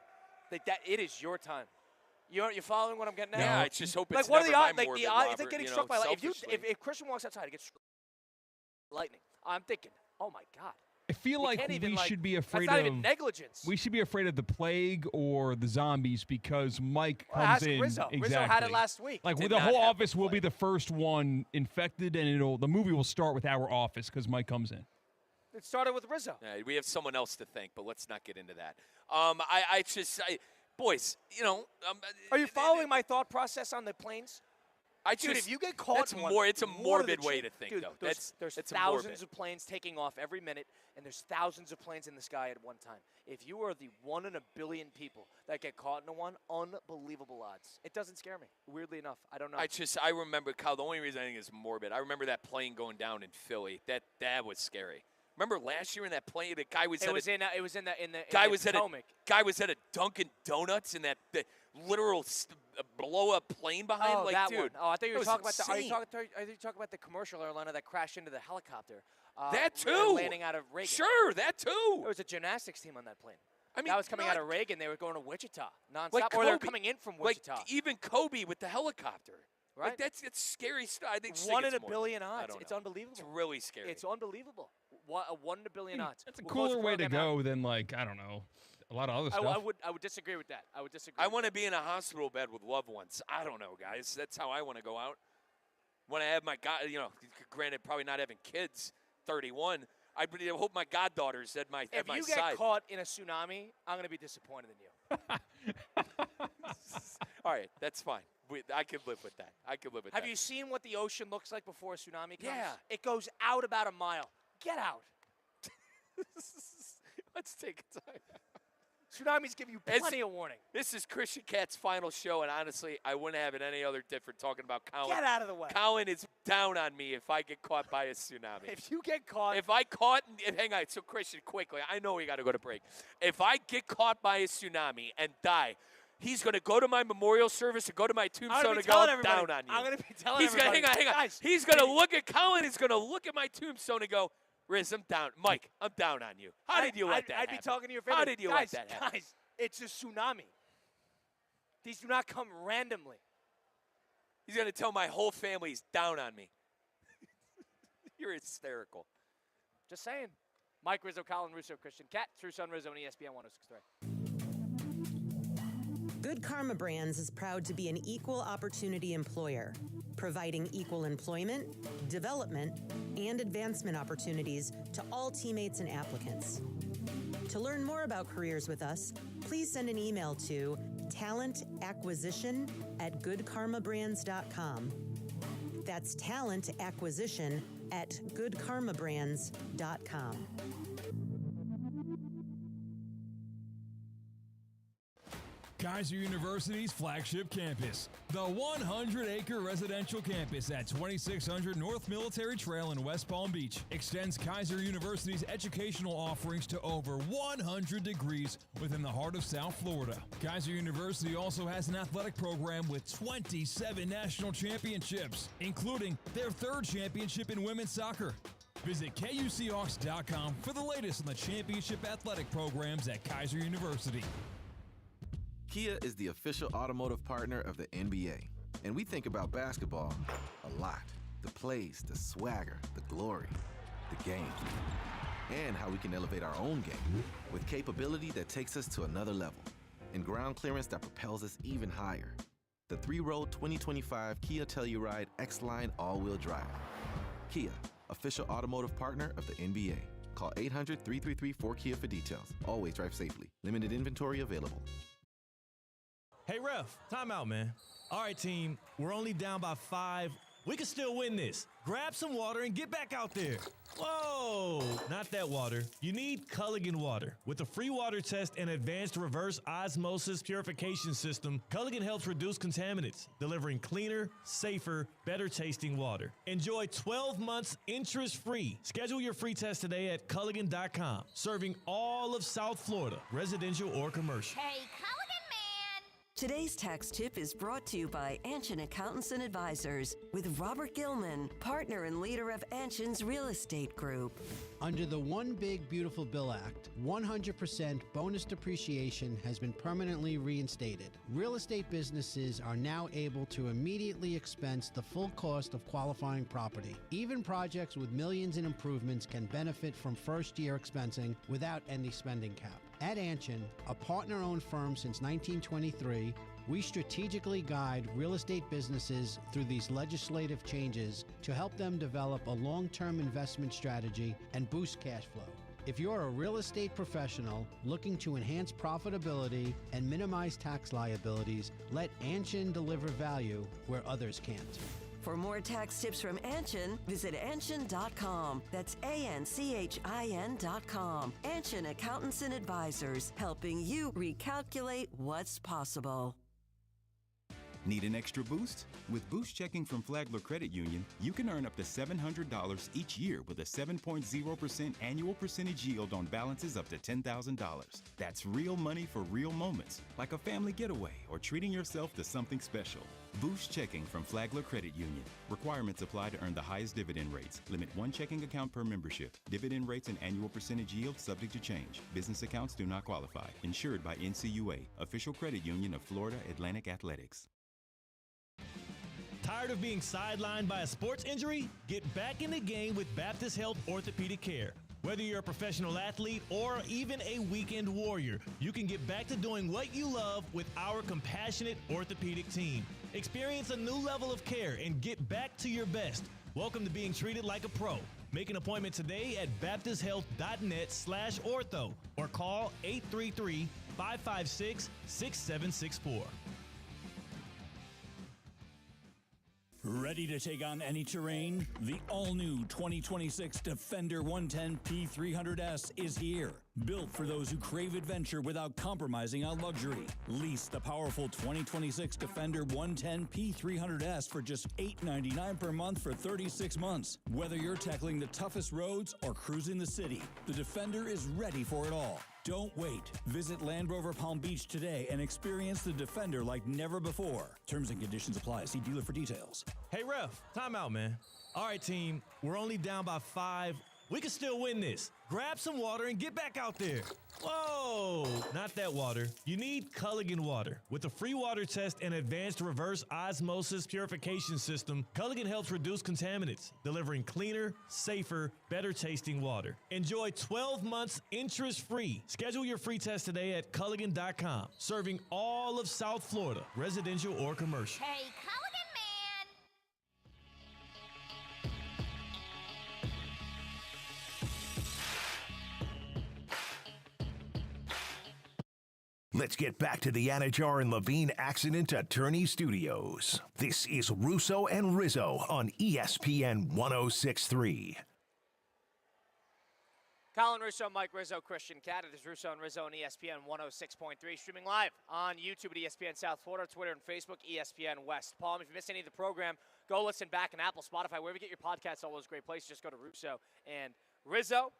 Like that, it is your time. You're following what I'm getting at? Yeah, I just hope it's what are never the odds? my Like morbid the odds, it's like lottery, getting struck by lightning. If Christian walks outside, it gets struck by lightning. I'm thinking, oh my God. I feel like we should be afraid that's of not even negligence. We should be afraid of the plague or the zombies because Mike comes ask in. Rizzo. Exactly. Rizzo had it last week. Like Did the not whole have office the will be plague. the first one infected, and the movie will start with our office because Mike comes in. It started with Rizzo. Yeah, we have someone else to thank, but let's not get into that. Boys, Are you following my thought process on the planes? Dude, if you get caught that's in one, more. It's a what are morbid the way to think, dude, though. There's That's thousands morbid. of planes taking off every minute, and there's thousands of planes in the sky at one time. If you are the 1 in a billion people that get caught in one, unbelievable odds. It doesn't scare me. Weirdly enough, I don't know. I remember, Kyle. The only reason I think it's morbid. I remember that plane going down in Philly. That was scary. Remember last year in that plane, the guy was It at was a, in the guy was Potomac. guy was at a Dunkin' Donuts in that the literal blow up plane behind. Oh, like, that dude, one. Oh, I thought you were that talking was about the. Are you insane. talking about the commercial airliner that crashed into the helicopter? That too. Landing out of Reagan. Sure, that too. There was a gymnastics team on that plane. I mean, that was coming out of Reagan. They were going to Wichita nonstop, like or they were Kobe. coming in from Wichita. Like even Kobe with the helicopter. Right. Like that's scary stuff. I think 1 in it's a billion more. odds. It's unbelievable. It's really scary. It's unbelievable. 1 in a billion odds. That's a We'll close cooler the way to program out. go than I don't know, a lot of other stuff. I would disagree with that. I would disagree. I want to be in a hospital bed with loved ones. I don't know, guys. That's how I want to go out. When I have my granted, probably not having kids, 31. I hope my goddaughters at my side. If you get caught in a tsunami, I'm going to be disappointed in you. All right, that's fine. I could live with that. Have you seen what the ocean looks like before a tsunami comes? Yeah. It goes out about a mile. Get out. Let's take a time. Tsunamis give you plenty of warning. This is Christian Cat's final show, and honestly, I wouldn't have it any other different talking about Colin. Get out of the way. Colin is down on me if I get caught by a tsunami. If you get caught. If I caught, hang on, so Christian, quickly, I know we got to go to break. If I get caught by a tsunami and die, he's going to go to my memorial service and go to my tombstone and go, I'm down on you. I'm going to be telling everybody. Hang on. Guys, he's going to look at Colin, is going to look at my tombstone and go, Riz, I'm down. Mike, I'm down on you. How did you let that happen? I'd be talking to your family. How did you let that happen? Guys, it's a tsunami. These do not come randomly. He's going to tell my whole family he's down on me. You're hysterical. Just saying. Mike Rizzo, Colin Russo, Christian Cat, Russo and Rizzo on ESPN 106.3. Good Karma Brands is proud to be an equal opportunity employer, providing equal employment, development, and advancement opportunities to all teammates and applicants. To learn more about careers with us, please send an email to talentacquisition@goodkarmabrands.com. That's talentacquisition@goodkarmabrands.com. Kaiser University's flagship campus, the 100-acre residential campus at 2600 North Military Trail in West Palm Beach, extends Kaiser University's educational offerings to over 100 degrees within the heart of South Florida. Kaiser University also has an athletic program with 27 national championships, including their 3rd championship in women's soccer. Visit KUCHawks.com for the latest on the championship athletic programs at Kaiser University. Kia is the official automotive partner of the NBA, and we think about basketball a lot. The plays, the swagger, the glory, the game, and how we can elevate our own game with capability that takes us to another level and ground clearance that propels us even higher. The 3-row 2025 Kia Telluride X-Line all-wheel drive. Kia, official automotive partner of the NBA. Call 800-333-4KIA for details. Always drive safely. Limited inventory available. Hey, ref, timeout, man. All right, team, we're only down by 5. We can still win this. Grab some water and get back out there. Whoa, not that water. You need Culligan water. With a free water test and advanced reverse osmosis purification system, Culligan helps reduce contaminants, delivering cleaner, safer, better tasting water. Enjoy 12 months interest-free. Schedule your free test today at Culligan.com. Serving all of South Florida, residential or commercial. Hey, Culligan man! Today's tax tip is brought to you by Anshin Accountants and Advisors with Robert Gilman, partner and leader of Anshin's Real Estate Group. Under the One Big Beautiful Bill Act, 100% bonus depreciation has been permanently reinstated. Real estate businesses are now able to immediately expense the full cost of qualifying property. Even projects with millions in improvements can benefit from first-year expensing without any spending cap. At Anshin, a partner-owned firm since 1923, we strategically guide real estate businesses through these legislative changes to help them develop a long-term investment strategy and boost cash flow. If you're a real estate professional looking to enhance profitability and minimize tax liabilities, let Anshin deliver value where others can't. For more tax tips from Anshin, visit Anshin.com. That's ANCHIN.com. Anshin Accountants and Advisors, helping you recalculate what's possible. Need an extra boost? With Boost Checking from Flagler Credit Union, you can earn up to $700 each year with a 7.0% annual percentage yield on balances up to $10,000. That's real money for real moments, like a family getaway or treating yourself to something special. Boost Checking from Flagler Credit Union. Requirements apply to earn the highest dividend rates. Limit 1 checking account per membership. Dividend rates and annual percentage yield subject to change. Business accounts do not qualify. Insured by NCUA, official credit union of Florida Atlantic Athletics. Tired of being sidelined by a sports injury? Get back in the game with Baptist Health Orthopedic Care. Whether you're a professional athlete or even a weekend warrior, you can get back to doing what you love with our compassionate orthopedic team. Experience a new level of care and get back to your best. Welcome to being treated like a pro. Make an appointment today at baptisthealth.net/ortho or call 833-556-6764. Ready to take on any terrain? The all-new 2026 Defender 110 P300S is here. Built for those who crave adventure without compromising on luxury. Lease the powerful 2026 Defender 110 P300S for just $899 per month for 36 months. Whether you're tackling the toughest roads or cruising the city, the Defender is ready for it all. Don't wait. Visit Land Rover Palm Beach today and experience the Defender like never before. Terms and conditions apply. See dealer for details. Hey, ref, timeout, man. All right, team, we're only down by 5. We can still win this. Grab some water and get back out there. Whoa, not that water. You need Culligan water. With a free water test and advanced reverse osmosis purification system, Culligan helps reduce contaminants, delivering cleaner, safer, better tasting water. Enjoy 12 months interest-free. Schedule your free test today at Culligan.com. Serving all of South Florida, residential or commercial. Hey, Culligan Let's get back to the Anajar and Levine Accident Attorney Studios. This is Russo and Rizzo on ESPN 106.3. Colin Russo, Mike Rizzo, Christian Cat. It is Russo and Rizzo on ESPN 106.3. Streaming live on YouTube at ESPN South Florida, Twitter and Facebook, ESPN West Palm. If you missed any of the program, go listen back on Apple, Spotify, wherever you get your podcasts, all those great places. Just go to Russo and Rizzo.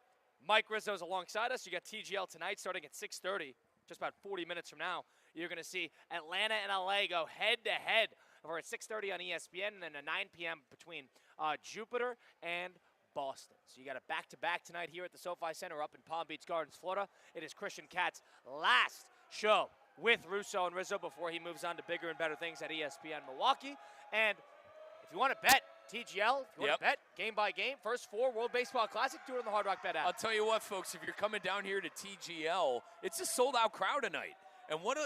Mike Rizzo's alongside us. You got TGL tonight starting at 6:30. Just about 40 minutes from now, you're going to see Atlanta and LA go head-to-head over at 6:30 on ESPN and then at 9 p.m. between Jupiter and Boston. So you got a back-to-back tonight here at the SoFi Center up in Palm Beach Gardens, Florida. It is Christian Cat's last show with Russo and Rizzo before he moves on to bigger and better things at ESPN Milwaukee. And if you want to bet TGL, if you want to bet game by game, first 4 World Baseball Classic, do it on the Hard Rock Bet app. I'll tell you what, folks, if you're coming down here to TGL, it's a sold-out crowd tonight. And what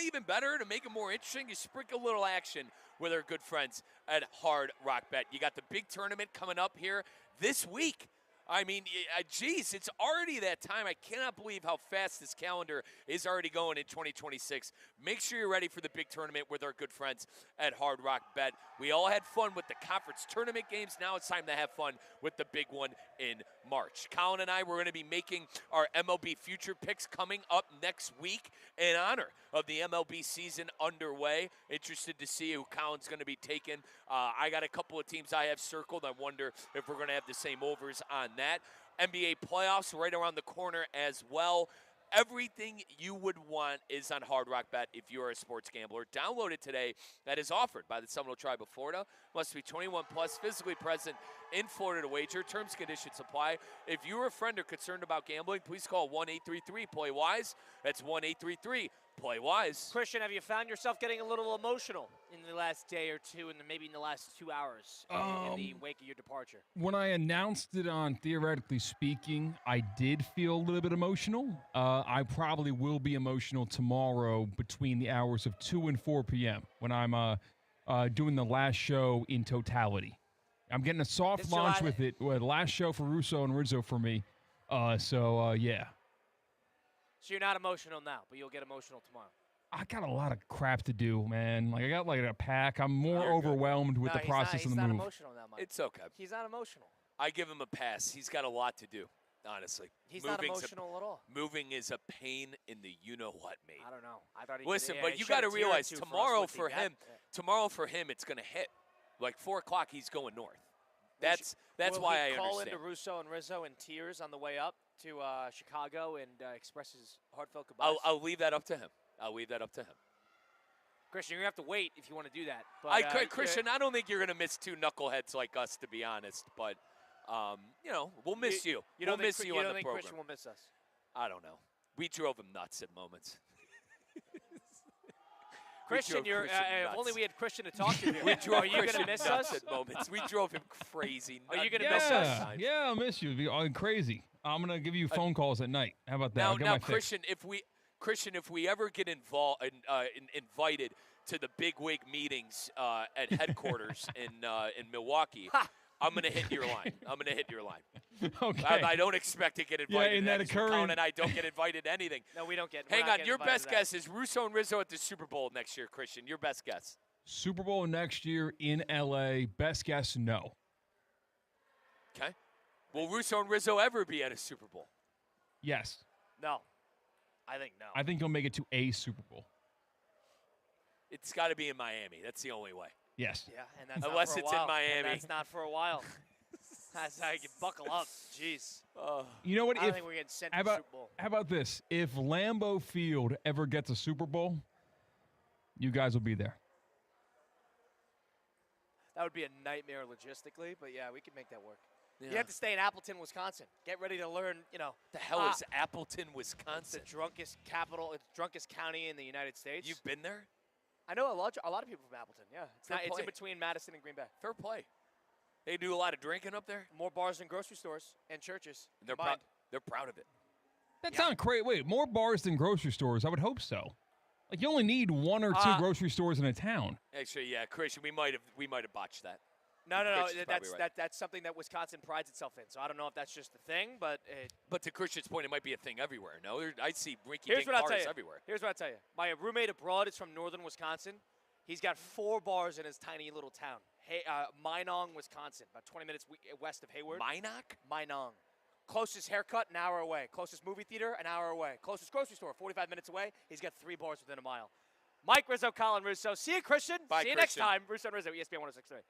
even better to make it more interesting, you sprinkle a little action with our good friends at Hard Rock Bet. You got the big tournament coming up here this week. I mean, geez, it's already that time. I cannot believe how fast this calendar is already going in 2026. Make sure you're ready for the big tournament with our good friends at Hard Rock Bet. We all had fun with the conference tournament games. Now it's time to have fun with the big one in March. Colin and I, we're going to be making our MLB future picks coming up next week in honor of the MLB season underway. Interested to see who Colin's going to be taking. I got a couple of teams I have circled. I wonder if we're going to have the same overs on that. NBA playoffs right around the corner as well. Everything you would want is on Hard Rock Bet if you're a sports gambler. Download it today. That is offered by the Seminole Tribe of Florida. Must be 21 plus, physically present in Florida to wager. Terms and conditions apply. If you're a friend or concerned about gambling, please call 1-833-PLAY-WISE. That's 1-833-PLAY-WISE. Christian, have you found yourself getting a little emotional in the last day or two, and maybe in the last 2 hours in the wake of your departure? When I announced it on Theoretically Speaking, I did feel a little bit emotional. I probably will be emotional tomorrow between the hours of 2 and 4 p.m. when I'm doing the last show in totality. I'm getting a soft launch with it. Last show for Russo and Rizzo for me. Yeah. So you're not emotional now, but you'll get emotional tomorrow. I got a lot of crap to do, man. Like, I got like a pack. I'm more overwhelmed with the process of the move. He's not emotional now, Mike. It's okay. He's not emotional. I give him a pass. He's got a lot to do, honestly. He's not emotional at all. Moving is a pain in the you-know-what, mate. I don't know. I thought he Listen, could, but you got to realize tomorrow for him, it's going to hit. Like 4 o'clock, he's going north. That's why I understand. Will he call into Russo and Rizzo in tears on the way up to Chicago and express his heartfelt goodbyes? I'll leave that up to him. Christian, you're going to have to wait if you want to do that. But, Christian, I don't think you're going to miss 2 knuckleheads like us, to be honest. But, we'll miss you. We'll miss you on the program. You don't think Christian will miss us? I don't know. We drove him nuts at moments. Christian, if only we had Christian to talk to here. Are you going to miss us at moments? We drove him crazy. Are you going to miss us? Yeah, I'll miss you. It'll be crazy. I'm going to give you phone calls at night. How about that? Now, Christian, if we ever get invited to the big wig meetings at headquarters in Milwaukee, I'm going to hit your line. Okay. I don't expect to get invited. Yeah, in that occurring. And I don't get invited to anything. No, we don't get. Hang on. Your best guess is Russo and Rizzo at the Super Bowl next year, Christian. Your best guess. Super Bowl next year in L.A. Best guess, no. Okay. Will Russo and Rizzo ever be at a Super Bowl? Yes. No. I think no. I think he'll make it to a Super Bowl. It's got to be in Miami. That's the only way. Yes. Yeah, and that's unless not for a it's while. in Miami. And that's not for a while. That's how you buckle up. Jeez. You know what? I don't think we're getting sent to the Super Bowl. How about this? If Lambeau Field ever gets a Super Bowl, you guys will be there. That would be a nightmare logistically, but yeah, we could make that work. Yeah. You have to stay in Appleton, Wisconsin. Get ready to learn, The hell is Appleton, Wisconsin? It's the drunkest capital, it's the drunkest county in the United States. You've been there? I know a lot of people from Appleton, yeah. It's in play. between Madison and Green Bay. Fair play. They do a lot of drinking up there? More bars than grocery stores and churches. They're proud of it. That sounds great. Wait, more bars than grocery stores? I would hope so. Like, you only need 1 or 2 grocery stores in a town. Actually, yeah, Christian, we might have botched that. No. That's something that Wisconsin prides itself in. So I don't know if that's just a thing, but to Christian's point, it might be a thing everywhere. No, I see rinky-dink Here's what I'll bars tell you. everywhere. Here's what I'll tell you. My roommate abroad is from northern Wisconsin. He's got 4 bars in his tiny little town. Minong, Wisconsin, about 20 minutes west of Hayward. Minong. Closest haircut, an hour away. Closest movie theater, an hour away. Closest grocery store, 45 minutes away. He's got 3 bars within a mile. Mike Rizzo, Colin Russo. See you, Christian. Bye, See you Christian. next time. Russo and Rizzo, ESPN 106.3.